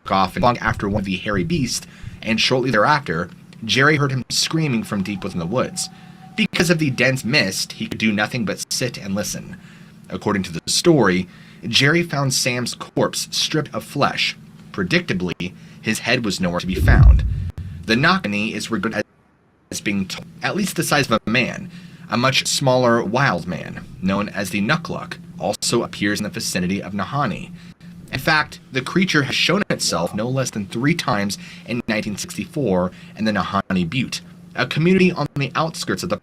off and flung after one of the hairy beasts, and shortly thereafter, Jerry heard him screaming from deep within the woods. Because of the dense mist, he could do nothing but sit and listen. According to the story, Jerry found Sam's corpse stripped of flesh. Predictably, his head was nowhere to be found. The Nakani is regarded as being at least the size of a man. A much smaller wild man, known as the Nukluk, also appears in the vicinity of Nahanni. In fact, the creature has shown itself no less than 3 times in 1964 in the Nahanni Butte, a community on the outskirts of the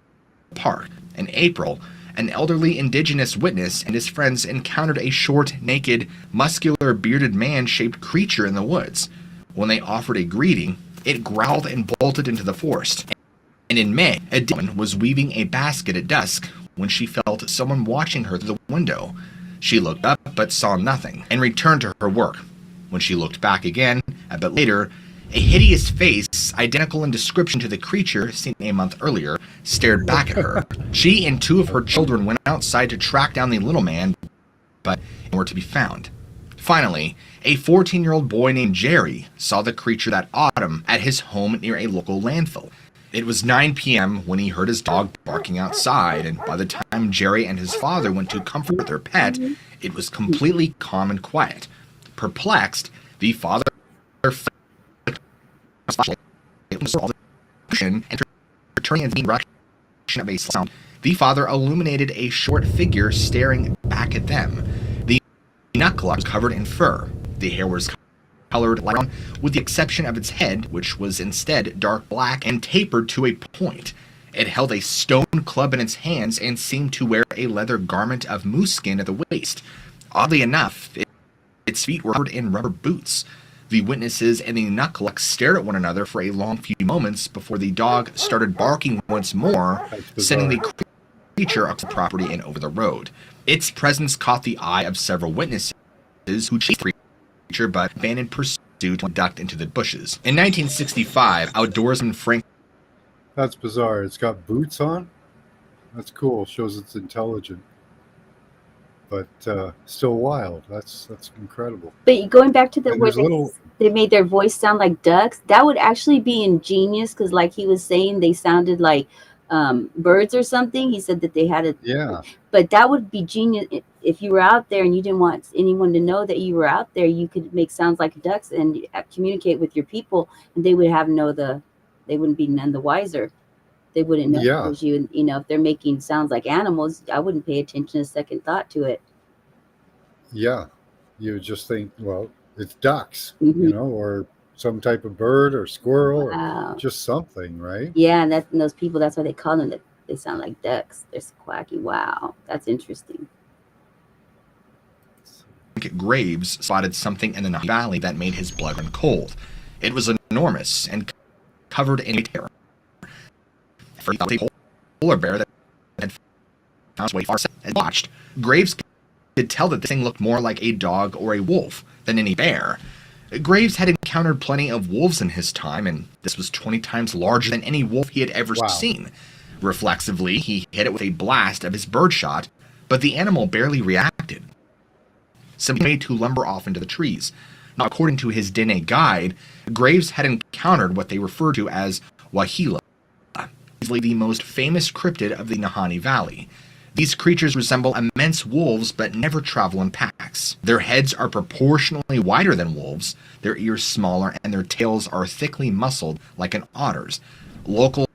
park. In April, an elderly indigenous witness and his friends encountered a short, naked, muscular, bearded man-shaped creature in the woods. When they offered a greeting, it growled and bolted into the forest. And in May, a woman was weaving a basket at dusk when she felt someone watching her through the window. She looked up but saw nothing and returned to her work. When she looked back again, a bit later, a hideous face, identical in description to the creature seen a month earlier, stared back at her. She and 2 of her children went outside to track down the little man, but nowhere to be found. Finally, a 14-year-old boy named Jerry saw the creature that autumn at his home near a local landfill. It was 9 p.m. when he heard his dog barking outside, and by the time Jerry and his father went to comfort their pet, it was completely calm and quiet. Perplexed, the father and returning in the direction of a sound, the father illuminated a short figure staring back at them. The knuckle was covered in fur. The hair was colored light brown, with the exception of its head, which was instead dark black and tapered to a point. It held a stone club in its hands and seemed to wear a leather garment of moose skin at the waist. Oddly enough, its feet were covered in rubber boots. The witnesses and the knucklehead stared at one another for a long few moments before the dog started barking once more, sending the creature up the property and over the road. Its presence caught the eye of several witnesses who chased the creature but abandoned pursuit and ducked into the bushes. In 1965, outdoorsman Frank... That's bizarre. It's got boots on? That's cool. Shows it's intelligent. But still wild. That's incredible. But going back to the And where there's they made their voice sound like ducks, that would actually be ingenious because, like he was saying, they sounded like birds or something. He said that they had a Yeah. But that would be genius if you were out there and you didn't want anyone to know that you were out there. You could make sounds like ducks and communicate with your people, and they would they wouldn't be none the wiser. They wouldn't know Yeah. it was you. You know, if they're making sounds like animals, I wouldn't pay attention a second thought to it. Yeah. You would just think, well, it's ducks, you know, or some type of bird or squirrel Wow. or just something, right? Yeah, and those people, that's why they call them that. They sound like ducks. They're quacky. Wow, that's interesting. Graves spotted something in the Nahanni Valley that made his blood run cold. It was enormous and covered in a terror. For a polar bear that had found its way far south and watched, Graves could tell that this thing looked more like a dog or a wolf than any bear. Graves had encountered plenty of wolves in his time, and this was 20 times larger than any wolf he had ever seen. Reflexively, he hit it with a blast of his birdshot, but the animal barely reacted, simply made to lumber off into the trees. Now, according to his DNA guide, Graves had encountered what they refer to as Wahila, easily the most famous cryptid of the Nahanni Valley. These creatures resemble immense wolves but never travel in packs. Their heads are proportionally wider than wolves, their ears smaller, and their tails are thickly muscled like an otter's. Locals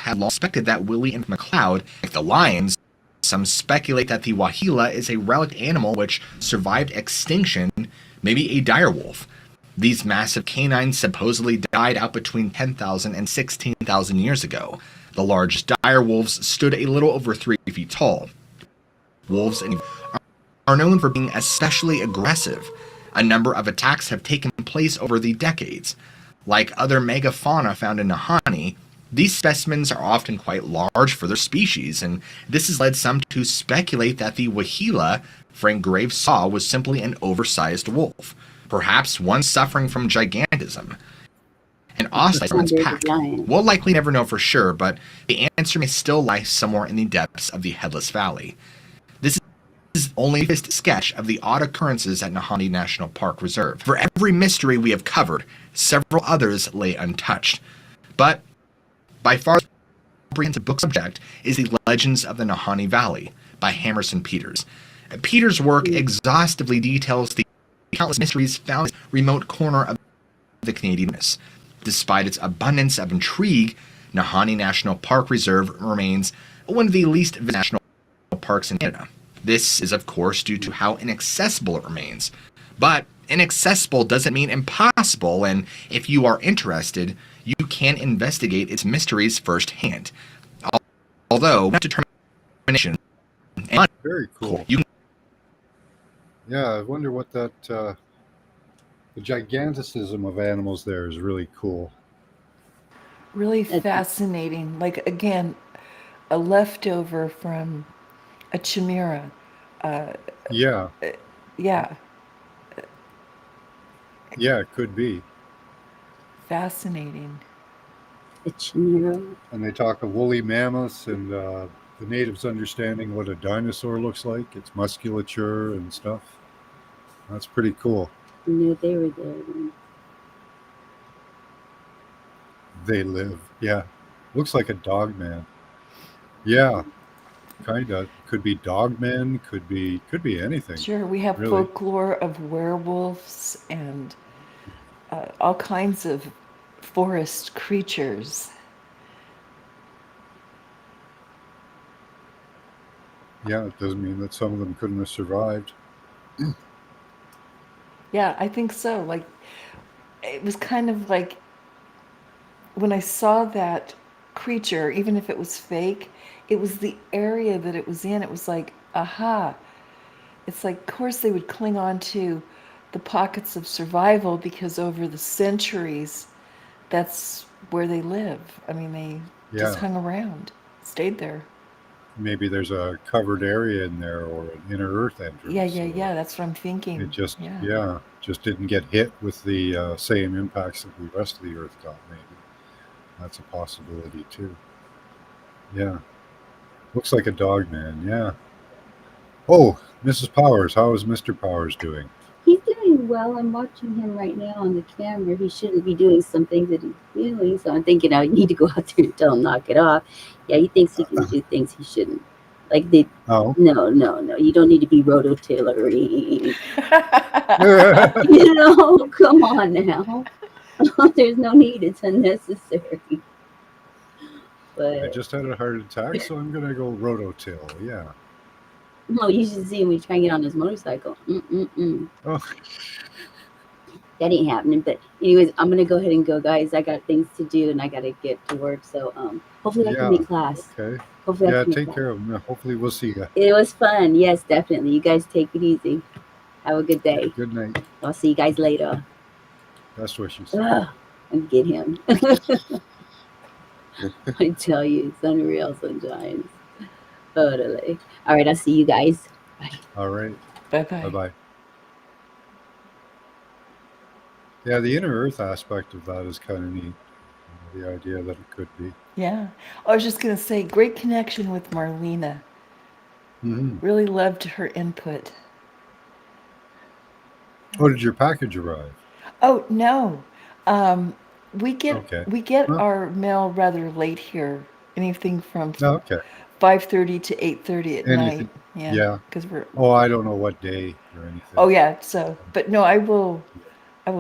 had long suspected that Willie and McLeod, like the lions, some speculate that the Wahila is a relic animal which survived extinction, maybe a direwolf. These massive canines supposedly died out between 10,000 and 16,000 years ago. The largest direwolves stood a little over 3 feet tall. Wolves are known for being especially aggressive. A number of attacks have taken place over the decades. Like other megafauna found in Nahanni, these specimens are often quite large for their species, and this has led some to speculate that the Wahila Frank Graves saw was simply an oversized wolf, perhaps one suffering from gigantism. An ostrich from its pack. We'll likely never know for sure, but the answer may still lie somewhere in the depths of the Headless Valley. This is only the first sketch of the odd occurrences at Nahanni National Park Reserve. For every mystery we have covered, several others lay untouched. But by far the most comprehensive book subject is The Legends of the Nahanni Valley by Hammerson Peters. Peters' work exhaustively details the countless mysteries found in this remote corner of the Canadian wilderness. Despite its abundance of intrigue, Nahanni National Park Reserve remains one of the least visited national parks in Canada. This is, of course, due to how inaccessible it remains. But inaccessible doesn't mean impossible, and if you are interested, you can investigate its mysteries firsthand. Although, determination and very cool. Yeah, I wonder what that the giganticism of animals there is really cool. Really fascinating. Like, again, a leftover from a chimera. Yeah. Yeah. Yeah, it could be. Fascinating. It's Nero. And they talk of woolly mammoths and the natives understanding what a dinosaur looks like, its musculature and stuff. That's pretty cool. You knew they were there. Then. They live. Yeah. Looks like a dog man. Yeah. Kind of. Could be dog men, could be anything. Sure, we have really. folklore of werewolves and all kinds of forest creatures. Yeah, it doesn't mean that some of them couldn't have survived. Yeah, I think so. Like, it was kind of like when I saw that creature, even if it was fake, it was the area that it was in. It was like, aha. It's like, of course, they would cling on to the pockets of survival because over the centuries, that's where they live. I mean, they just Yeah. hung around, stayed there. Maybe there's a covered area in there or an inner earth entrance. Yeah. That's what I'm thinking. It just, Yeah. just didn't get hit with the same impacts that the rest of the earth got, maybe. That's a possibility, too. Yeah. Looks like a dog man, yeah. Oh, Mrs. Powers, how is Mr. Powers doing? He's doing well. I'm watching him right now on the camera. He shouldn't be doing some things that he's doing. So I'm thinking I need to go out there and tell him knock it off. Yeah, he thinks he can do things he shouldn't. Like they. Oh. No. You don't need to be rototailoring. Come on now. There's no need. It's unnecessary. But I just had a heart attack, so I'm going to go rototill, yeah. no, you should see him when he's trying to get on his motorcycle. Oh. That ain't happening. But anyways, I'm gonna go ahead and go, guys. I got things to do and I gotta get to work. So hopefully I can make class. Okay. Hopefully I Yeah, can make take class. care of them. Hopefully we'll see you. It was fun. Yes, definitely. You guys take it easy. Have a good day. Good night. I'll see you guys later. Best wishes. And get him. I tell you, it's unreal sometimes. Totally. All right, I'll see you guys. Bye. All right. Bye-bye. Bye-bye. Yeah, the inner earth aspect of that is kind of neat. The idea that it could be. Yeah. I was just going to say, great connection with Marlena. Mm-hmm. Really loved her input. Oh, did your package arrive? Oh, no. We get Huh? our mail rather late here. Anything from Oh, okay. 5:30 to 8:30 at Anything. night. Yeah. Yeah. Because we're. Oh, I don't know what day or anything. Oh yeah. So, but no, I will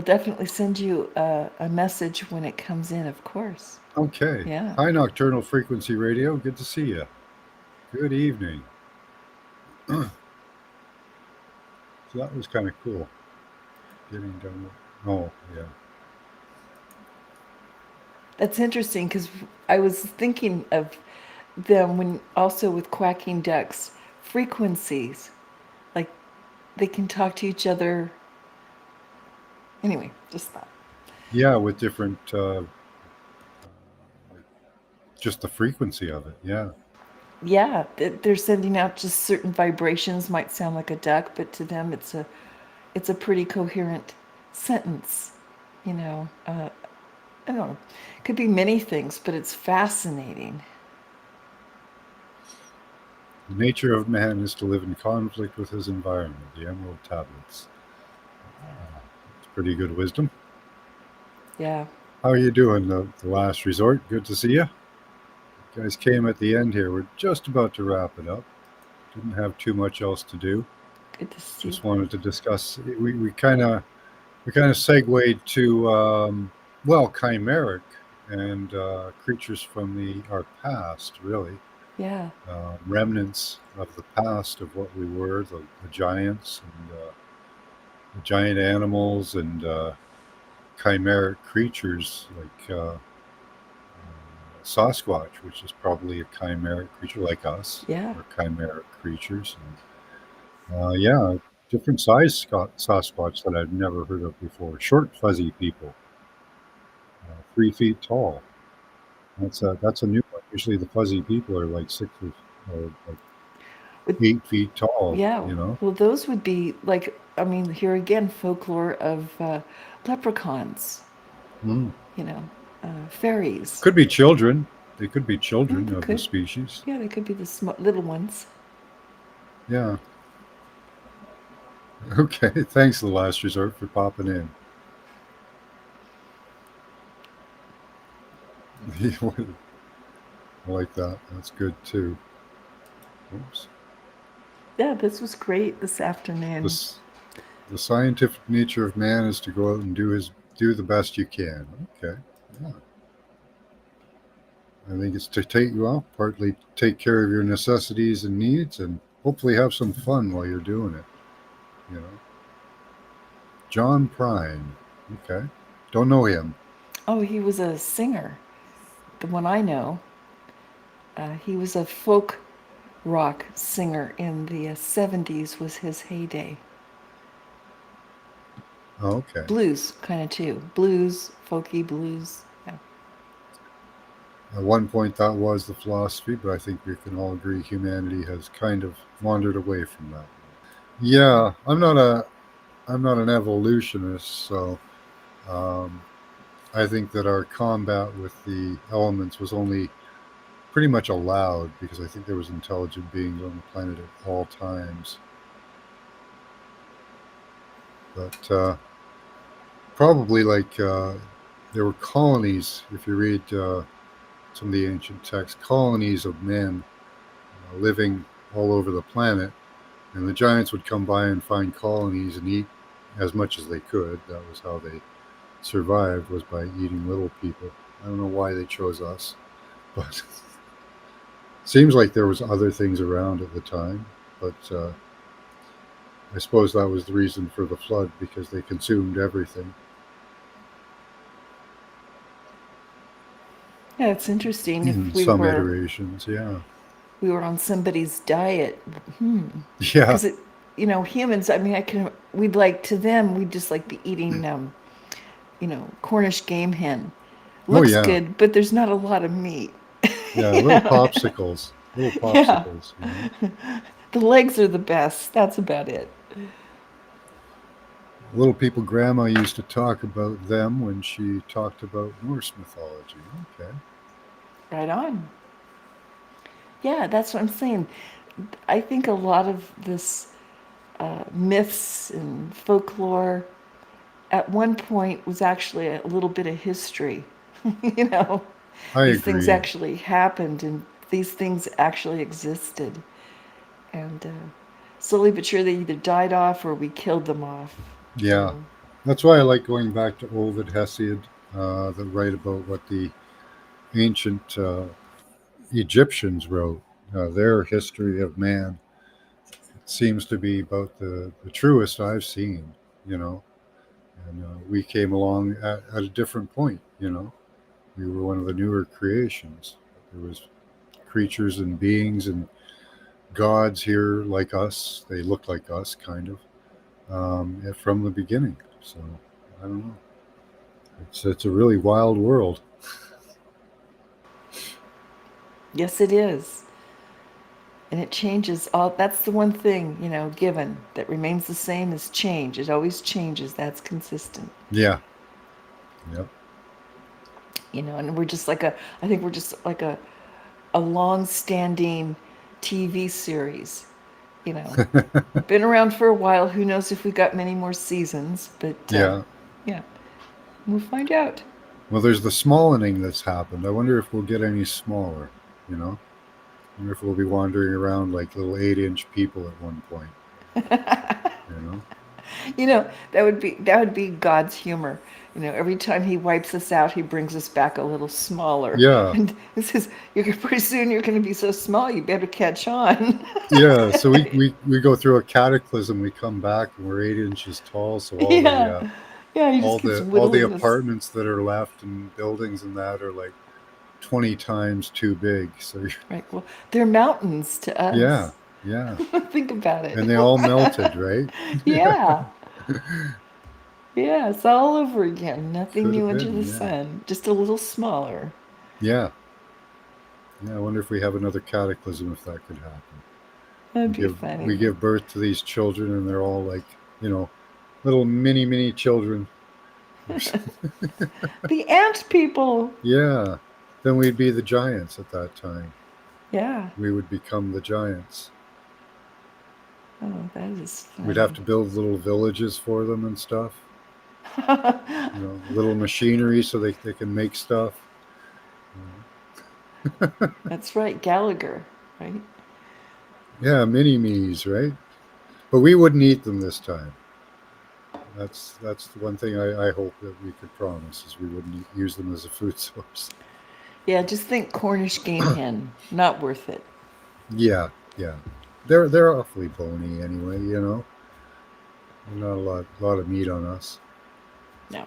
definitely send you a message when it comes in. Of course. Okay. Yeah. Hi, Nocturnal Frequency Radio. Good to see you. Good evening. So that was kind of cool. Getting done with. Oh, yeah. That's interesting because I was thinking of them when also with quacking ducks frequencies, like they can talk to each other. Anyway, just that. Yeah, with different, just the frequency of it. Yeah. Yeah, they're sending out just certain vibrations. Might sound like a duck, but to them it's a pretty coherent sentence. You know, I don't know. Could be many things, but it's fascinating. The nature of man is to live in conflict with his environment. The Emerald Tablets. It's pretty good wisdom. Yeah. How are you doing, the last resort? Good to see you. You guys came at the end here. We're just about to wrap it up. Didn't have too much else to do. Good to see. Just wanted to discuss. We kind of segued to chimeric and creatures from our past, really. Yeah. Remnants of the past of what we were, the giants and the giant animals and chimeric creatures like Sasquatch, which is probably a chimeric creature like us. Yeah. Or chimeric creatures. And, different size Sasquatch that I've never heard of before. Short, fuzzy people. 3 feet tall. That's a new one. Usually the fuzzy people are like 6 or like 8 feet tall. Yeah. You know. Well, those would be like I mean, here again, folklore of leprechauns, Mm. you know, fairies. Could be children. They could be children They of the could. species. Yeah, they could be the little ones. Yeah. Okay. Thanks, The Last Resort, for popping in. I like that. That's good too. Oops. Yeah, this was great this afternoon. The scientific nature of man is to go out and do the best you can. Okay. Yeah. I think it's to partly take care of your necessities and needs, and hopefully have some fun while you're doing it. You know. John Prine. Okay. Don't know him. Oh, he was a singer. The one I know. He was a folk rock singer in the 70s was his heyday. Oh, okay. Blues kind of too. Blues, folky blues. Yeah. At one point that was the philosophy, but I think we can all agree humanity has kind of wandered away from that. Yeah, I'm not an evolutionist, so I think that our combat with the elements was only pretty much allowed because I think there was intelligent beings on the planet at all times. But probably there were colonies, if you read some of the ancient texts, colonies of men living all over the planet, and the giants would come by and find colonies and eat as much as they could. That was how they survived, was by eating little people. I don't know why they chose us, but seems like there was other things around at the time, but I suppose that was the reason for the flood, because they consumed everything. Yeah, it's interesting. In If we some were iterations, yeah. we were on somebody's diet, Yeah. because humans. I mean, we'd like to them. We'd just like be eating, Cornish game hen. Oh, Looks yeah. good, but there's not a lot of meat. Yeah, little popsicles. Little popsicles. You know? The legs are the best. That's about it. Little people grandma used to talk about them when she talked about Norse mythology. Okay. Right on. Yeah, that's what I'm saying. I think a lot of this myths and folklore at one point was actually a little bit of history. I These things agree. actually happened and these things actually existed. And slowly but surely they either died off or we killed them off. Yeah. That's why I like going back to Ovid, Hesiod, that write about what the ancient Egyptians wrote. Their history of man seems to be about the truest I've seen, and we came along at a different point. We were one of the newer creations. There was creatures and beings and gods here like us. They look like us, kind of, from the beginning. So I don't know. It's a really wild world. Yes, it is. And it changes all. That's the one thing, given that remains the same is change. It always changes. That's consistent. Yeah. Yep. And we're just I think we're just like a long-standing TV series. Been around for a while. Who knows if we got many more seasons? But Yeah. yeah, we'll find out. Well, there's the smallening that's happened. I wonder if we'll get any smaller. I wonder if we'll be wandering around like little 8-inch people at one point. That would be God's humor. Every time he wipes us out, he brings us back a little smaller. Yeah. And this is pretty soon you're going to be so small, you better catch on. Yeah. So we go through a cataclysm. We come back and we're 8 inches tall. So all He all just keeps the whittling us. apartments that are left and buildings and that are like 20 times too big. So Right. Well, they're mountains to us. yeah, yeah. Think about it. And they all melted, right? Yeah. Yeah, it's all over again. Nothing Could new have under been, the yeah. sun. Just a little smaller. Yeah. Yeah. I wonder if we have another cataclysm, if that could happen. That'd be funny. We give birth to these children and they're all like you know, little mini children. The ant people. Yeah. Then we'd be the giants at that time. Yeah. We would become the giants. Oh, that is funny. We'd have to build little villages for them and stuff. Little machinery so they can make stuff. That's right, Gallagher, right? Yeah, mini-me's, right? But we wouldn't eat them this time. That's the one thing I hope that we could promise is we wouldn't use them as a food source. Yeah, just think Cornish game hen. Not worth it. Yeah. They're awfully bony anyway, you know. Not a lot of meat on us. No.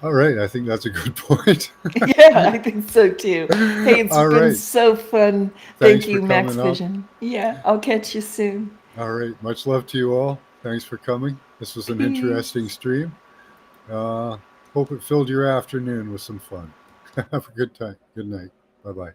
All right, I think that's a good point. Yeah, I think so too. Hey, it's All been right. so fun. Thanks Thank you, for Max coming up. Vision. Yeah, I'll catch you soon. All right, much love to you all. Thanks for coming. This was an Peace. interesting stream. Hope it filled your afternoon with some fun. Have a good time. Good night. Bye-bye.